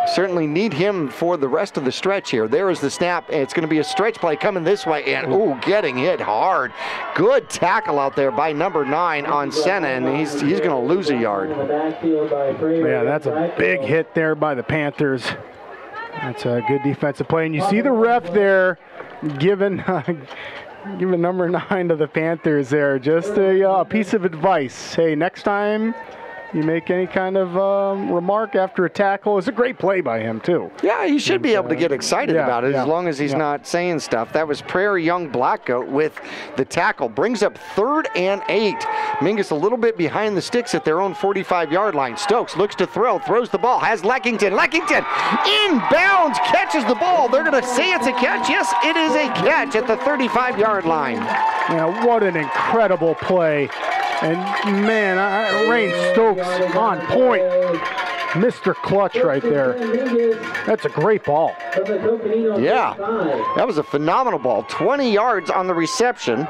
certainly need him for the rest of the stretch here. There is the snap. It's going to be a stretch play coming this way, and getting hit hard. Good tackle out there by number 9 on Senna, and he's going to lose a yard. Yeah, that's a big hit there by the Panthers. That's a good defensive play, and you see the ref there giving number 9 to the Panthers there. Just a piece of advice. Hey, next time you make any kind of remark after a tackle. It's a great play by him, too. Yeah, he should be able to get excited about it as long as he's not saying stuff. That was Prairie Young Blackgoat with the tackle. Brings up 3rd and 8. Mingus a little bit behind the sticks at their own 45-yard line. Stokes looks to throw, throws the ball, has Leckington. Leckington inbounds, catches the ball. They're going to say it's a catch. Yes, it is a catch at the 35-yard line. Yeah, what an incredible play. And man, Rain Stokes on point. Mr. Clutch right there. That's a great ball. Yeah, that was a phenomenal ball. 20 yards on the reception.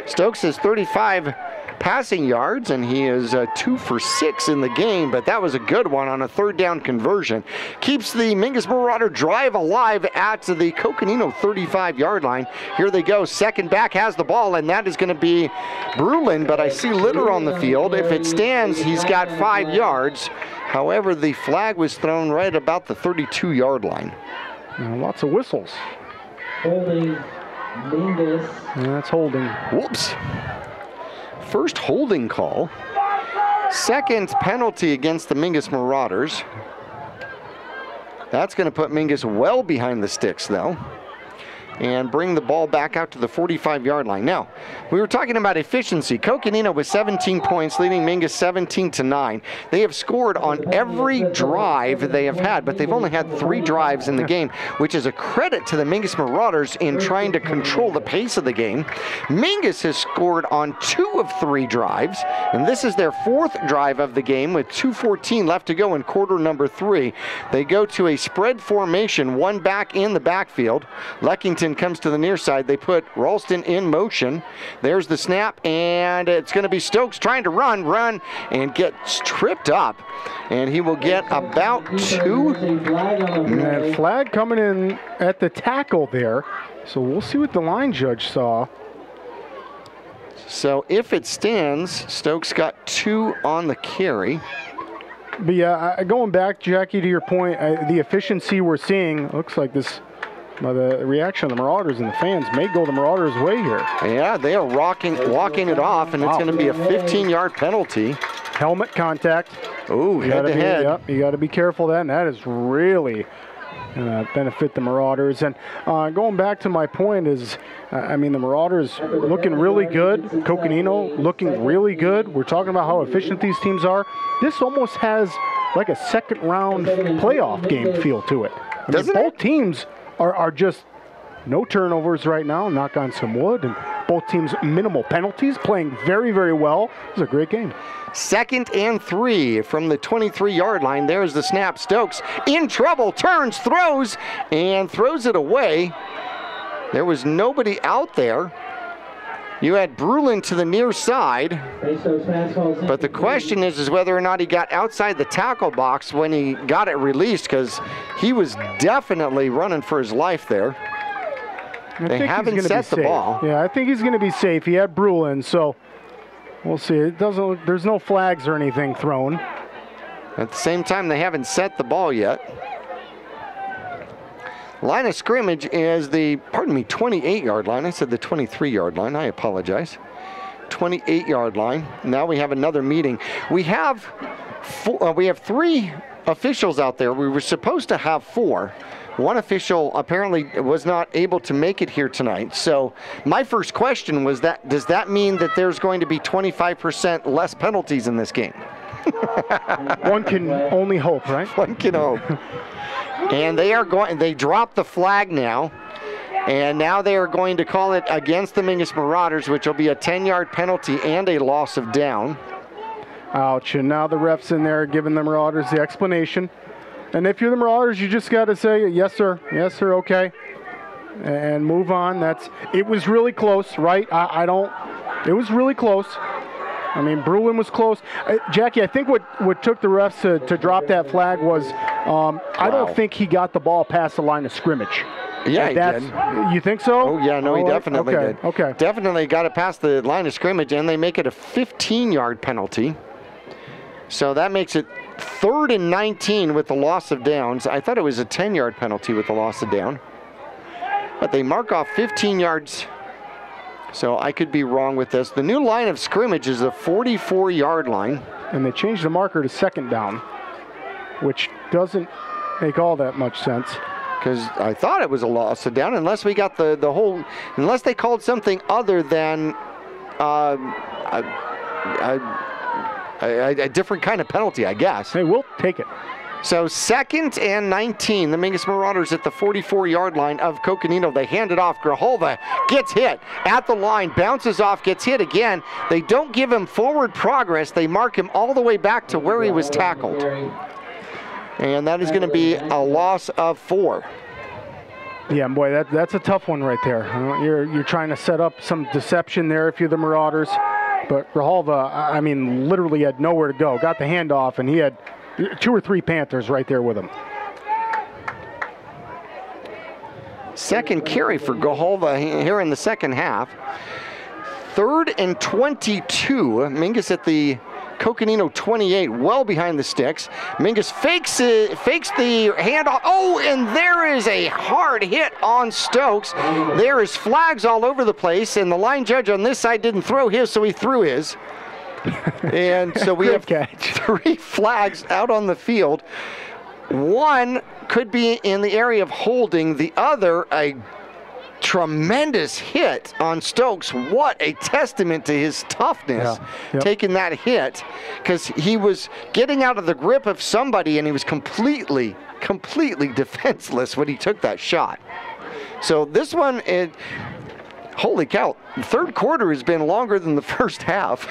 Stokes has 35 passing yards, and he is 2 for 6 in the game, but that was a good one on a 3rd down conversion. Keeps the Mingus Marauder drive alive at the Coconino 35-yard line. Here they go. Second back has the ball, and that is going to be Brulin, but I see Litter on the field. If it stands, he's got 5 yards. However, the flag was thrown right about the 32-yard line. Lots of whistles. Holding Mingus. Yeah, that's holding. Whoops. First holding call. Second penalty against the Mingus Marauders. That's going to put Mingus well behind the sticks, though, and bring the ball back out to the 45-yard line. Now, we were talking about efficiency. Coconino with 17 points, leading Mingus 17-9. They have scored on every drive they have had, but they've only had 3 drives in the game, which is a credit to the Mingus Marauders in trying to control the pace of the game. Mingus has scored on 2 of 3 drives, and this is their 4th drive of the game with 2:14 left to go in quarter number 3. They go to a spread formation, 1 back in the backfield. Leckington comes to the near side. They put Ralston in motion. There's the snap, and it's going to be Stokes trying to run, and gets tripped up. And he will get about 2. And flag coming in at the tackle there. So we'll see what the line judge saw. So if it stands, Stokes got 2 on the carry. But yeah, going back, Jackie, to your point, the efficiency we're seeing, looks like this Well, the reaction of the Marauders and the fans may go the Marauders' way here. Yeah, they are walking it off, and it's going to be a 15-yard penalty. Helmet contact. Ooh, head-to-head. Yep, you got to be careful then. That is really benefit the Marauders. And going back to my point is, I mean, the Marauders looking really good. Coconino looking really good. We're talking about how efficient these teams are. This almost has like a second-round playoff game feel to it. I mean, both teams are just no turnovers right now, knock on some wood, and both teams minimal penalties, playing very, very well. It was a great game. 2nd and 3 from the 23-yard line. There's the snap. Stokes in trouble, turns, throws, and throws it away. There was nobody out there. You had Brulin to the near side, but the question is whether or not he got outside the tackle box when he got it released, because he was definitely running for his life there. They haven't set the ball. Yeah, I think he's going to be safe. He had Brulin, so we'll see. There's no flags or anything thrown. At the same time, they haven't set the ball yet. Line of scrimmage is the, 28-yard line. I said the 23-yard line. I apologize. 28-yard line. Now we have another meeting. We have 3 officials out there. We were supposed to have 4. One official apparently was not able to make it here tonight. So my first question was does that mean that there's going to be 25% less penalties in this game? One can only hope, right? One can hope. And they dropped the flag now. And now they are going to call it against the Mingus Marauders, which will be a 10-yard penalty and a loss of down. Ouch, and now the ref's in there giving the Marauders the explanation. And if you're the Marauders, you just got to say, yes, sir, okay, and move on. It was really close, right? It was really close. I mean, Brulin was close. Jackie, I think what took the refs to drop that flag was I don't think he got the ball past the line of scrimmage. Yeah, he did. You think so? Oh, yeah, no, he definitely did. Okay. Definitely got it past the line of scrimmage, and they make it a 15-yard penalty. So that makes it 3rd and 19 with the loss of downs. I thought it was a 10-yard penalty with the loss of down. But they mark off 15 yards. So I could be wrong with this. The new line of scrimmage is the 44-yard line. And they changed the marker to 2nd down, which doesn't make all that much sense. Because I thought it was a loss of down, unless we got the whole, unless they called something other than a different kind of penalty, I guess. Hey, we'll take it. So 2nd and 19, the Mingus Marauders at the 44-yard line of Coconino. They hand it off. Grijalva gets hit at the line, bounces off, gets hit again. They don't give him forward progress. They mark him all the way back to where he was tackled. And that is going to be a loss of 4. Yeah, boy, that's a tough one right there. You're trying to set up some deception there if you're the Marauders. But Grijalva, I mean, literally had nowhere to go. Got the handoff, and he had 2 or 3 Panthers right there with him. Second carry for Grijalva here in the second half. 3rd and 22. Mingus at the Coconino 28, well behind the sticks. Mingus fakes the handoff. Oh, and there is a hard hit on Stokes. There is flags all over the place, and the line judge on this side didn't throw his, so he threw his. And so we have 3 flags out on the field. One could be in the area of holding, the other a tremendous hit on Stokes. What a testament to his toughness, taking that hit, because he was getting out of the grip of somebody and he was completely defenseless when he took that shot. So this one, holy cow, the 3rd quarter has been longer than the first half.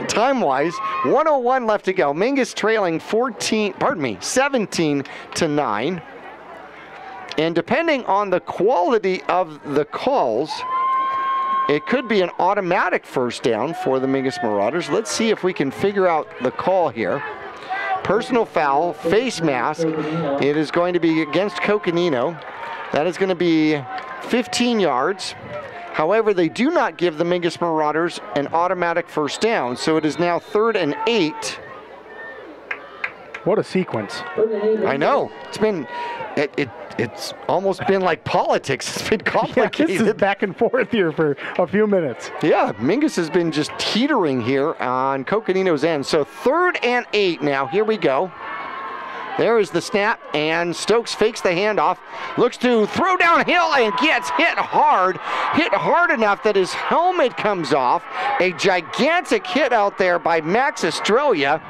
Time-wise, 1:01 left to go. Mingus trailing 17-9. And depending on the quality of the calls, it could be an automatic first down for the Mingus Marauders. Let's see if we can figure out the call here. Personal foul, face mask. It is going to be against Coconino. That is going to be 15 yards. However, they do not give the Mingus Marauders an automatic first down, so it is now 3rd and 8. What a sequence. I know. It's been, it's almost been like politics. It's been complicated. Yeah, this is back and forth here for a few minutes. Yeah, Mingus has been just teetering here on Coconino's end. So 3rd and 8 now. Here we go. There is the snap, and Stokes fakes the handoff, looks to throw downhill and gets hit hard enough that his helmet comes off. A gigantic hit out there by Max Estrella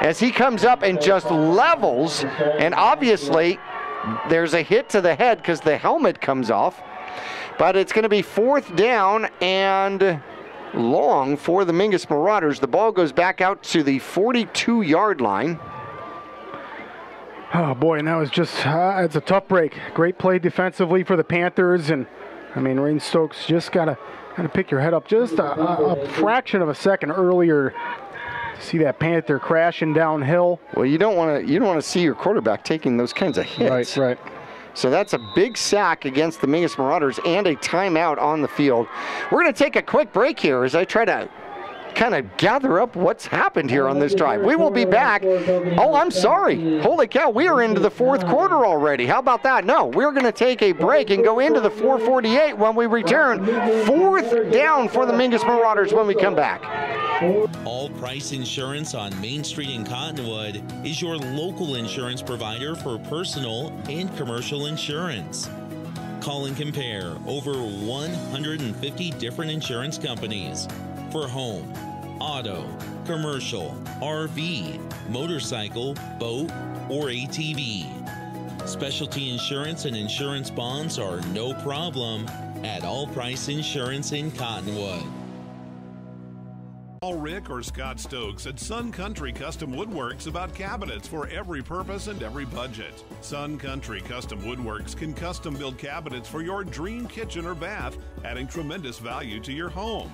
as he comes up and just levels, and obviously there's a hit to the head because the helmet comes off. But it's going to be 4th down and long for the Mingus Marauders. The ball goes back out to the 42-yard line. Oh boy, and that was just, it's a tough break. Great play defensively for the Panthers, and I mean, Rain Stokes just gotta pick your head up just a fraction of a second earlier to see that Panther crashing downhill. Well, you don't want to see your quarterback taking those kinds of hits. Right. So that's a big sack against the Mingus Marauders and a timeout on the field. We're going to take a quick break here as I try to kind of gather up what's happened here on this drive. We will be back. Oh, I'm sorry. Holy cow, we are into the 4th quarter already. How about that? No, we're going to take a break and go into the 4:48 when we return. 4th down for the Mingus Marauders when we come back. All Price Insurance on Main Street in Cottonwood is your local insurance provider for personal and commercial insurance. Call and compare over 150 different insurance companies for home, auto, commercial, RV, motorcycle, boat, or ATV. Specialty insurance and insurance bonds are no problem at All Price Insurance in Cottonwood. Call Rick or Scott Stokes at Sun Country Custom Woodworks about cabinets for every purpose and every budget. Sun Country Custom Woodworks can custom build cabinets for your dream kitchen or bath, adding tremendous value to your home.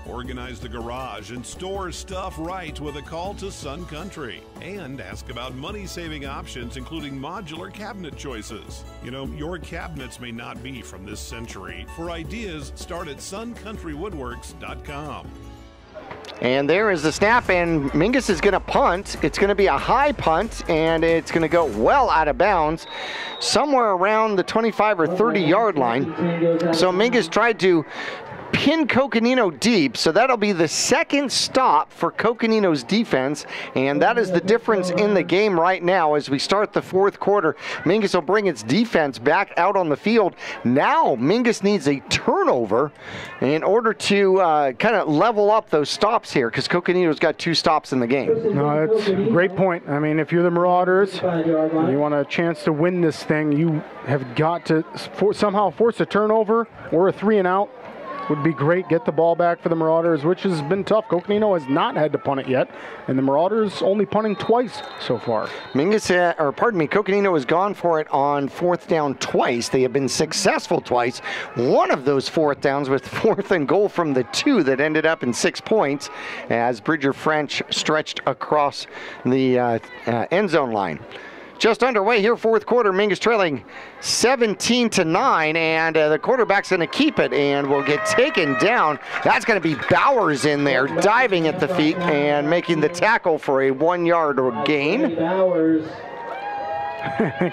Organize the garage and store stuff right with a call to Sun Country. And ask about money-saving options, including modular cabinet choices. You know, your cabinets may not be from this century. For ideas, start at suncountrywwoodworks.com. And there is the snap, and Mingus is going to punt. It's going to be a high punt, and it's going to go well out of bounds, somewhere around the 25 or 30-yard line. So Mingus tried to pin Coconino deep, so that'll be the 2nd stop for Coconino's defense, and that is the difference in the game right now as we start the 4th quarter. Mingus will bring its defense back out on the field. Now Mingus needs a turnover in order to kind of level up those stops here, because Coconino's got 2 stops in the game. No, that's a great point. I mean, if you're the Marauders and you want a chance to win this thing, you have got to somehow force a turnover or a 3-and-out. Would be great. Get the ball back for the Marauders, which has been tough. Coconino has not had to punt it yet, and the Marauders only punting twice so far. Coconino has gone for it on 4th down twice. They have been successful twice. One of those 4th downs was 4th and goal from the 2 that ended up in 6 points as Bridger French stretched across the end zone line. Just underway here, 4th quarter. Mingus trailing 17-9, and the quarterback's going to keep it and will get taken down. That's going to be Bowers in there, diving at the feet and making the tackle for a 1-yard gain.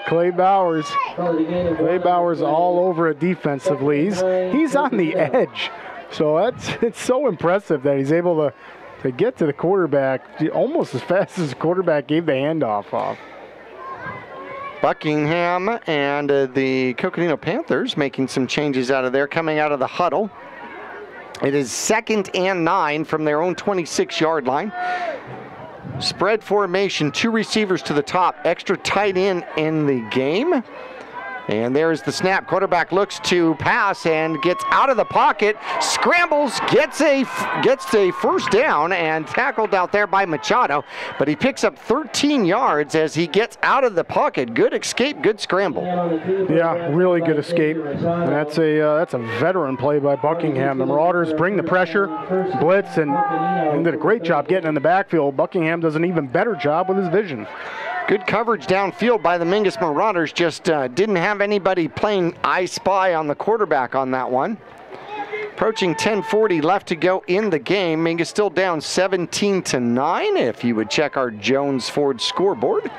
Clay Bowers all over it defensively. He's on the edge, so it's so impressive that he's able to get to the quarterback almost as fast as the quarterback gave the handoff off. Buckingham and the Coconino Panthers making some changes out of there, coming out of the huddle. It is 2nd and 9 from their own 26-yard line. Spread formation, 2 receivers to the top, extra tight end in the game. And there's the snap. Quarterback looks to pass and gets out of the pocket, scrambles, gets a 1st down and tackled out there by Machado. But he picks up 13 yards as he gets out of the pocket. Good escape, good scramble. Yeah, really good escape. And that's a veteran play by Buckingham. The Marauders bring the pressure, blitz, and did a great job getting in the backfield. Buckingham does an even better job with his vision. Good coverage downfield by the Mingus Marauders. Just didn't have anybody playing I Spy on the quarterback on that one. Approaching 10:40 left to go in the game. Mingus still down 17-9 if you would check our Jones Ford scoreboard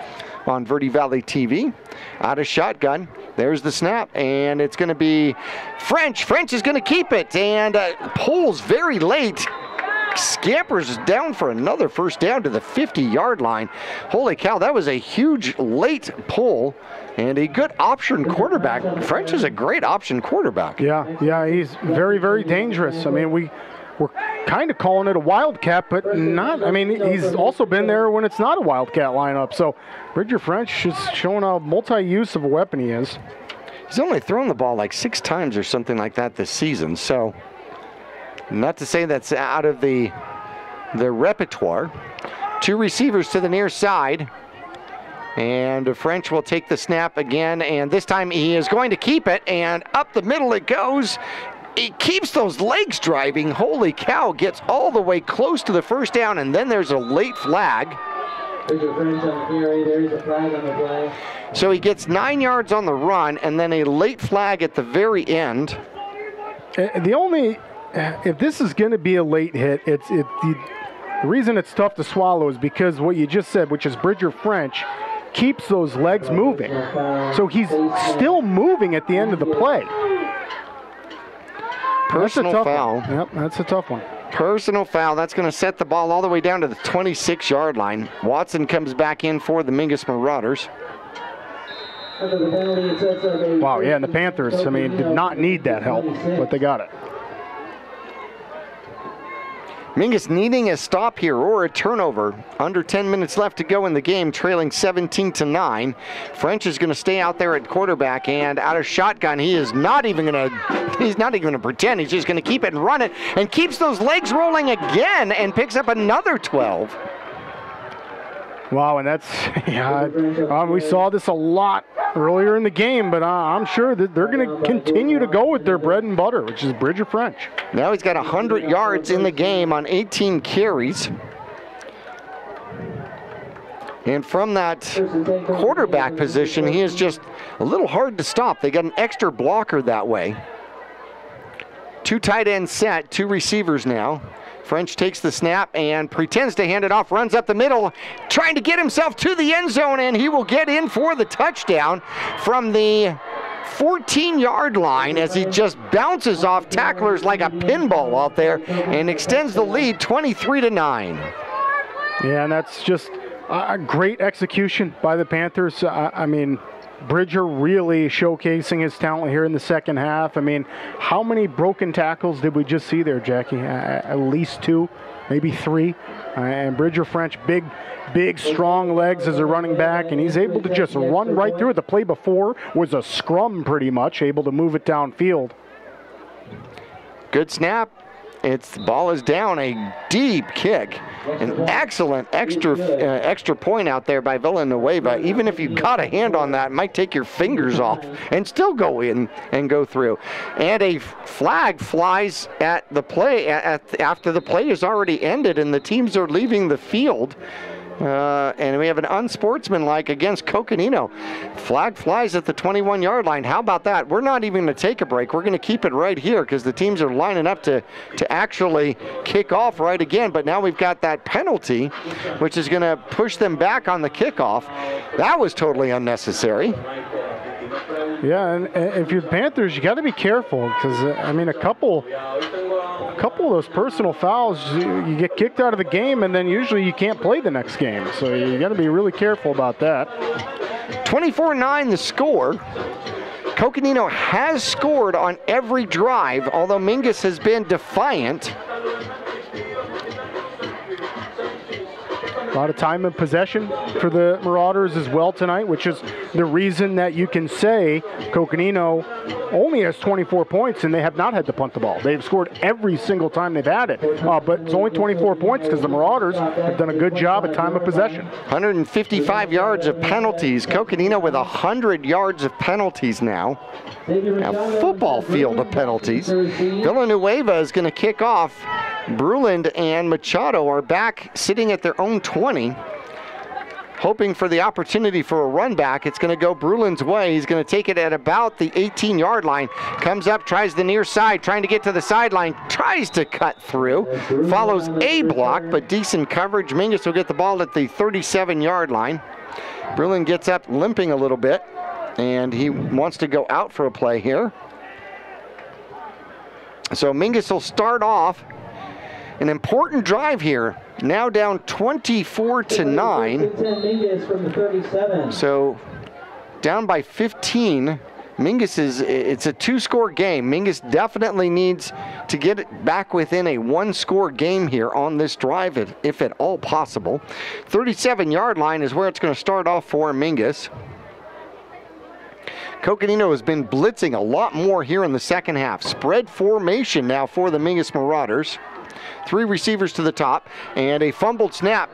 on Verde Valley TV. Out of shotgun. There's the snap, and it's going to be French. French is going to keep it, and pulls very late. Scampers down for another first down to the 50-yard line. Holy cow, that was a huge late pull and a good option quarterback. French is a great option quarterback. Yeah, he's very, very dangerous. I mean, we're kind of calling it a wildcat, but not. I mean, he's also been there when it's not a wildcat lineup. So Bridger French is showing how multi-use of a weapon he is. He's only thrown the ball like 6 times or something like that this season. So not to say that's out of the repertoire. 2 receivers to the near side. And French will take the snap again, and this time he is going to keep it, and up the middle it goes. He keeps those legs driving. Holy cow, gets all the way close to the first down, and then there's a late flag. There's a French on the carry. There's a flag on the play. So he gets 9 yards on the run, and then a late flag at the very end. The only, if this is going to be a late hit, the reason it's tough to swallow is because what you just said, which is Bridger French, keeps those legs moving. So he's still moving at the end of the play. Personal foul. Yep, that's a tough one. Personal foul. That's going to set the ball all the way down to the 26-yard line. Watson comes back in for the Mingus Marauders. Wow, yeah, and the Panthers, I mean, did not need that help, but they got it. Mingus needing a stop here or a turnover. Under 10 minutes left to go in the game, trailing 17-9. French is going to stay out there at quarterback, and out of shotgun, he's not even going to pretend. He's just going to keep it and run it, and keeps those legs rolling again, and picks up another 12. Wow, and that's, we saw this a lot earlier in the game, but I'm sure that they're going to continue to go with their bread and butter, which is Bridger French. Now he's got 100 yards in the game on 18 carries. And from that quarterback position, he is just a little hard to stop. They got an extra blocker that way. 2 tight ends set, 2 receivers now. French takes the snap and pretends to hand it off, runs up the middle, trying to get himself to the end zone, and he will get in for the touchdown from the 14-yard line as he just bounces off tacklers like a pinball out there and extends the lead 23-9. Yeah, and that's just a great execution by the Panthers. I mean, Bridger really showcasing his talent here in the second half. I mean, how many broken tackles did we just see there, Jackie? At least 2, maybe 3. And Bridger French, big, strong legs as a running back, and he's able to just run right through it. The play before was a scrum pretty much, able to move it downfield. Good snap. The ball is down, a deep kick. An excellent extra point out there by Villanueva. Even if you got a hand on that, it might take your fingers off and still go in and go through. And a flag flies at the play after the play is already ended and the teams are leaving the field. And we have an unsportsmanlike against Coconino. Flag flies at the 21-yard line. How about that? We're not even going to take a break. We're going to keep it right here because the teams are lining up to actually kick off right again. But now we've got that penalty, which is going to push them back on the kickoff. That was totally unnecessary. Yeah, and if you're the Panthers, you got to be careful because, I mean, a couple of those personal fouls, you get kicked out of the game, and then usually you can't play the next game. So you got to be really careful about that. 24-9 the score. Coconino has scored on every drive, although Mingus has been defiant. A lot of time and possession for the Marauders as well tonight, which is the reason that you can say Coconino only has 24 points and they have not had to punt the ball. They've scored every single time they've had it, but it's only 24 points because the Marauders have done a good job at time of possession. 155 yards of penalties. Coconino with 100 yards of penalties now. A football field of penalties. Villanueva is going to kick off. Bruland and Machado are back sitting at their own 20. hoping for the opportunity for a run back. It's going to go Brulin's way. He's going to take it at about the 18-yard line. Comes up, tries the near side, trying to get to the sideline, tries to cut through. Follows a block, but decent coverage. Mingus will get the ball at the 37-yard line. Brulin gets up limping a little bit, and he wants to go out for a play here. So Mingus will start off an important drive here. Now down 24-9. So down by 15. Mingus it's a 2-score game. Mingus definitely needs to get it back within a 1-score game here on this drive, if at all possible. 37-yard line is where it's going to start off for Mingus. Coconino has been blitzing a lot more here in the second half. Spread formation now for the Mingus Marauders. 3 receivers to the top, and a fumbled snap.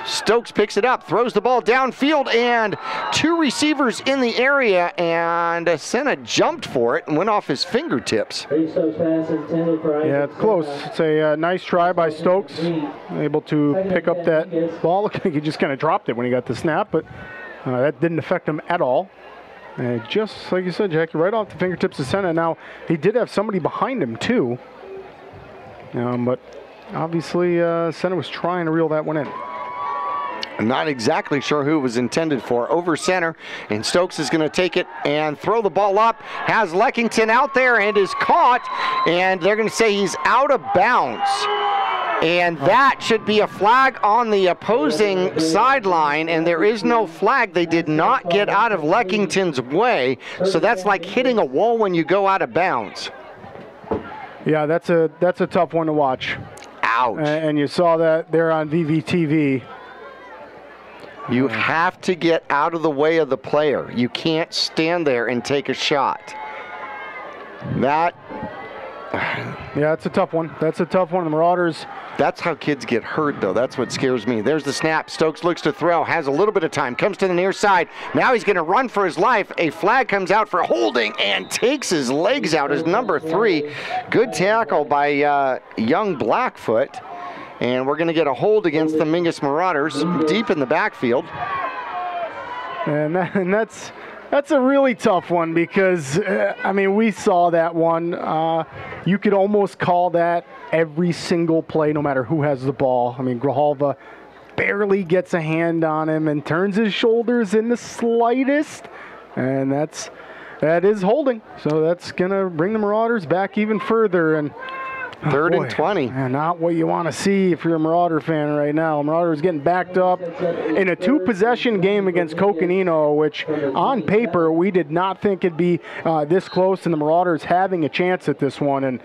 Stokes picks it up, throws the ball downfield, and 2 receivers in the area, and Senna jumped for it and went off his fingertips. Yeah, it's close. It's a nice try by Stokes, able to pick up that ball. Looked like he just kind of dropped it when he got the snap, but that didn't affect him at all. And just like you said, Jackie, right off the fingertips of Senna. Now, he did have somebody behind him, too. But obviously, Senna was trying to reel that one in. I'm not exactly sure who it was intended for. Over center, and Stokes is going to take it and throw the ball up. Has Leckington out there and is caught, and they're going to say he's out of bounds. And that should be a flag on the opposing sideline, and there is no flag. They did not get out of Leckington's way, so that's like hitting a wall when you go out of bounds. Yeah, that's a tough one to watch. Ouch. And you saw that there on VVTV. You have to get out of the way of the player. You can't stand there and take a shot. That... Yeah, it's a tough one. That's a tough one. The Marauders... That's how kids get hurt, though. That's what scares me. There's the snap. Stokes looks to throw, has a little bit of time, comes to the near side. Now he's going to run for his life. A flag comes out for holding and takes his legs out as number 3. Good tackle by young Blackfoot. And we're going to get a hold against the Mingus Marauders deep in the backfield. And that's a really tough one because, I mean, we saw that one. You could almost call that every single play, no matter who has the ball. I mean, Grijalva barely gets a hand on him and turns his shoulders in the slightest. And that is holding. So that's going to bring the Marauders back even further. And 3rd and 20. And not what you want to see if you're a Marauder fan right now. Marauders getting backed up in a 2-possession game against Coconino, which on paper we did not think it'd be this close, and the Marauders having a chance at this one. And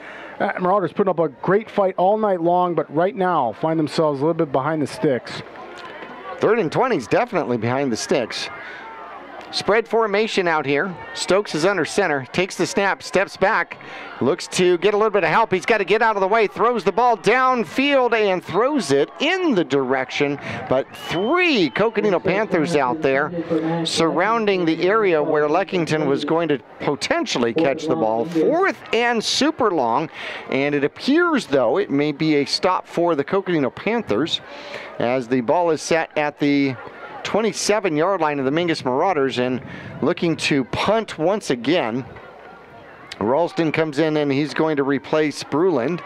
Marauders putting up a great fight all night long, but right now find themselves a little bit behind the sticks. 3rd and 20 is definitely behind the sticks. Spread formation out here. Stokes is under center, takes the snap, steps back, looks to get a little bit of help. He's got to get out of the way, throws the ball downfield and throws it in the direction. But 3 Coconino Panthers out there surrounding the area where Leckington was going to potentially catch the ball. 4th and super long. And it appears, though, it may be a stop for the Coconino Panthers as the ball is set at the 27-yard line of the Mingus Marauders and looking to punt once again. Ralston comes in and he's going to replace Bruland.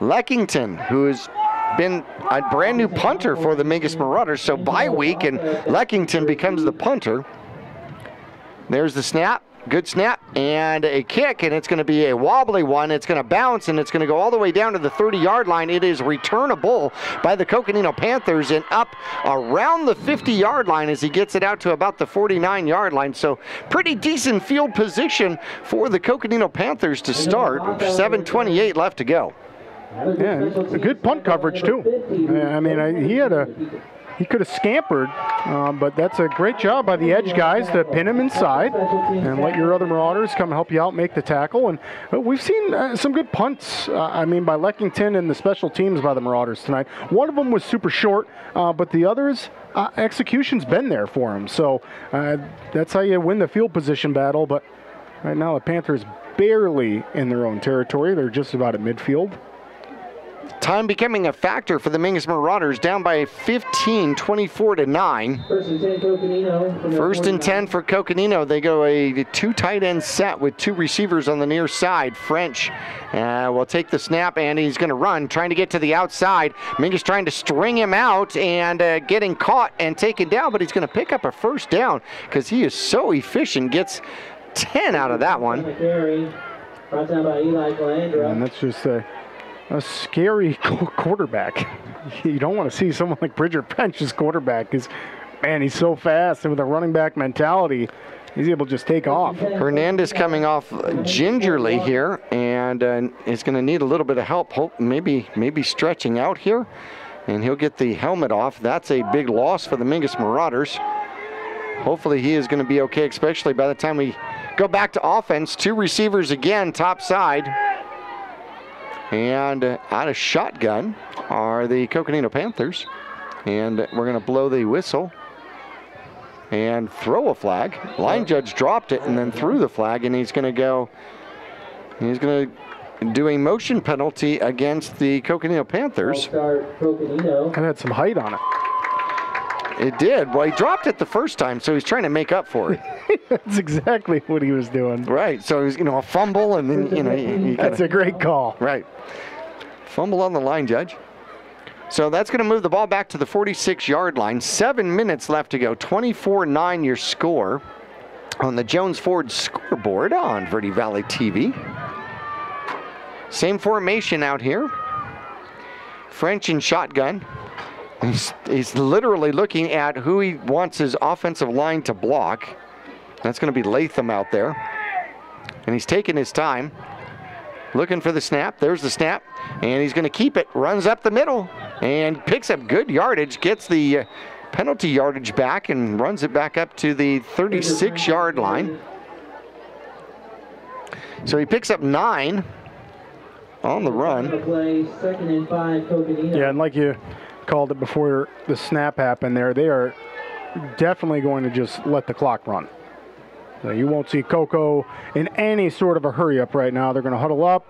Leckington, who has been a brand new punter for the Mingus Marauders, so bye week and Leckington becomes the punter. There's the snap. Good snap and a kick, and it's going to be a wobbly one. It's going to bounce, and it's going to go all the way down to the 30-yard line. It is returnable by the Coconino Panthers and up around the 50-yard line as he gets it out to about the 49-yard line. So pretty decent field position for the Coconino Panthers to start. 7:28 left to go. Yeah, a good punt coverage, too. I mean, he could have scampered, but that's a great job by the edge guys to pin him inside and let your other Marauders come help you out, make the tackle. And we've seen some good punts, by Leckington and the special teams by the Marauders tonight. One of them was super short, but the others, execution's been there for them. So that's how you win the field position battle. But right now the Panthers barely in their own territory. They're just about at midfield. Time becoming a factor for the Mingus Marauders, down by 15, 24-9. First and 10 for Coconino. They go a 2 tight end set with 2 receivers on the near side. French will take the snap, and he's going to run, trying to get to the outside. Mingus trying to string him out and getting caught and taken down, but he's going to pick up a first down because he is so efficient. Gets 10 out of that one. And that's just a scary quarterback. You don't want to see someone like Bridger French's quarterback. Man, he's so fast, and with a running back mentality, he's able to just take off. Hernandez coming off gingerly here, and is going to need a little bit of help. Maybe stretching out here, and he'll get the helmet off. That's a big loss for the Mingus Marauders. Hopefully he is going to be okay, especially by the time we go back to offense. 2 receivers again, top side. And out of shotgun are the Coconino Panthers. And we're going to blow the whistle and throw a flag. Line judge dropped it and then threw the flag, and he's going to do a motion penalty against the Coconino Panthers. It had some height on it. It did. Well, he dropped it the first time, so he's trying to make up for it. That's exactly what he was doing. Right. So it was, a fumble, and then, That's a great call. Right. Fumble on the line judge. So that's going to move the ball back to the 46-yard line. 7 minutes left to go. 24-9 your score on the Jones Ford scoreboard on Verde Valley TV. Same formation out here. French in shotgun. He's literally looking at who he wants his offensive line to block. That's going to be Latham out there. And he's taking his time, looking for the snap. There's the snap, and he's going to keep it. Runs up the middle and picks up good yardage, gets the penalty yardage back, and runs it back up to the 36-yard line. So he picks up 9 on the run. Yeah, and like you called it before the snap happened there, they are definitely going to just let the clock run. So you won't see Coco in any sort of a hurry up right now. They're going to huddle up.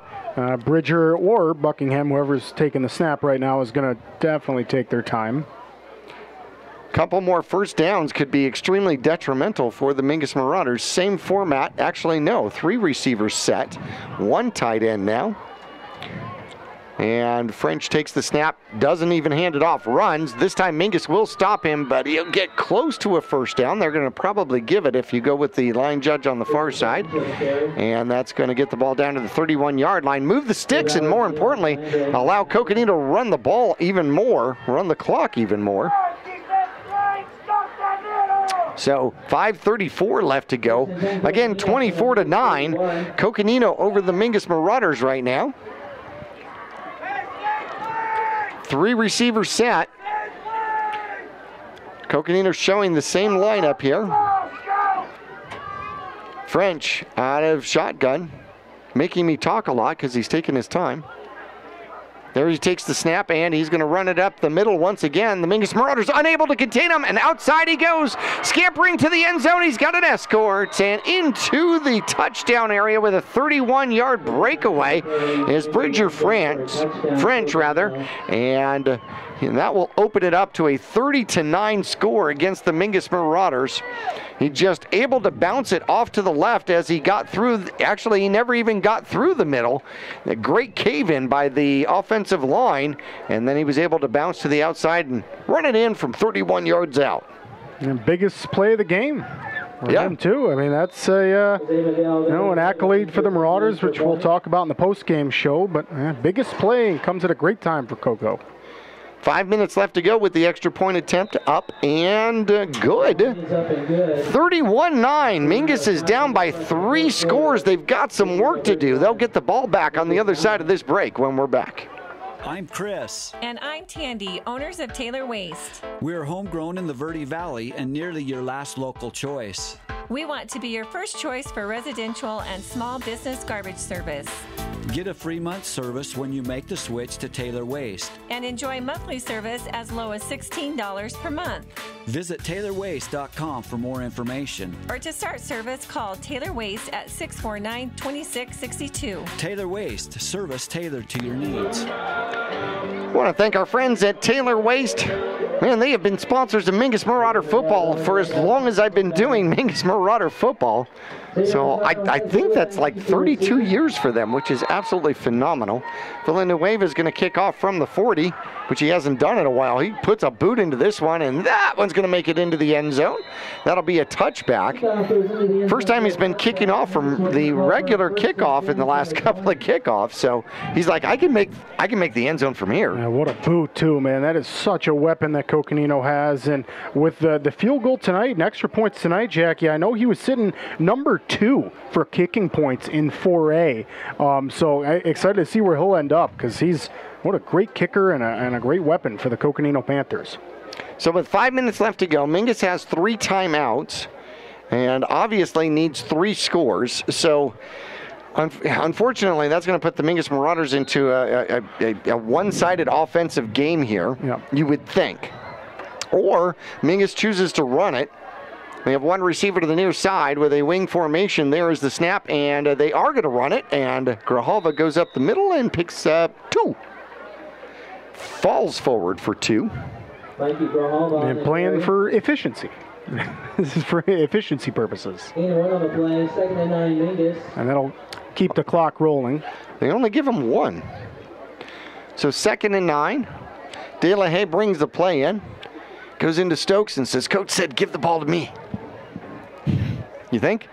Bridger or Buckingham, whoever's taking the snap right now, is going to definitely take their time. Couple more first downs could be extremely detrimental for the Mingus Marauders. Same format. Actually, no. 3 receivers set. 1 tight end now. And French takes the snap, doesn't even hand it off, runs. This time Mingus will stop him, but he'll get close to a first down. They're going to probably give it if you go with the line judge on the far side. And that's going to get the ball down to the 31-yard line. Move the sticks, and more importantly, allow Coconino to run the ball even more, run the clock even more. So 5:34 left to go. Again, 24-9. Coconino over the Mingus Marauders right now. 3 receivers set. Coconino showing the same lineup here. French out of shotgun, making me talk a lot because he's taking his time. There he takes the snap, and he's going to run it up the middle once again. The Mingus Marauders unable to contain him, and outside he goes, scampering to the end zone. He's got an escort, and into the touchdown area with a 31-yard breakaway is Bridger French, and that will open it up to a 30-9 score against the Mingus Marauders. He just able to bounce it off to the left as he got through. Actually, he never even got through the middle. A great cave-in by the offensive line, and then he was able to bounce to the outside and run it in from 31 yards out. And biggest play of the game. Yeah, him too. I mean, that's an accolade for the Marauders, which we'll talk about in the post-game show. But biggest play comes at a great time for Coco. 5 minutes left to go with the extra point attempt up and good. 31-9. Mingus is down by 3 scores. They've got some work to do. They'll get the ball back on the other side of this break when we're back. I'm Chris. And I'm Tandy, owners of Taylor Waste. We're homegrown in the Verde Valley and nearly your last local choice. We want to be your first choice for residential and small business garbage service. Get a free month service when you make the switch to Taylor Waste. And enjoy monthly service as low as $16 per month. Visit TaylorWaste.com for more information. Or to start service, call Taylor Waste at 649-2662. Taylor Waste, service tailored to your needs. I want to thank our friends at Taylor Waste. Man, they have been sponsors of Mingus Marauder Football for as long as I've been doing Mingus Marauder Football. So I think that's like 32 years for them, which is absolutely phenomenal. Villanueva is going to kick off from the 40, which he hasn't done in a while. He puts a boot into this one, and that one's going to make it into the end zone. That'll be a touchback. First time he's been kicking off from the regular kickoff in the last couple of kickoffs. So he's like, I can make the end zone from here. Yeah, what a boot too, man. That is such a weapon that Coconino has. And with the field goal tonight and extra points tonight, Jackie, I know he was sitting number 2 for kicking points in 4A. So excited to see where he'll end up, because what a great kicker and a great weapon for the Coconino Panthers. So with 5 minutes left to go, Mingus has 3 timeouts and obviously needs 3 scores. So unfortunately, that's going to put the Mingus Marauders into a one-sided offensive game here, you would think. Or Mingus chooses to run it. They have one receiver to the near side with a wing formation. There is the snap, and they are going to run it. And Grijalva goes up the middle and picks up 2. Falls forward for 2. And playing for efficiency. This is for efficiency purposes. And that'll keep the clock rolling. They only give him 1. So 2nd and 9. De La Haye brings the play in. Goes into Stokes and says, Coach said, give the ball to me. You think?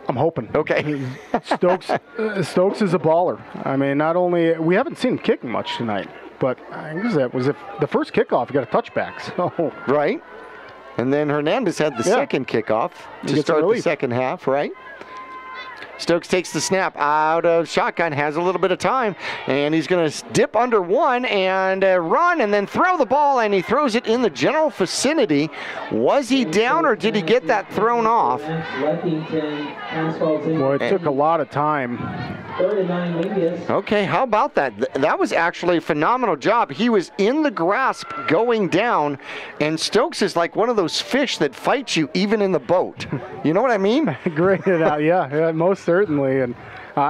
I'm hoping. Okay. Stokes is a baller. I mean, not only, we haven't seen him kicking much tonight, but I guess that was if the first kickoff, he got a touchback. So. Right. And then Hernandez had the second kickoff to start the second half, right? Stokes takes the snap out of shotgun, has a little bit of time, and he's going to dip under 1 and run and then throw the ball, and he throws it in the general vicinity. Was he down, or did he get that thrown off? Boy, it took a lot of time. Okay, how about that? That was actually a phenomenal job. He was in the grasp going down, and Stokes is like one of those fish that fights you even in the boat. You know what I mean? Great, yeah, most certainly. And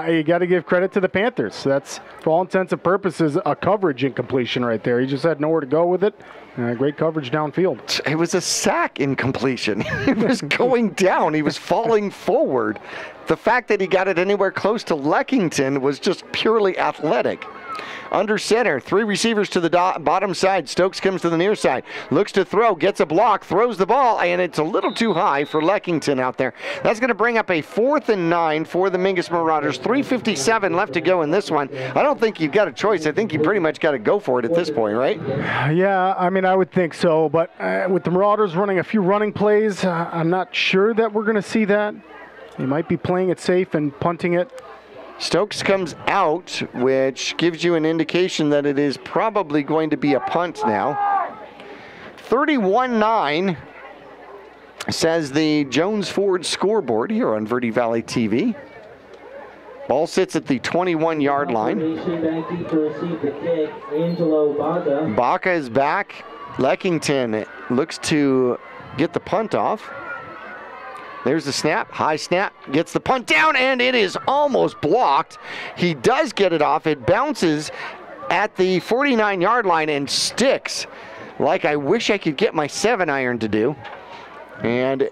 you got to give credit to the Panthers. That's, for all intents and purposes, a coverage incompletion right there. He just had nowhere to go with it. Great coverage downfield. It was a sack incompletion. He was going down. He was falling forward. The fact that he got it anywhere close to Leckington was just purely athletic. Under center, 3 receivers to the bottom side. Stokes comes to the near side, looks to throw, gets a block, throws the ball, and it's a little too high for Leckington out there. That's going to bring up a 4th and 9 for the Mingus Marauders. 3:57 left to go in this one. I don't think you've got a choice. I think you pretty much got to go for it at this point, right? Yeah, I mean, I would think so. But with the Marauders running a few running plays, I'm not sure that we're going to see that. He might be playing it safe and punting it. Stokes comes out, which gives you an indication that it is probably going to be a punt now. 31-9 says the Jones Ford scoreboard here on Verde Valley TV. Ball sits at the 21-yard line. Baca is back. Leckington looks to get the punt off. There's the snap, high snap, gets the punt down, and it is almost blocked. He does get it off. It bounces at the 49-yard line and sticks like I wish I could get my 7-iron to do. And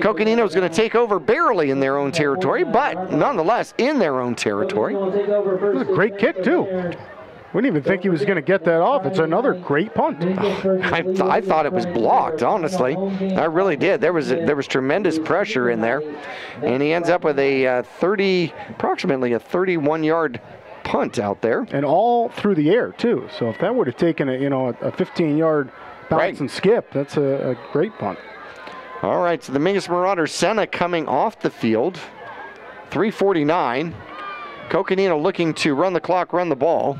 Coconino is going to take over barely in their own territory, but nonetheless in their own territory. It was a great kick, too. Wouldn't even think he was going to get that off. It's another great punt. I thought it was blocked, honestly. I really did. There was tremendous pressure in there, and he ends up with a approximately a 31-yard punt out there, and all through the air too. So if that would have taken a 15-yard bounce and skip, that's a great punt. All right, so the Mingus Marauders, Senna coming off the field, 3:49. Coconino looking to run the clock, run the ball.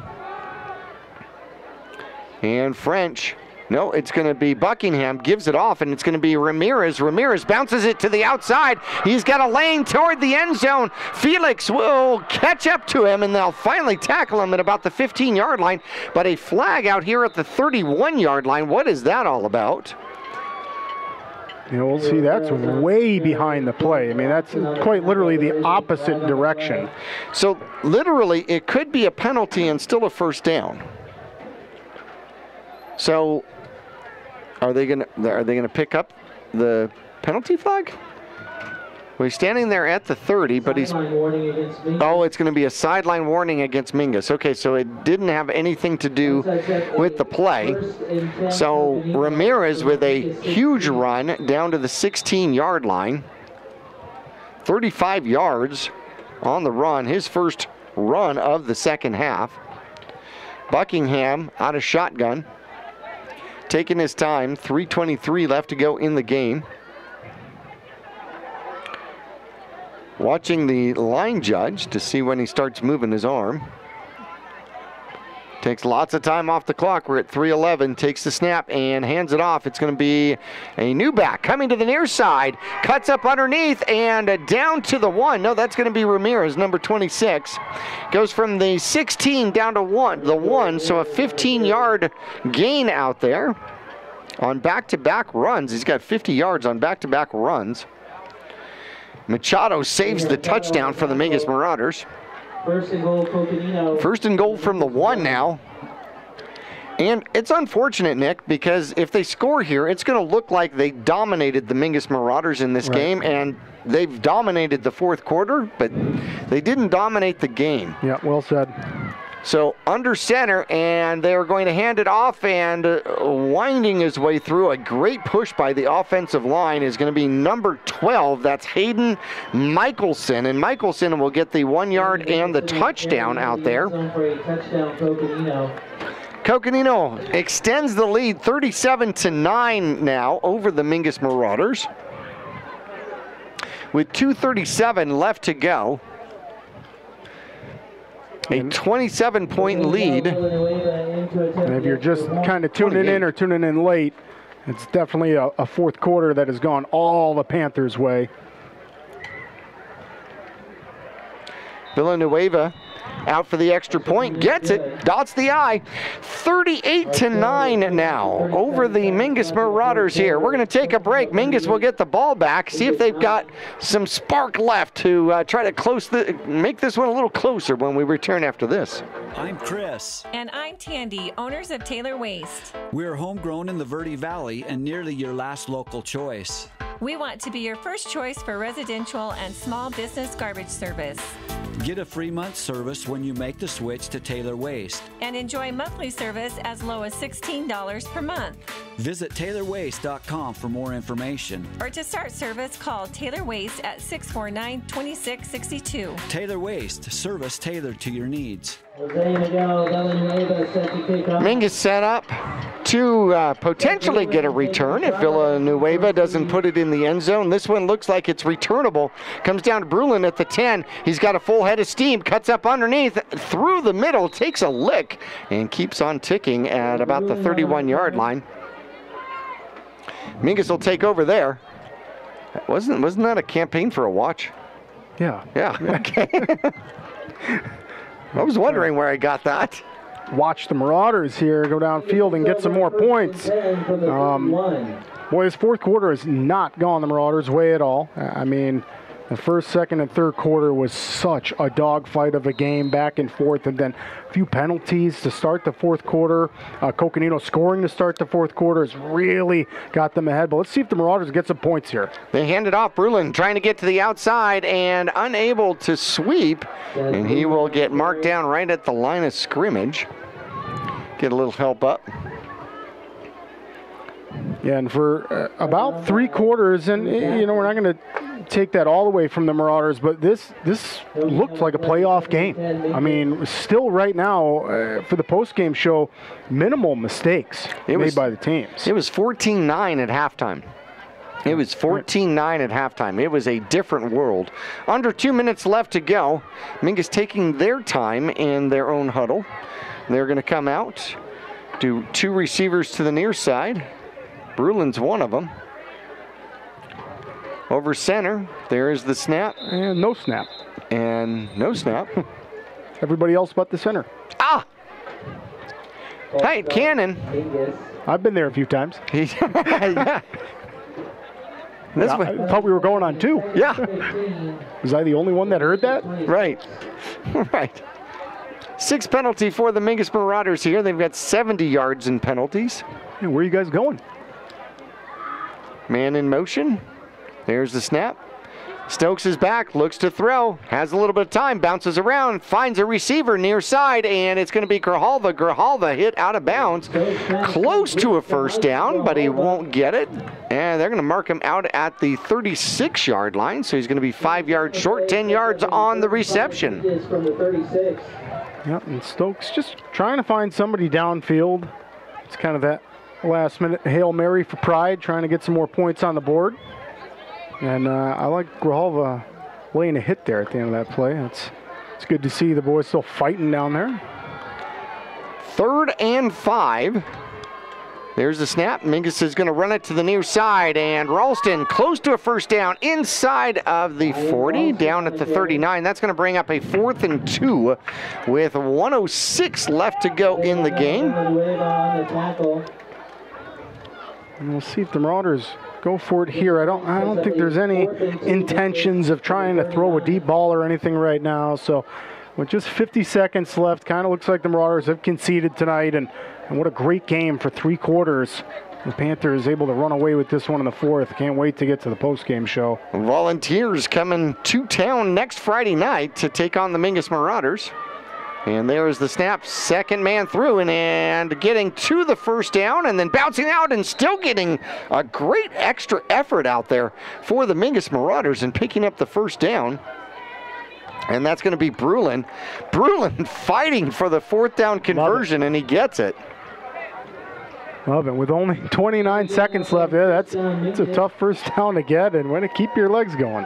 And French No, it's going to be Buckingham, gives it off, and it's going to be Ramirez. Ramirez bounces it to the outside. He's got a lane toward the end zone. Felix will catch up to him, and they'll finally tackle him at about the 15-yard line. But a flag out here at the 31-yard line. What is that all about? You know, we'll see, that's way behind the play. I mean, that's quite literally the opposite direction. So, literally, it could be a penalty and still a first down. So, are they gonna pick up the penalty flag? Well, he's standing there at the 30, but he's... Oh, it's going to be a sideline warning against Mingus. Okay, so it didn't have anything to do with the play. So Ramirez with a huge run down to the 16-yard line. 35 yards on the run, his first run of the second half. Buckingham out of shotgun, taking his time. 3:23 left to go in the game. Watching the line judge to see when he starts moving his arm. Takes lots of time off the clock. We're at 3:11. Takes the snap and hands it off. It's going to be a new back coming to the near side. Cuts up underneath and down to the 1. No, that's going to be Ramirez, number 26. Goes from the 16 down to the 1. So a 15-yard gain out there on back-to-back runs. He's got 50 yards on back-to-back runs. Machado saves the touchdown for the Mingus Marauders. First and goal, Coconino. First and goal from the 1 now. And it's unfortunate, Nick, because if they score here, it's going to look like they dominated the Mingus Marauders in this game, and they've dominated the fourth quarter, but they didn't dominate the game. Yeah, well said. So under center, and they're going to hand it off, and winding his way through. A great push by the offensive line is going to be number 12. That's Hayden Michelson, and Michelson will get the 1 yard and the touchdown out there. Coconino extends the lead 37-9 now over the Mingus Marauders with 2:37 left to go. A 27-point lead. And if you're just kind of tuning in or tuning in late, it's definitely a fourth quarter that has gone all the Panthers' way. Villanueva out for the extra point, gets it, dots the I. 38-9 now over the Mingus Marauders here. We're going to take a break. Mingus will get the ball back, see if they've got some spark left to try to make this one a little closer when we return after this. I'm Chris. And I'm Tandy, owners of Taylor Waste. We're homegrown in the Verde Valley and nearly your last local choice. We want to be your first choice for residential and small business garbage service. Get a free month service when you make the switch to Taylor Waste. And enjoy monthly service as low as $16 per month. Visit TaylorWaste.com for more information. Or to start service, call Taylor Waste at 649-2662. Taylor Waste, service tailored to your needs. Mingus set up to potentially get a return if Villanueva doesn't put it in the end zone. This one looks like it's returnable. Comes down to Brulin at the 10. He's got a full head of steam, cuts up underneath, through the middle, takes a lick, and keeps on ticking at about the 31-yard line. Mingus will take over there. Wasn't that a campaign for a watch? Yeah. Yeah, okay. I was wondering where I got that. Watch the Marauders here go downfield and get some more points. Boy, this fourth quarter has not gone the Marauders' way at all. I mean, the first, second, and third quarter was such a dogfight of a game, back and forth, and then a few penalties to start the fourth quarter. Coconino scoring to start the fourth quarter has really got them ahead. But let's see if the Marauders get some points here. They hand it off. Brulin trying to get to the outside and unable to sweep, and he will get marked down right at the line of scrimmage. Get a little help up. Yeah, and for about 3 quarters, and you know, we're not going to take that all the way from the Marauders, but this looked like a playoff game. I mean, still right now for the post-game show, minimal mistakes made by the teams. It was 14-9 at halftime. It was 14-9 at halftime. It was a different world. Under 2 minutes left to go. Mingus taking their time in their own huddle. They're going to come out. Do 2 receivers to the near side. Brulin's one of them. Over center, there is the snap. And no snap. And no snap. Everybody else but the center. Ah! Hey, Cannon. I've been there a few times. Yeah. I thought we were going on 2. Yeah. Was I the only one that heard that? Right. Right. 6 penalty for the Mingus Marauders here. They've got 70 yards in penalties. Hey, where are you guys going? Man in motion. There's the snap. Stokes is back, looks to throw, has a little bit of time, bounces around, finds a receiver near side, and it's going to be Grijalva. Grijalva hit out of bounds, close to a first down, but he won't get it. And they're going to mark him out at the 36-yard line, so he's going to be 5 yards short, 10 yards on the reception. Yep, and Stokes just trying to find somebody downfield. It's kind of that last-minute Hail Mary for pride, trying to get some more points on the board. And I like Grijalva laying a hit there at the end of that play. It's good to see the boys still fighting down there. 3rd and 5. There's the snap. Mingus is going to run it to the near side, and Ralston close to a first down inside of the 40, down at the 39. That's going to bring up a 4th and 2 with 1:06 left to go in the game. And we'll see if the Marauders go for it here. I don't think there's any intentions of trying to throw a deep ball or anything right now. So with just 50 seconds left, kind of looks like the Marauders have conceded tonight. And what a great game for 3 quarters. The Panthers able to run away with this one in the 4th. Can't wait to get to the postgame show. Volunteers coming to town next Friday night to take on the Mingus Marauders. And there is the snap, 2nd man through, and getting to the first down, and then bouncing out and still getting a great extra effort out there for the Mingus Marauders and picking up the first down. And that's going to be Brulin. Brulin fighting for the 4th down conversion, and he gets it. Love it. With only 29 seconds left, yeah, that's a tough first down to get, and way to keep your legs going.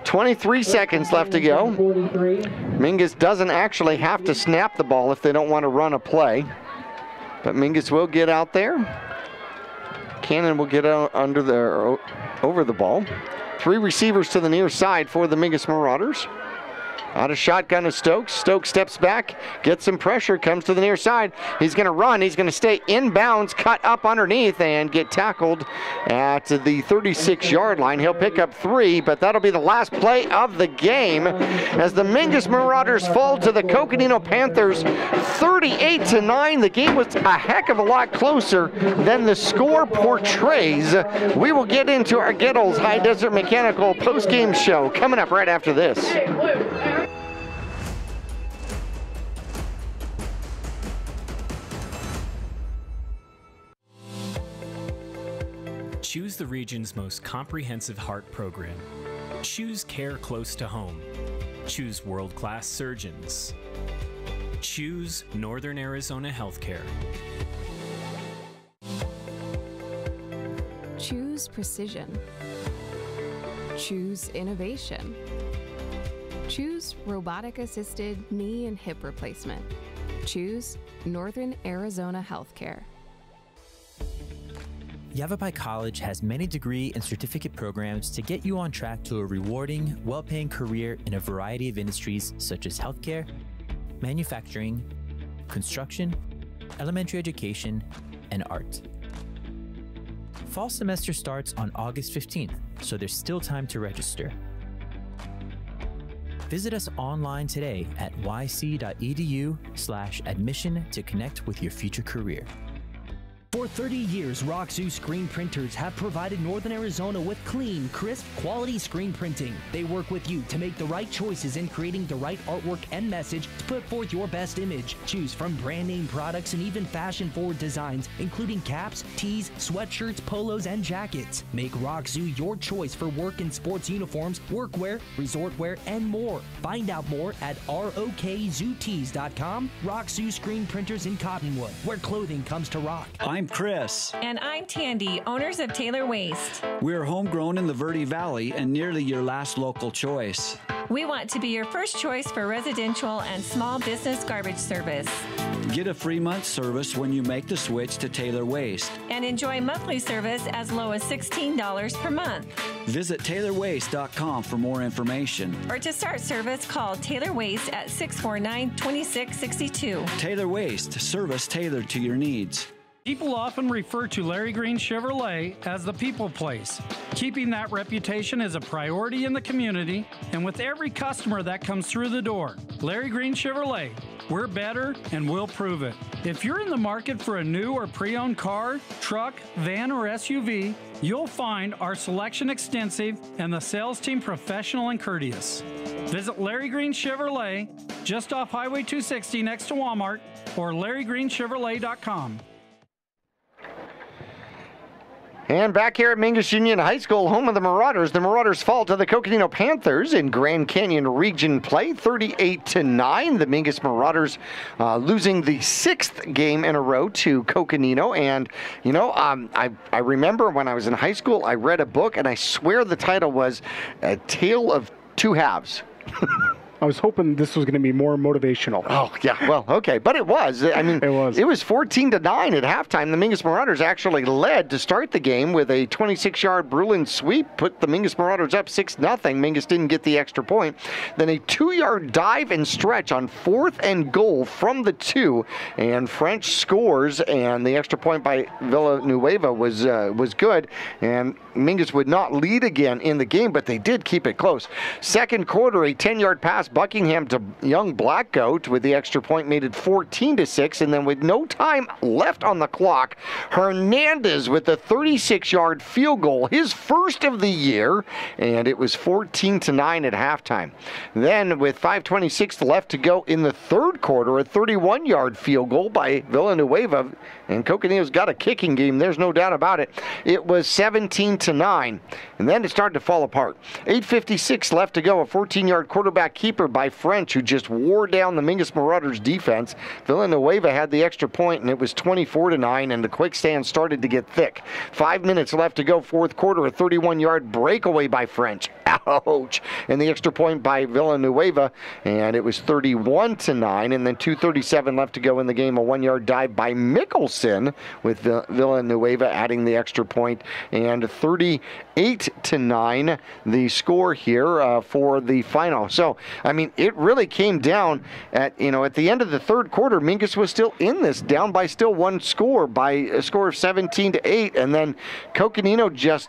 23 seconds left to go. Mingus doesn't actually have to snap the ball if they don't want to run a play. But Mingus will get out there. Cannon will get out over the ball. 3 receivers to the near side for the Mingus Marauders. Out of shotgun of Stokes. Stokes steps back, gets some pressure, comes to the near side. He's going to run. He's going to stay inbounds, cut up underneath, and get tackled at the 36-yard line. He'll pick up 3, but that'll be the last play of the game as the Mingus Marauders fall to the Coconino Panthers 38-9. The game was a heck of a lot closer than the score portrays. We will get into our Gettles High Desert Mechanical postgame show coming up right after this. Choose the region's most comprehensive heart program. Choose care close to home. Choose world-class surgeons. Choose Northern Arizona Healthcare. Choose precision. Choose innovation. Choose robotic-assisted knee and hip replacement. Choose Northern Arizona Healthcare. Yavapai College has many degree and certificate programs to get you on track to a rewarding, well-paying career in a variety of industries such as healthcare, manufacturing, construction, elementary education, and art. Fall semester starts on August 15th, so there's still time to register. Visit us online today at yc.edu/admission to connect with your future career. For 30 years, Roxu Screen Printers have provided Northern Arizona with clean, crisp, quality screen printing. They work with you to make the right choices in creating the right artwork and message to put forth your best image. Choose from brand name products and even fashion-forward designs, including caps, tees, sweatshirts, polos, and jackets. Make Roxu your choice for work and sports uniforms, workwear, resort wear, and more. Find out more at rokzootees.com. Roxu Screen Printers in Cottonwood, where clothing comes to rock. I'm Chris. And I'm Tandy, owners of Taylor Waste. We're homegrown in the Verde Valley and nearly your last local choice. We want to be your first choice for residential and small business garbage service. Get a free month service when you make the switch to Taylor Waste. And enjoy monthly service as low as $16 per month. Visit TaylorWaste.com for more information. Or to start service, call Taylor Waste at 649-2662. Taylor Waste, service tailored to your needs. People often refer to Larry Green Chevrolet as the people place. Keeping that reputation is a priority in the community and with every customer that comes through the door. Larry Green Chevrolet, we're better and we'll prove it. If you're in the market for a new or pre-owned car, truck, van, or SUV, you'll find our selection extensive and the sales team professional and courteous. Visit Larry Green Chevrolet just off Highway 260 next to Walmart or LarryGreenChevrolet.com. And back here at Mingus Union High School, home of the Marauders fall to the Coconino Panthers in Grand Canyon Region play, 38-9. The Mingus Marauders losing the 6th game in a row to Coconino. And, you know, I remember when I was in high school, I read a book, and I swear the title was A Tale of Two Halves. I was hoping this was going to be more motivational. Oh, yeah. Well, okay. But it was. I mean, it was 14-9 at halftime. The Mingus Marauders actually led to start the game with a 26-yard Bruin sweep, put the Mingus Marauders up 6-0. Mingus didn't get the extra point. Then a 2-yard dive and stretch on 4th and goal from the 2, and French scores, and the extra point by Villanueva was good, and Mingus would not lead again in the game, but they did keep it close. Second quarter, a 10-yard pass Buckingham to young Blackgoat with the extra point made it 14-6, and then with no time left on the clock, Hernandez with the 36-yard field goal, his first of the year, and it was 14-9 at halftime. Then with 5:26 left to go in the third quarter, a 31-yard field goal by Villanueva, and Coconino's got a kicking game, there's no doubt about it. It was 17-9, and then it started to fall apart. 8:56 left to go, a 14-yard quarterback keeper by French, who just wore down the Mingus Marauders defense. Villanueva had the extra point, and it was 24-9, and the quick stand started to get thick. 5 minutes left to go, fourth quarter, a 31-yard breakaway by French. Ouch! And the extra point by Villanueva, and it was 31-9, and then 2:37 left to go in the game, a 1-yard dive by Mickelson, with Villanueva adding the extra point, and 38-9 the score here for the final. So, I mean, it really came down at the end of the third quarter. Mingus was still in this, down by still one score, by a score of 17-8, and then Coconino just,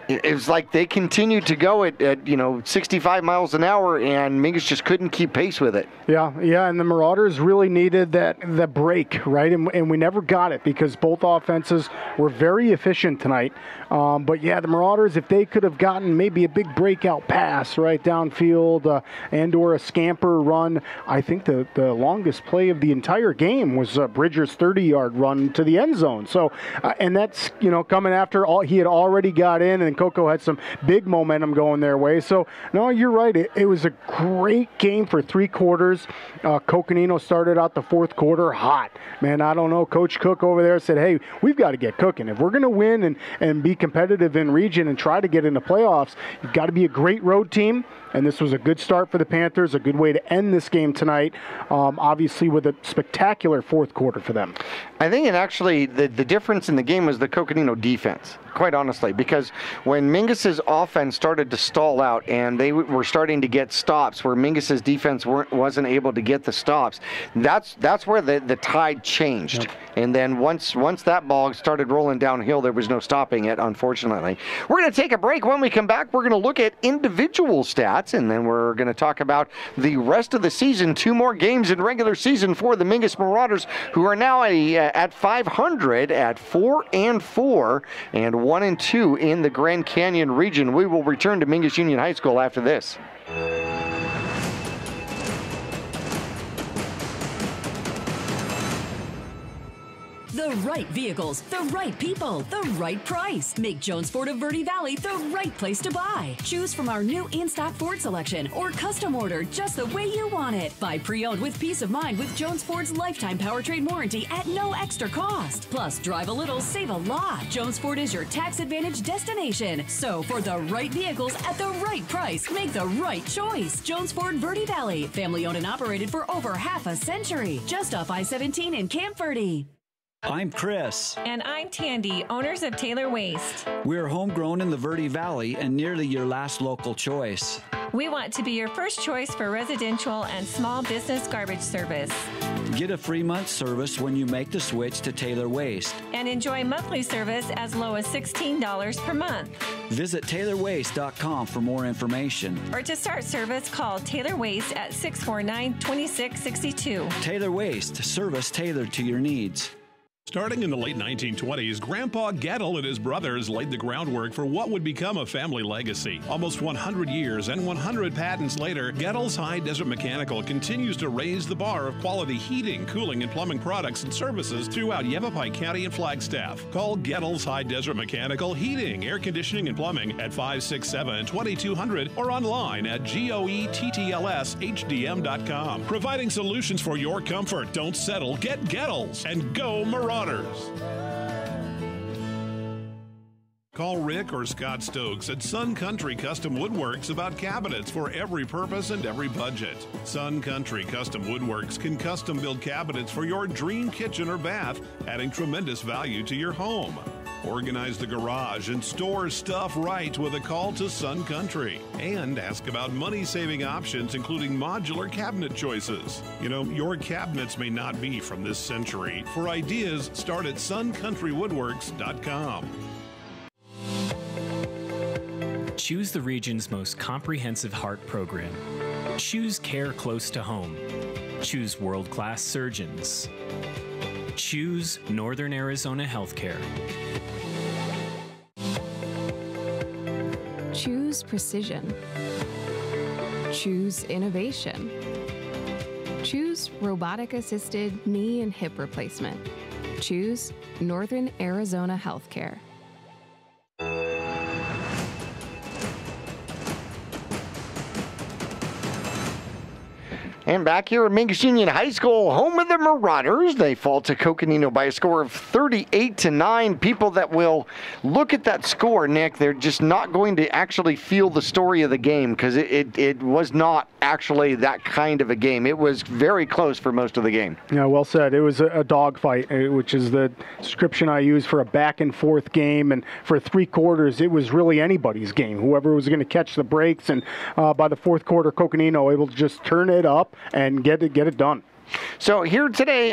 it was like they continued to go at 65 miles an hour, and Mingus just couldn't keep pace with it. Yeah, and the Marauders really needed the break, right? And we never got it because both offenses were very efficient tonight. But yeah, the Marauders, if they could have gotten maybe a big breakout pass right downfield and/or a scamper run, I think the longest play of the entire game was Bridger's 30-yard run to the end zone. So, and that's coming after he had already got in, and Coco had some big momentum going their way. So, no, you're right. It was a great game for 3 quarters. Coconino started out the fourth quarter hot. Man, I don't know. Coach Cook over there said, hey, we've got to get cooking. If we're going to win and be competitive in region and try to get into playoffs, you've got to be a great road team. And this was a good start for the Panthers, a good way to end this game tonight, obviously with a spectacular fourth quarter for them. I think the difference in the game was the Coconino defense, quite honestly, because when Mingus's offense started to stall out and they were starting to get stops where Mingus's defense wasn't able to get the stops, that's where the tide changed. Yep. And then once that ball started rolling downhill, there was no stopping it, unfortunately. We're going to take a break. When we come back, we're going to look at individual stats, and then we're going to talk about the rest of the season. 2 more games in regular season for the Mingus Marauders, who are now at 500 at 4-4 and 1-2 in the Grand Canyon region. We will return to Mingus Union High School after this. The The right vehicles, the right people, the right price. Make Jones Ford of Verde Valley the right place to buy. Choose from our new in-stock Ford selection or custom order just the way you want it. Buy pre-owned with peace of mind with Jones Ford's lifetime powertrain warranty at no extra cost. Plus, drive a little, save a lot. Jones Ford is your tax advantage destination. So, for the right vehicles at the right price, make the right choice. Jones Ford Verde Valley, family owned and operated for over half a century. Just off I-17 in Camp Verde. I'm Chris. And I'm Tandy, owners of Taylor Waste. We're homegrown in the Verde Valley and nearly your last local choice. We want to be your first choice for residential and small business garbage service. Get a free month service when you make the switch to Taylor Waste. And enjoy monthly service as low as $16 per month. Visit TaylorWaste.com for more information. Or to start service, call Taylor Waste at 649-2662. Taylor Waste, service tailored to your needs. Starting in the late 1920s, Grandpa Gettle and his brothers laid the groundwork for what would become a family legacy. Almost 100 years and 100 patents later, Gettle's High Desert Mechanical continues to raise the bar of quality heating, cooling, and plumbing products and services throughout Yavapai County and Flagstaff. Call Gettle's High Desert Mechanical Heating, Air Conditioning, and Plumbing at 567-2200 or online at goettlshdm.com. Providing solutions for your comfort. Don't settle. Get Gettle's and go Marauders. Call Rick or Scott Stokes at Sun Country Custom Woodworks about cabinets for every purpose and every budget. Sun Country Custom Woodworks can custom build cabinets for your dream kitchen or bath, adding tremendous value to your home. Organize the garage and store stuff right with a call to Sun Country. And ask about money-saving options, including modular cabinet choices. You know, your cabinets may not be from this century. For ideas, start at suncountrywoodworks.com. Choose the region's most comprehensive heart program. Choose care close to home. Choose world-class surgeons. Choose Northern Arizona Healthcare. Choose precision. Choose innovation. Choose robotic-assisted knee and hip replacement. Choose Northern Arizona Healthcare. And back here at Mingus Union High School, home of the Marauders, they fall to Coconino by a score of 38-9. People that will look at that score, Nick, they're just not going to actually feel the story of the game because it was not actually that kind of a game. It was very close for most of the game. Yeah, well said. It was a dogfight, which is the description I use for a back-and-forth game. And for 3 quarters, it was really anybody's game. Whoever was going to catch the breaks. And by the 4th quarter, Coconino able to just turn it up and get it done. So here today,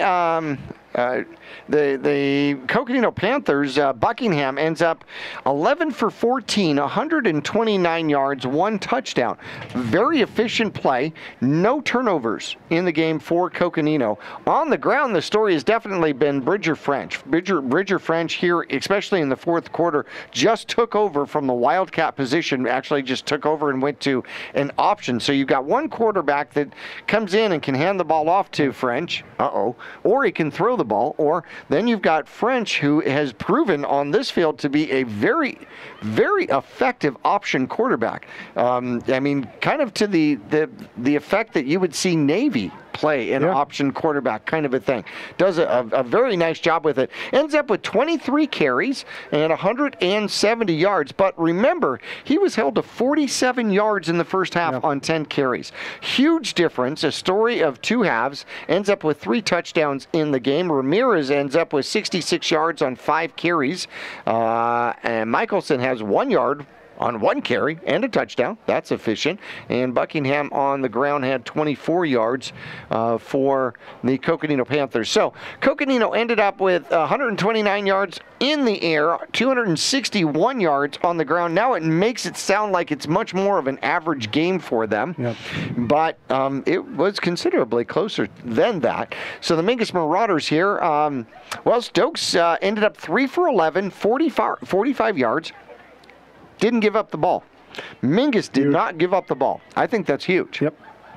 the Coconino Panthers, Buckingham ends up 11 for 14, 129 yards, 1 touchdown. Very efficient play, no turnovers in the game for Coconino. On the ground, the story has definitely been Bridger French. Bridger French here, especially in the 4th quarter, just took over from the Wildcat position, actually just took over and went to an option. So you've got one quarterback that comes in and can hand the ball off to French, or he can throw the ball, or then you've got French, who has proven on this field to be a very, very effective option quarterback. I mean, kind of to the effect that you would see Navy play an option quarterback kind of a thing. Does a very nice job with it. Ends up with 23 carries and 170 yards. But remember, he was held to 47 yards in the first half on 10 carries. Huge difference. A story of 2 halves. Ends up with 3 touchdowns in the game. Ramirez ends up with 66 yards on 5 carries. And Michelson has 1 yard on 1 carry and a touchdown. That's efficient. And Buckingham on the ground had 24 yards for the Coconino Panthers. So Coconino ended up with 129 yards in the air, 261 yards on the ground. Now it makes it sound like it's much more of an average game for them. But it was considerably closer than that. So the Mingus Marauders here, well, Stokes ended up 3 for 11, 45 yards. Didn't give up the ball. Mingus did not give up the ball. I think that's huge.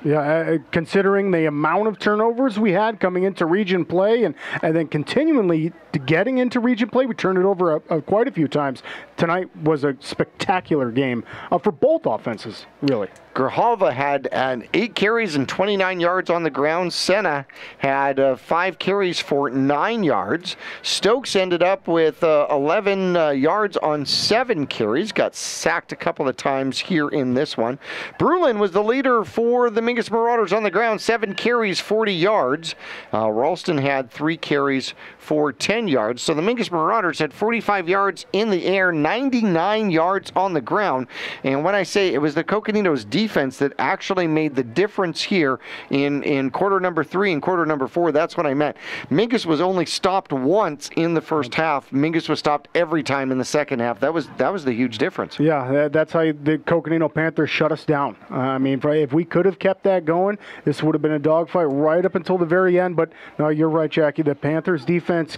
Yeah, considering the amount of turnovers we had coming into region play and then continually getting into region play, we turned it over quite a few times. Tonight was a spectacular game for both offenses, really. Grijalva had 8 carries and 29 yards on the ground. Senna had 5 carries for 9 yards. Stokes ended up with 11 yards on 7 carries. Got sacked a couple of times here in this one. Brulin was the leader for the Mingus Marauders on the ground. 7 carries, 40 yards. Ralston had 3 carries for 10 yards. So the Mingus Marauders had 45 yards in the air, 99 yards on the ground. And when I say it was the Coconino's defense that actually made the difference here in quarter number 3 and quarter number 4, that's what I meant. Mingus was only stopped once in the first half. Mingus was stopped every time in the second half. That was the huge difference. Yeah, that's how the Coconino Panthers shut us down. I mean, if we could have kept that going, this would have been a dogfight right up until the very end. But no, you're right, Jackie. The Panthers defense,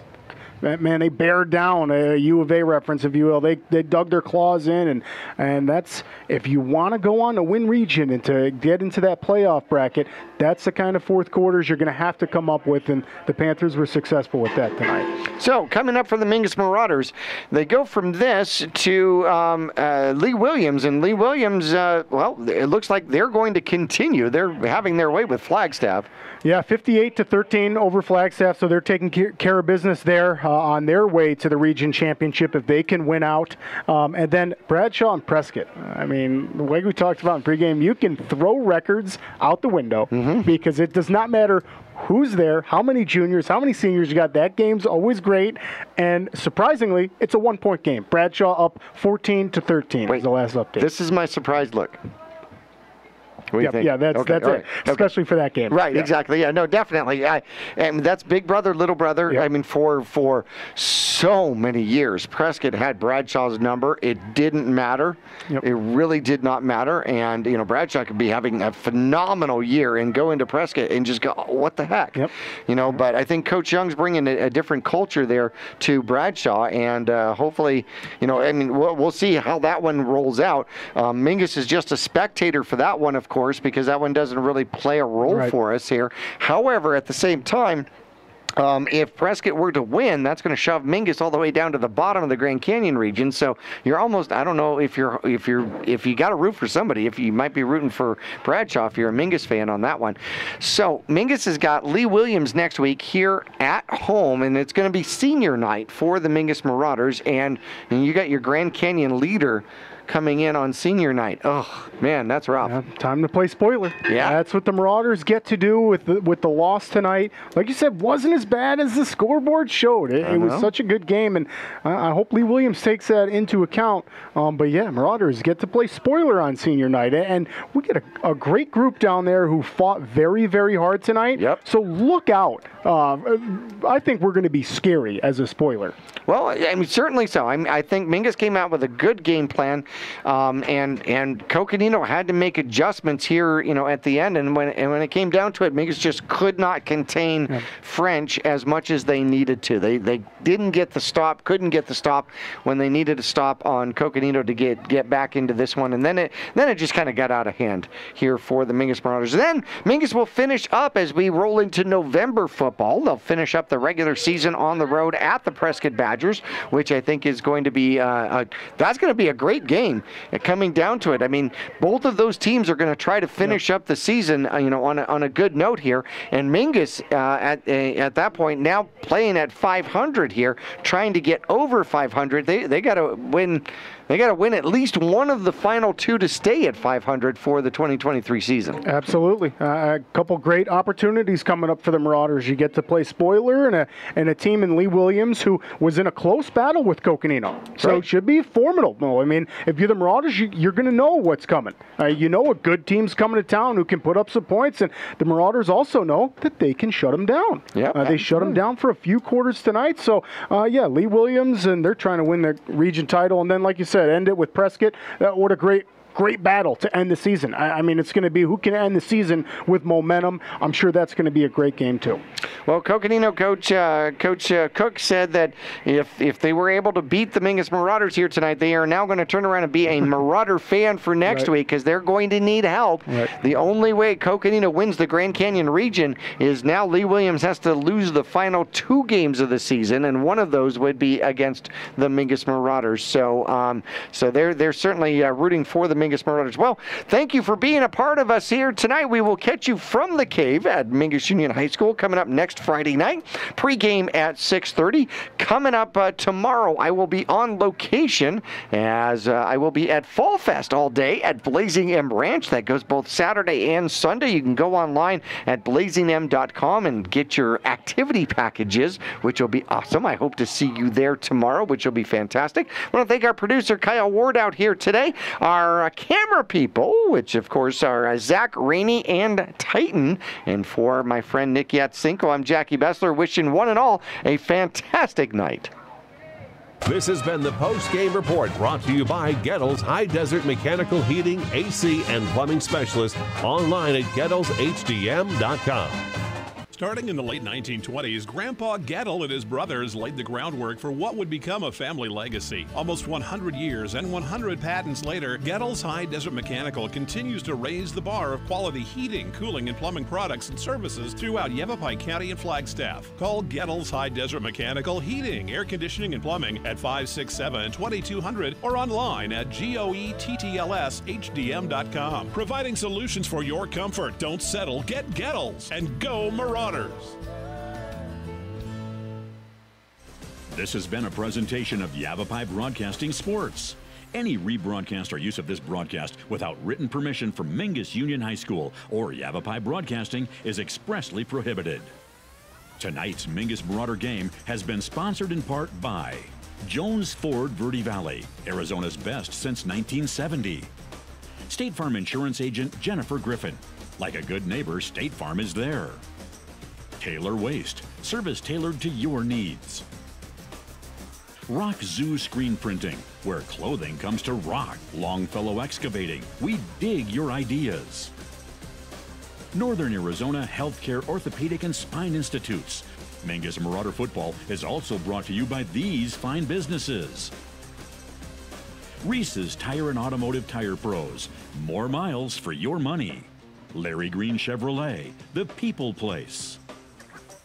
man, they bared down, a U of A reference, if you will. They dug their claws in, and that's, if you want to go on to win region and to get into that playoff bracket, that's the kind of fourth quarters you're going to have to come up with, and the Panthers were successful with that tonight. So, coming up for the Mingus Marauders, they go from this to Lee Williams, and Lee Williams, well, it looks like they're going to continue. They're having their way with Flagstaff. Yeah, 58-13 over Flagstaff, so they're taking care of business there on their way to the region championship if they can win out. And then Bradshaw and Prescott. I mean, the way we talked about in pregame, you can throw records out the window because it does not matter who's there, how many juniors, how many seniors you got. That game's always great. And surprisingly, it's a 1-point game. Bradshaw up 14-13 is the last update. This is my surprise look. What do you think? Yeah, that's okay, it, right. especially for that game. Right, yeah. Exactly. Yeah, no, definitely. And that's big brother, little brother. Yeah. I mean, for so many years, Prescott had Bradshaw's number. It didn't matter. Yep. It really did not matter. And, you know, Bradshaw could be having a phenomenal year and go into Prescott and just go, oh, what the heck? Yep. You know, but I think Coach Young's bringing a different culture there to Bradshaw. And hopefully, you know, I mean, we'll see how that one rolls out. Mingus is just a spectator for that one, of course, because that one doesn't really play a role for us here. However, at the same time, if Prescott were to win, that's going to shove Mingus all the way down to the bottom of the Grand Canyon region. So you're almost, I don't know if you got to root for somebody, if you might be rooting for Bradshaw if you're a Mingus fan on that one. So Mingus has got Lee Williams next week here at home, and it's going to be senior night for the Mingus Marauders, and you got your Grand Canyon leader coming in on senior night. Oh, man, that's rough. Yeah, time to play spoiler. Yeah. That's what the Marauders get to do with the loss tonight. Like you said, wasn't as bad as the scoreboard showed. It was such a good game, and I hope Lee Williams takes that into account. But, yeah, Marauders get to play spoiler on senior night, and we get a great group down there who fought very, very hard tonight. Yep. So look out. I think we're going to be scary as a spoiler. Well, I mean, certainly so. I think Mingus came out with a good game plan. And Coconino had to make adjustments here, you know, at the end. And when it came down to it, Mingus just could not contain French as much as they needed to. They didn't get the stop, couldn't get the stop when they needed to stop on Coconino to get back into this one. And then it just kind of got out of hand here for the Mingus Marauders. Then Mingus will finish up as we roll into November football. They'll finish up the regular season on the road at the Prescott Badgers, which I think is going to be that's going to be a great game. Coming down to it, I mean, both of those teams are going to try to finish up the season, you know, on a good note here. And Mingus at that point now playing at 500 here, trying to get over 500. They got to win. They got to win at least one of the final two to stay at 500 for the 2023 season. Absolutely. A couple great opportunities coming up for the Marauders. You get to play spoiler and a team in Lee Williams who was in a close battle with Coconino. So it should be formidable. I mean, if you're the Marauders, you're going to know what's coming. You know a good team's coming to town who can put up some points, and the Marauders also know that they can shut them down. They shut them down for a few quarters tonight. So, yeah, Lee Williams, and they're trying to win the region title. And then, like you said, end it with Prescott. What a great great battle to end the season. I mean, it's going to be who can end the season with momentum. I'm sure that's going to be a great game, too. Well, Coconino Coach Cook said that if they were able to beat the Mingus Marauders here tonight, they are now going to turn around and be a Marauder fan for next week because they're going to need help. The only way Coconino wins the Grand Canyon region is now Lee Williams has to lose the final 2 games of the season, and one of those would be against the Mingus Marauders. So, they're certainly rooting for the Mingus Marauders. Well, thank you for being a part of us here tonight. We will catch you from the cave at Mingus Union High School coming up next Friday night. Pre-game at 6:30. Coming up tomorrow, I will be on location as I will be at Fall Fest all day at Blazing M Ranch. That goes both Saturday and Sunday. You can go online at blazingm.com and get your activity packages, which will be awesome. I hope to see you there tomorrow, which will be fantastic. I want to thank our producer, Kyle Ward, out here today. Our camera people, which of course are Zach Rainey and Titan. And for my friend Nick Yatsinko, I'm Jackie Bessler, wishing one and all a fantastic night. This has been the Post-Game Report, brought to you by Gettles High Desert Mechanical Heating, AC, and Plumbing Specialist, online at GettlesHDM.com. Starting in the late 1920s, Grandpa Gettle and his brothers laid the groundwork for what would become a family legacy. Almost 100 years and 100 patents later, Gettle's High Desert Mechanical continues to raise the bar of quality heating, cooling, and plumbing products and services throughout Yavapai County and Flagstaff. Call Gettle's High Desert Mechanical Heating, Air Conditioning, and Plumbing at 567-2200 or online at GOETTLSHDM.com. Providing solutions for your comfort. Don't settle. Get Gettles and go Marauders. This has been a presentation of Yavapai Broadcasting Sports. Any rebroadcast or use of this broadcast without written permission from Mingus Union High School or Yavapai Broadcasting is expressly prohibited. Tonight's Mingus Marauder game has been sponsored in part by Jones Ford Verde Valley, Arizona's best since 1970. State Farm Insurance Agent Jennifer Griffin. Like a good neighbor, State Farm is there. Taylor Waste, service tailored to your needs. Rock Zoo Screen Printing, where clothing comes to rock. Longfellow Excavating, we dig your ideas. Northern Arizona Healthcare Orthopedic and Spine Institutes. Mingus Marauder Football is also brought to you by these fine businesses. Reese's Tire and Automotive Tire Pros, more miles for your money. Larry Green Chevrolet, the people place.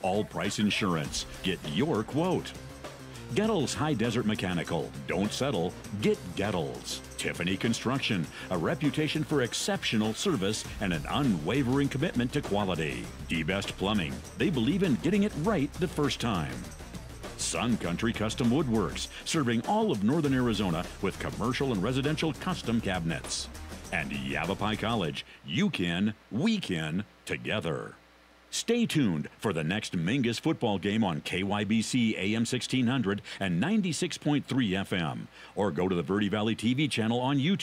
All Price Insurance, get your quote. Gettles High Desert Mechanical, don't settle, get Gettles. Tiffany Construction, a reputation for exceptional service and an unwavering commitment to quality. D-Best Plumbing, they believe in getting it right the first time. Sun Country Custom Woodworks, serving all of Northern Arizona with commercial and residential custom cabinets. And Yavapai College, you can, we can, together. Stay tuned for the next Mingus football game on KYBC AM 1600 and 96.3 FM, or go to the Verde Valley TV channel on YouTube.